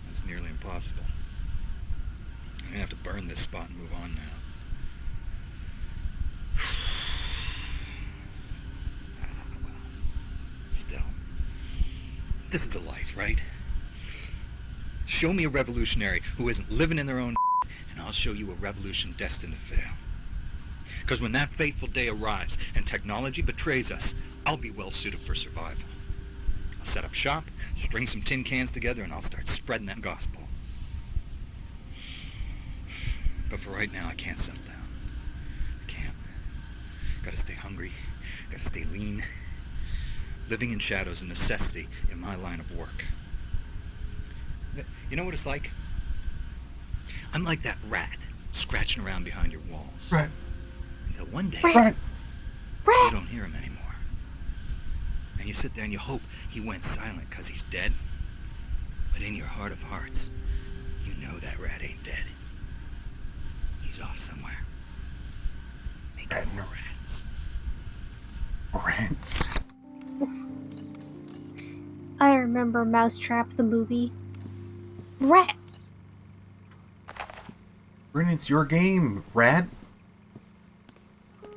that's nearly impossible. I'm gonna have to burn this spot and move on now. Well, still. This is a life, right? Show me a revolutionary who isn't living in their own and I'll show you a revolution destined to fail. Because when that fateful day arrives and technology betrays us, I'll be well suited for survival. I'll set up shop, string some tin cans together, and I'll start spreading that gospel. But for right now, I can't settle down. I can't. Gotta stay hungry, gotta stay lean. Living in shadow is a necessity in my line of work. You know what it's like? I'm like that rat scratching around behind your walls. Right. Until one day, Right. you don't hear him anymore. And you sit there and you hope he went silent because he's dead. But in your heart of hearts, you know that rat ain't dead. He's off somewhere. Making more rats. Rats. I remember Mousetrap, the movie. Rat! Bryn, it's your game. Rat?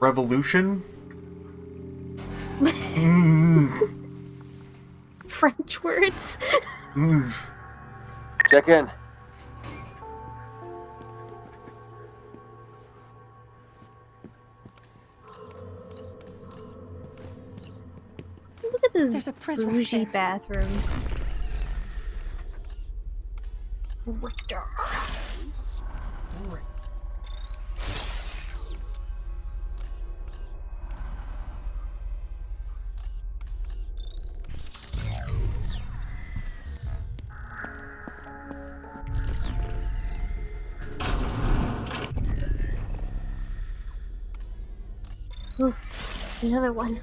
Revolution? French words. Check in. Look at this There's a Prizrack bougie there. bathroom. Richter. Ooh, there's another one.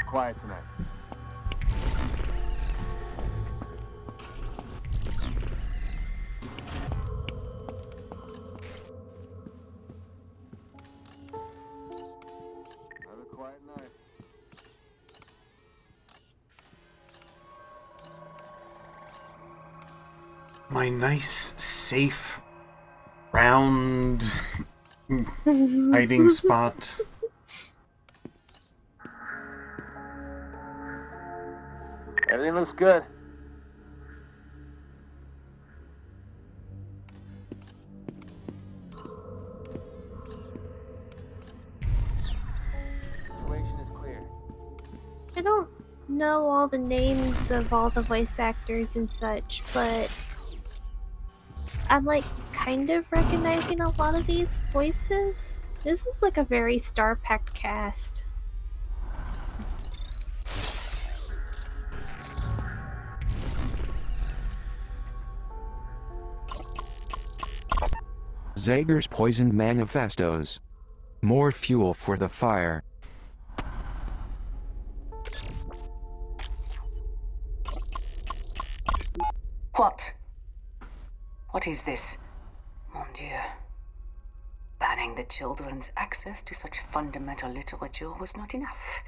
Quiet tonight. Have a quiet night. My nice, safe, round hiding spot. Everything looks good. Situation is clear. I don't know all the names of all the voice actors and such, but I'm like kind of recognizing a lot of these voices. This is like a very star-packed cast. Zager's poisoned manifestos. More fuel for the fire. What? What is this? Mon Dieu. Banning the children's access to such fundamental literature was not enough.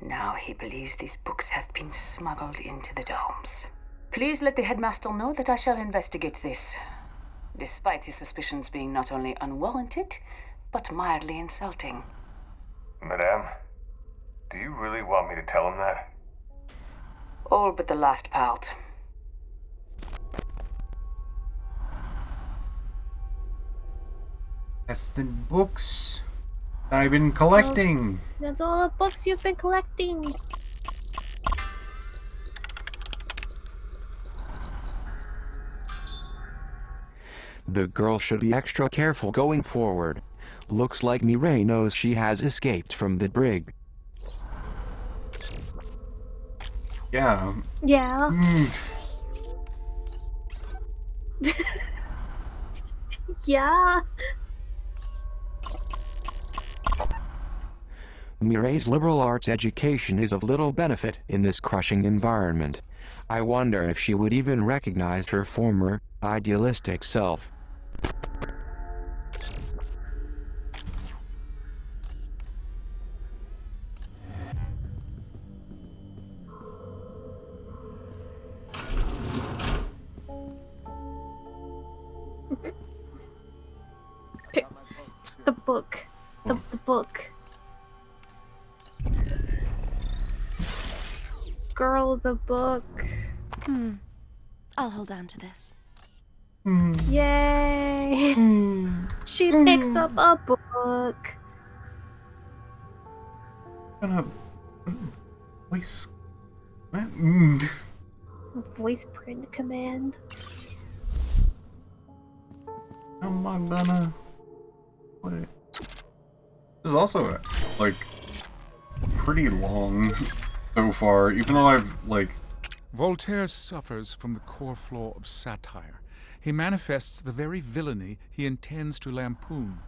Now he believes these books have been smuggled into the domes. Please let the headmaster know that I shall investigate this, despite his suspicions being not only unwarranted, but mildly insulting. Madame, do you really want me to tell him that? All but the last part. That's the books that I've been collecting. That's all the books you've been collecting. The girl should be extra careful going forward. Looks like Mireille knows she has escaped from the brig. Yeah. Yeah. Yeah. Mireille's liberal arts education is of little benefit in this crushing environment. I wonder if she would even recognize her former, idealistic self. The book. The book. Girl, the book. I'll hold on to this. Yay! She picks up a book. Voice. Voice print command. Am I gonna wait? This is also like pretty long so far, even though I've like. Voltaire suffers from the core flaw of satire. He manifests the very villainy he intends to lampoon.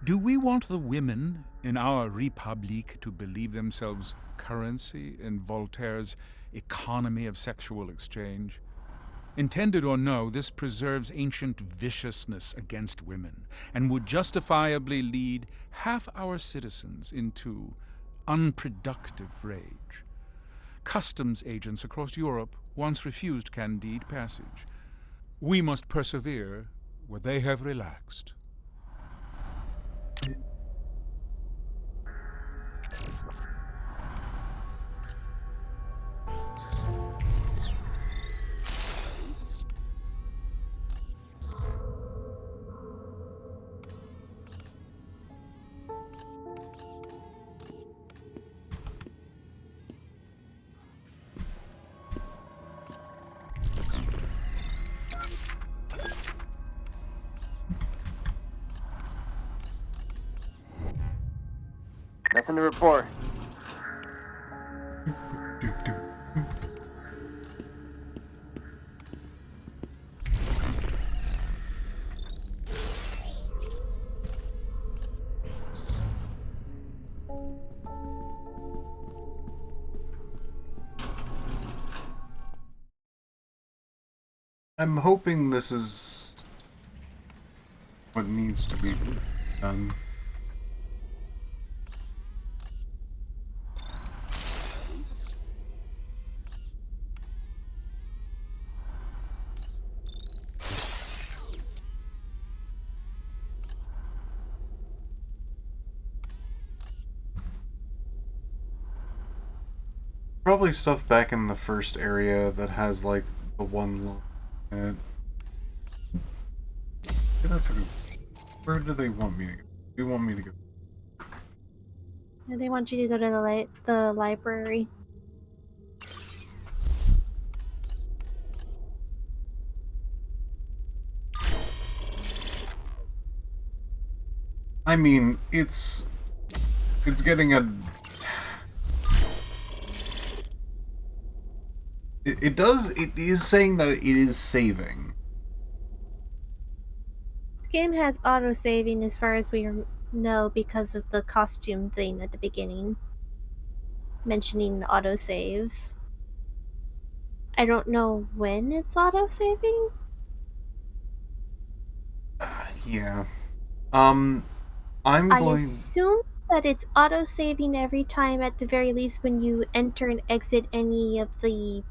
Do we want the women in our Republique to believe themselves currency in Voltaire's economy of sexual exchange? Intended or no, this preserves ancient viciousness against women and would justifiably lead half our citizens into unproductive rage. Customs agents across Europe once refused Candide passage. We must persevere where they have relaxed. Nothing to report. I'm hoping this is what needs to be done. Probably stuff back in the first area that has like the one line in it. Yeah, that's a good. Where do they want me to go? Do you want me to go? They want you to go to the library. I mean, it's getting a. It is saying that it is saving. The game has auto-saving as far as we know because of the costume thing at the beginning. Mentioning auto-saves. I don't know when it's auto-saving. Yeah. I assume that it's auto-saving every time, at the very least, when you enter and exit any of the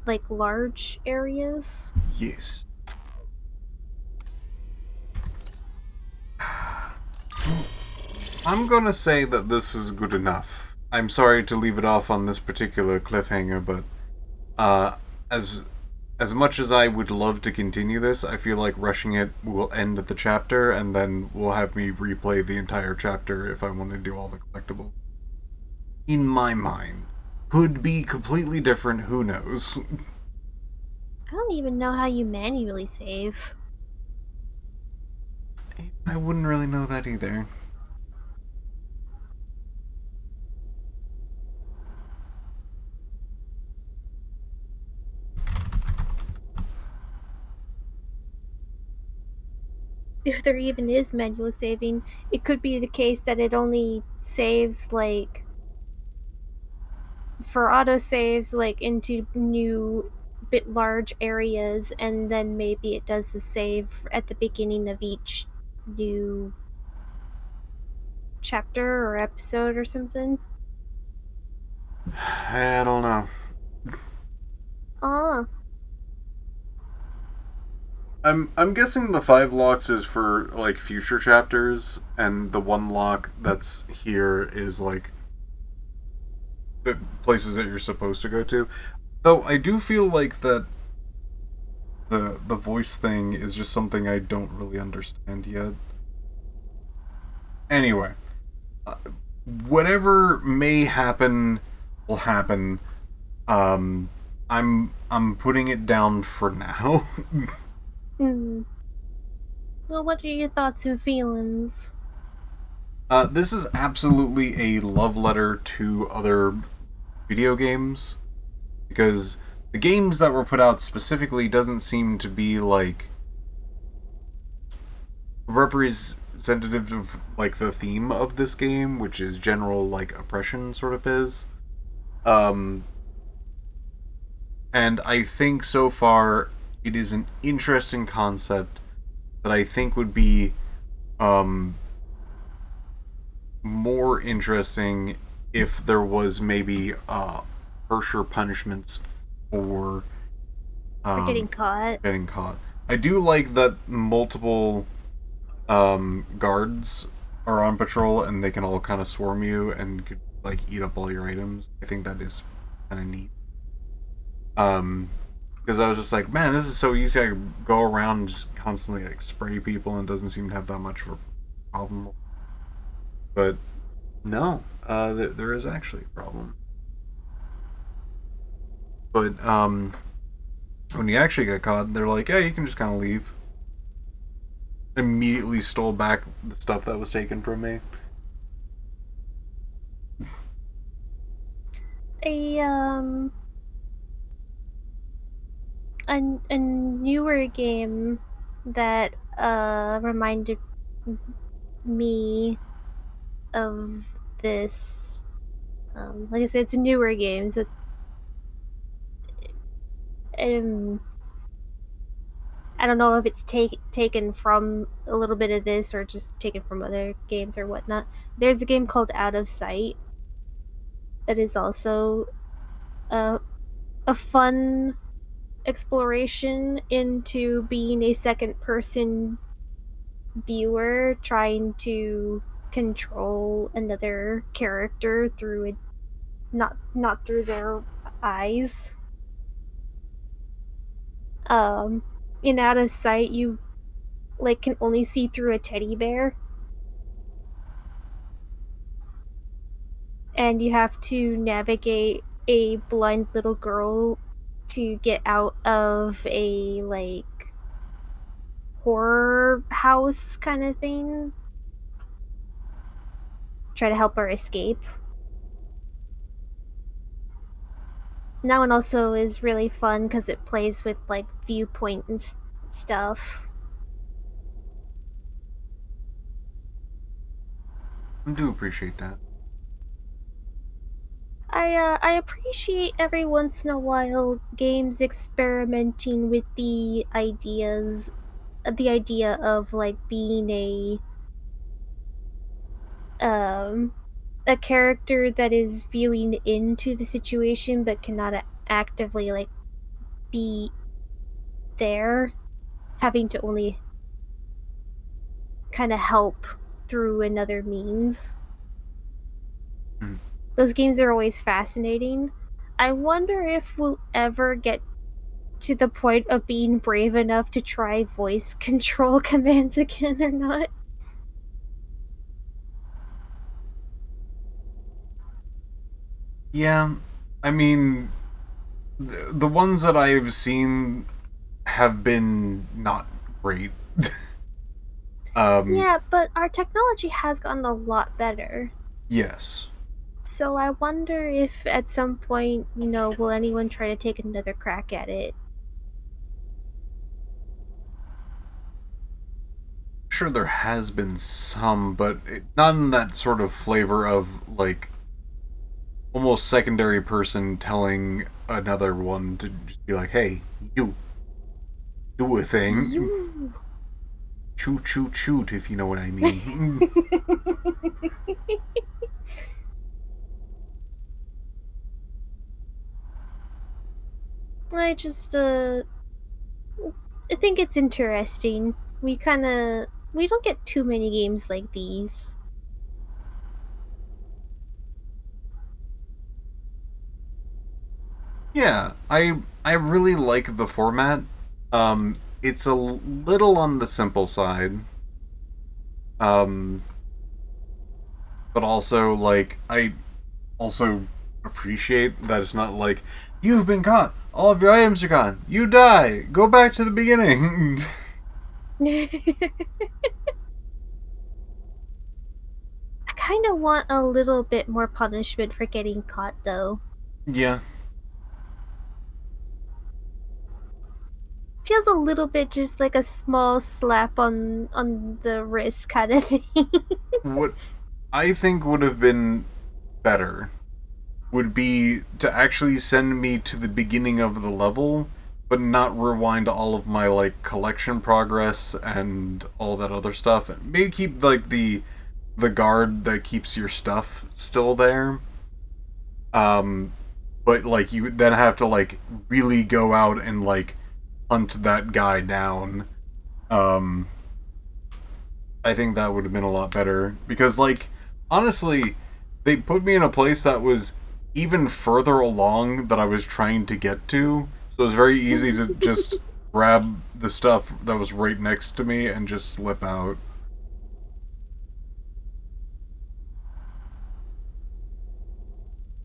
like large areas. Yes. I'm gonna say that this is good enough. I'm sorry to leave it off on this particular cliffhanger, but as much as I would love to continue this, I feel like rushing it will end at the chapter, and then will have me replay the entire chapter if I want to do all the collectibles. In my mind. Could be completely different, who knows? I don't even know how you manually save. I wouldn't really know that either. if there even is manual saving, it could be the case that it only saves, like, for autosaves, like, into new bit large areas, and then maybe it does the save at the beginning of each new chapter or episode or something. I don't know. Ah. I'm guessing the 5 locks is for like future chapters, and the 1 lock that's here is like the places that you're supposed to go to. Though I do feel like that the voice thing is just something I don't really understand yet. Anyway, whatever may happen will happen. I'm putting it down for now. Well, what are your thoughts and feelings? This is absolutely a love letter to other video games, because the games that were put out specifically doesn't seem to be like representative of like the theme of this game, which is general like oppression sort of is. And I think so far it is an interesting concept that I think would be more interesting if there was maybe harsher punishments for getting caught. Getting caught. I do like that multiple guards are on patrol and they can all kind of swarm you and could like eat up all your items. I think that is kind of neat. Because I was just like, man, this is so easy. I go around just constantly like spray people and it doesn't seem to have that much of a problem. But no, there is actually a problem. But when you actually get caught, they're like, yeah, you can just kind of leave. Immediately stole back the stuff that was taken from me. A newer game that reminded me of this. Like I said, it's a newer game, so I don't know if it's taken from a little bit of this or just taken from other games or whatnot. There's a game called Out of Sight that is also a fun exploration into being a second-person viewer trying to control another character through it, not through their eyes. In Out of Sight, you like can only see through a teddy bear, and you have to navigate a blind little girl to get out of a like horror house kind of thing. Try to help her escape. And that one also is really fun because it plays with like viewpoint and stuff. I do appreciate that. I appreciate every once in a while games experimenting with the idea of like being a character that is viewing into the situation but cannot actively like be there, having to only kind of help through another means. Those games are always fascinating. I wonder if we'll ever get to the point of being brave enough to try voice control commands again or not. Yeah, I mean, the ones that I've seen have been not great. Yeah, but our technology has gotten a lot better. Yes. So I wonder if at some point, will anyone try to take another crack at it? sure there has been some, but not in that sort of flavor of, like, almost secondary person telling another one to just be like, hey, you, do a thing. You. Shoot, shoot, shoot, if you know what I mean. I just, I think it's interesting. We don't get too many games like these. Yeah, I really like the format. It's a little on the simple side. But also, like, I also appreciate that it's not like, you've been caught, all of your items are gone, you die, go back to the beginning. I kind of want a little bit more punishment for getting caught, though. Yeah. Feels a little bit just like a small slap on the wrist kind of thing. What I think would have been better would be to actually send me to the beginning of the level, but not rewind all of my, like, collection progress and all that other stuff. Maybe keep, like, the guard that keeps your stuff still there. But, like, you then have to, like, really go out and, like, hunt that guy down. I think that would have been a lot better. Because, like, honestly, they put me in a place that was even further along that I was trying to get to. So it was very easy to just grab the stuff that was right next to me and just slip out.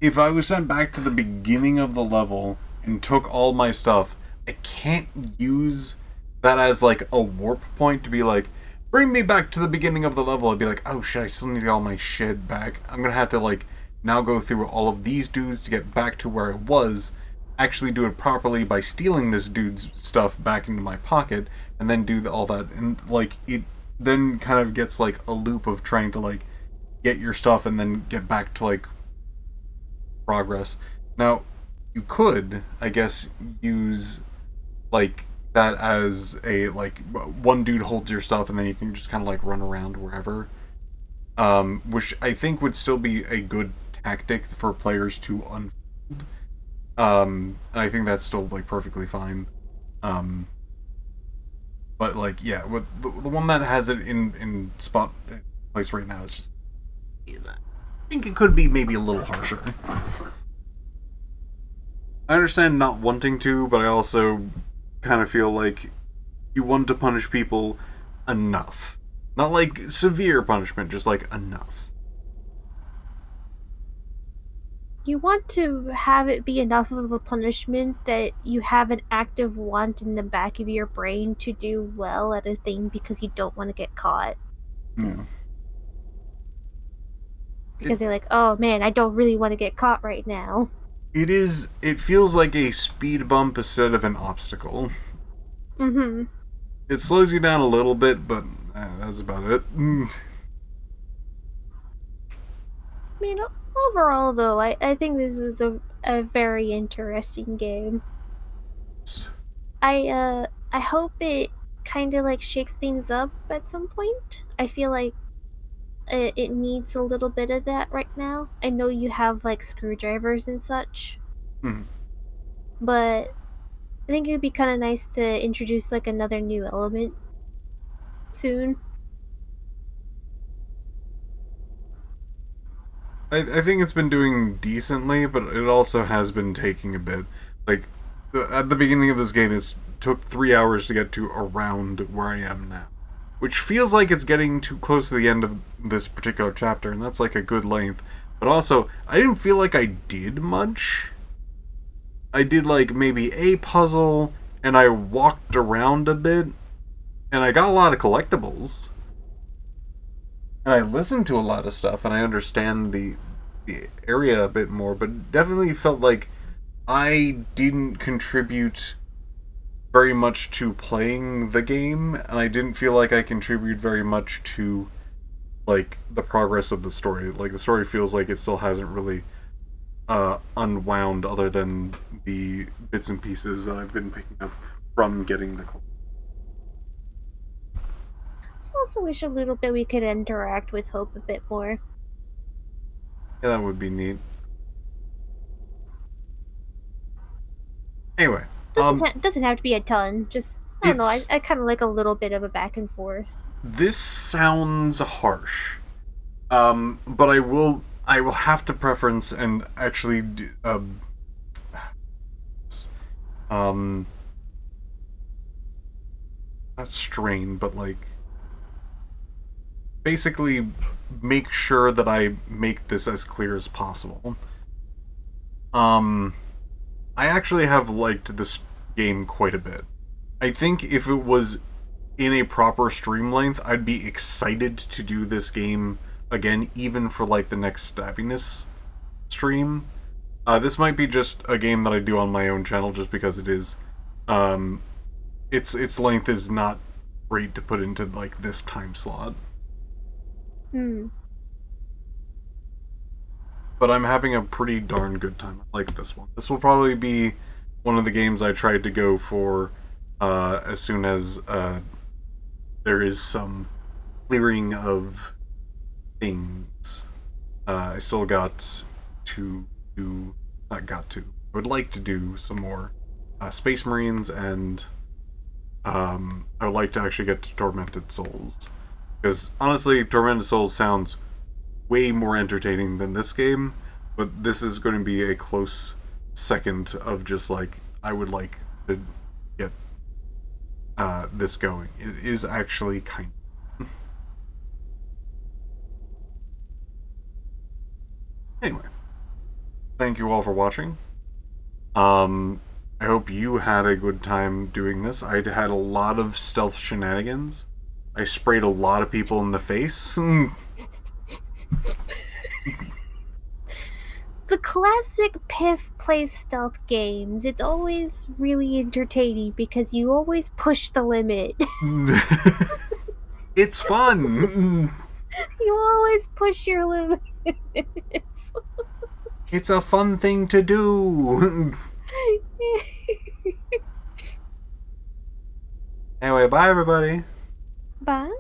If I was sent back to the beginning of the level and took all my stuff, I can't use that as, like, a warp point to be like, bring me back to the beginning of the level. I'd be like, oh shit, I still need to get all my shit back. I'm gonna have to, like, now go through all of these dudes to get back to where I was, actually do it properly by stealing this dude's stuff back into my pocket, and then do all that. And, like, it then kind of gets, like, a loop of trying to, like, get your stuff and then get back to, like, progress. Now, you could, I guess, use, like, that as a, like, one dude holds your stuff and then you can just kind of, like, run around wherever. Which I think would still be a good tactic for players to unfold. And I think that's still, like, perfectly fine. But, like, yeah, with the one that has it in spot place right now is just, I think it could be maybe a little harsher. I understand not wanting to, but I also kind of feel like you want to punish people enough. Not like severe punishment, just like enough. You want to have it be enough of a punishment that you have an active want in the back of your brain to do well at a thing because you don't want to get caught. Yeah. Because you're like, oh man, I don't really want to get caught right now. It feels like a speed bump instead of an obstacle. Mm-hmm. It slows you down a little bit, but that's about it. I mean, overall, though, I think this is a very interesting game. I hope it kind of, like, shakes things up at some point. I feel like it needs a little bit of that right now. I know you have, like, screwdrivers and such. But I think it would be kind of nice to introduce, like, another new element soon. I think it's been doing decently, but it also has been taking a bit. Like, at the beginning of this game, it took 3 hours to get to around where I am now. Which feels like it's getting too close to the end of this particular chapter, and that's, like, a good length. But also, I didn't feel like I did much. I did, like, maybe a puzzle, and I walked around a bit, and I got a lot of collectibles. And I listened to a lot of stuff, and I understand the area a bit more, but definitely felt like I didn't contribute very much to playing the game, and I didn't feel like I contributed very much to, like, the progress of the story. Like, the story feels like it still hasn't really unwound, other than the bits and pieces that I've been picking up from getting the club. I also wish a little bit we could interact with Hope a bit more. Yeah, that would be neat. Anyway. Doesn't have to be a ton, just, I don't know, I kind of like a little bit of a back and forth. This sounds harsh. But I will have to preference and actually not strain, but like basically make sure that I make this as clear as possible. I actually have liked this game quite a bit. I think if it was in a proper stream length, I'd be excited to do this game again, even for like the next Stabbiness stream. This might be just a game that I do on my own channel just because it is. Its length is not great to put into like this time slot. But I'm having a pretty darn good time. I like this one. This will probably be one of the games I tried to go for as soon as there is some clearing of things. I still got to do... I would like to do some more Space Marines, and I would like to actually get to Tormented Souls. Because, honestly, Tormented Souls sounds way more entertaining than this game, but this is going to be a close second of just, like, I would like to get this going. It is actually kind of... Anyway. Thank you all for watching. I hope you had a good time doing this. I had a lot of stealth shenanigans. I sprayed a lot of people in the face. The classic Piph plays stealth games. It's always really entertaining because you always push the limit. It's fun. You always push your limits. It's a fun thing to do. Anyway, bye everybody. Bye.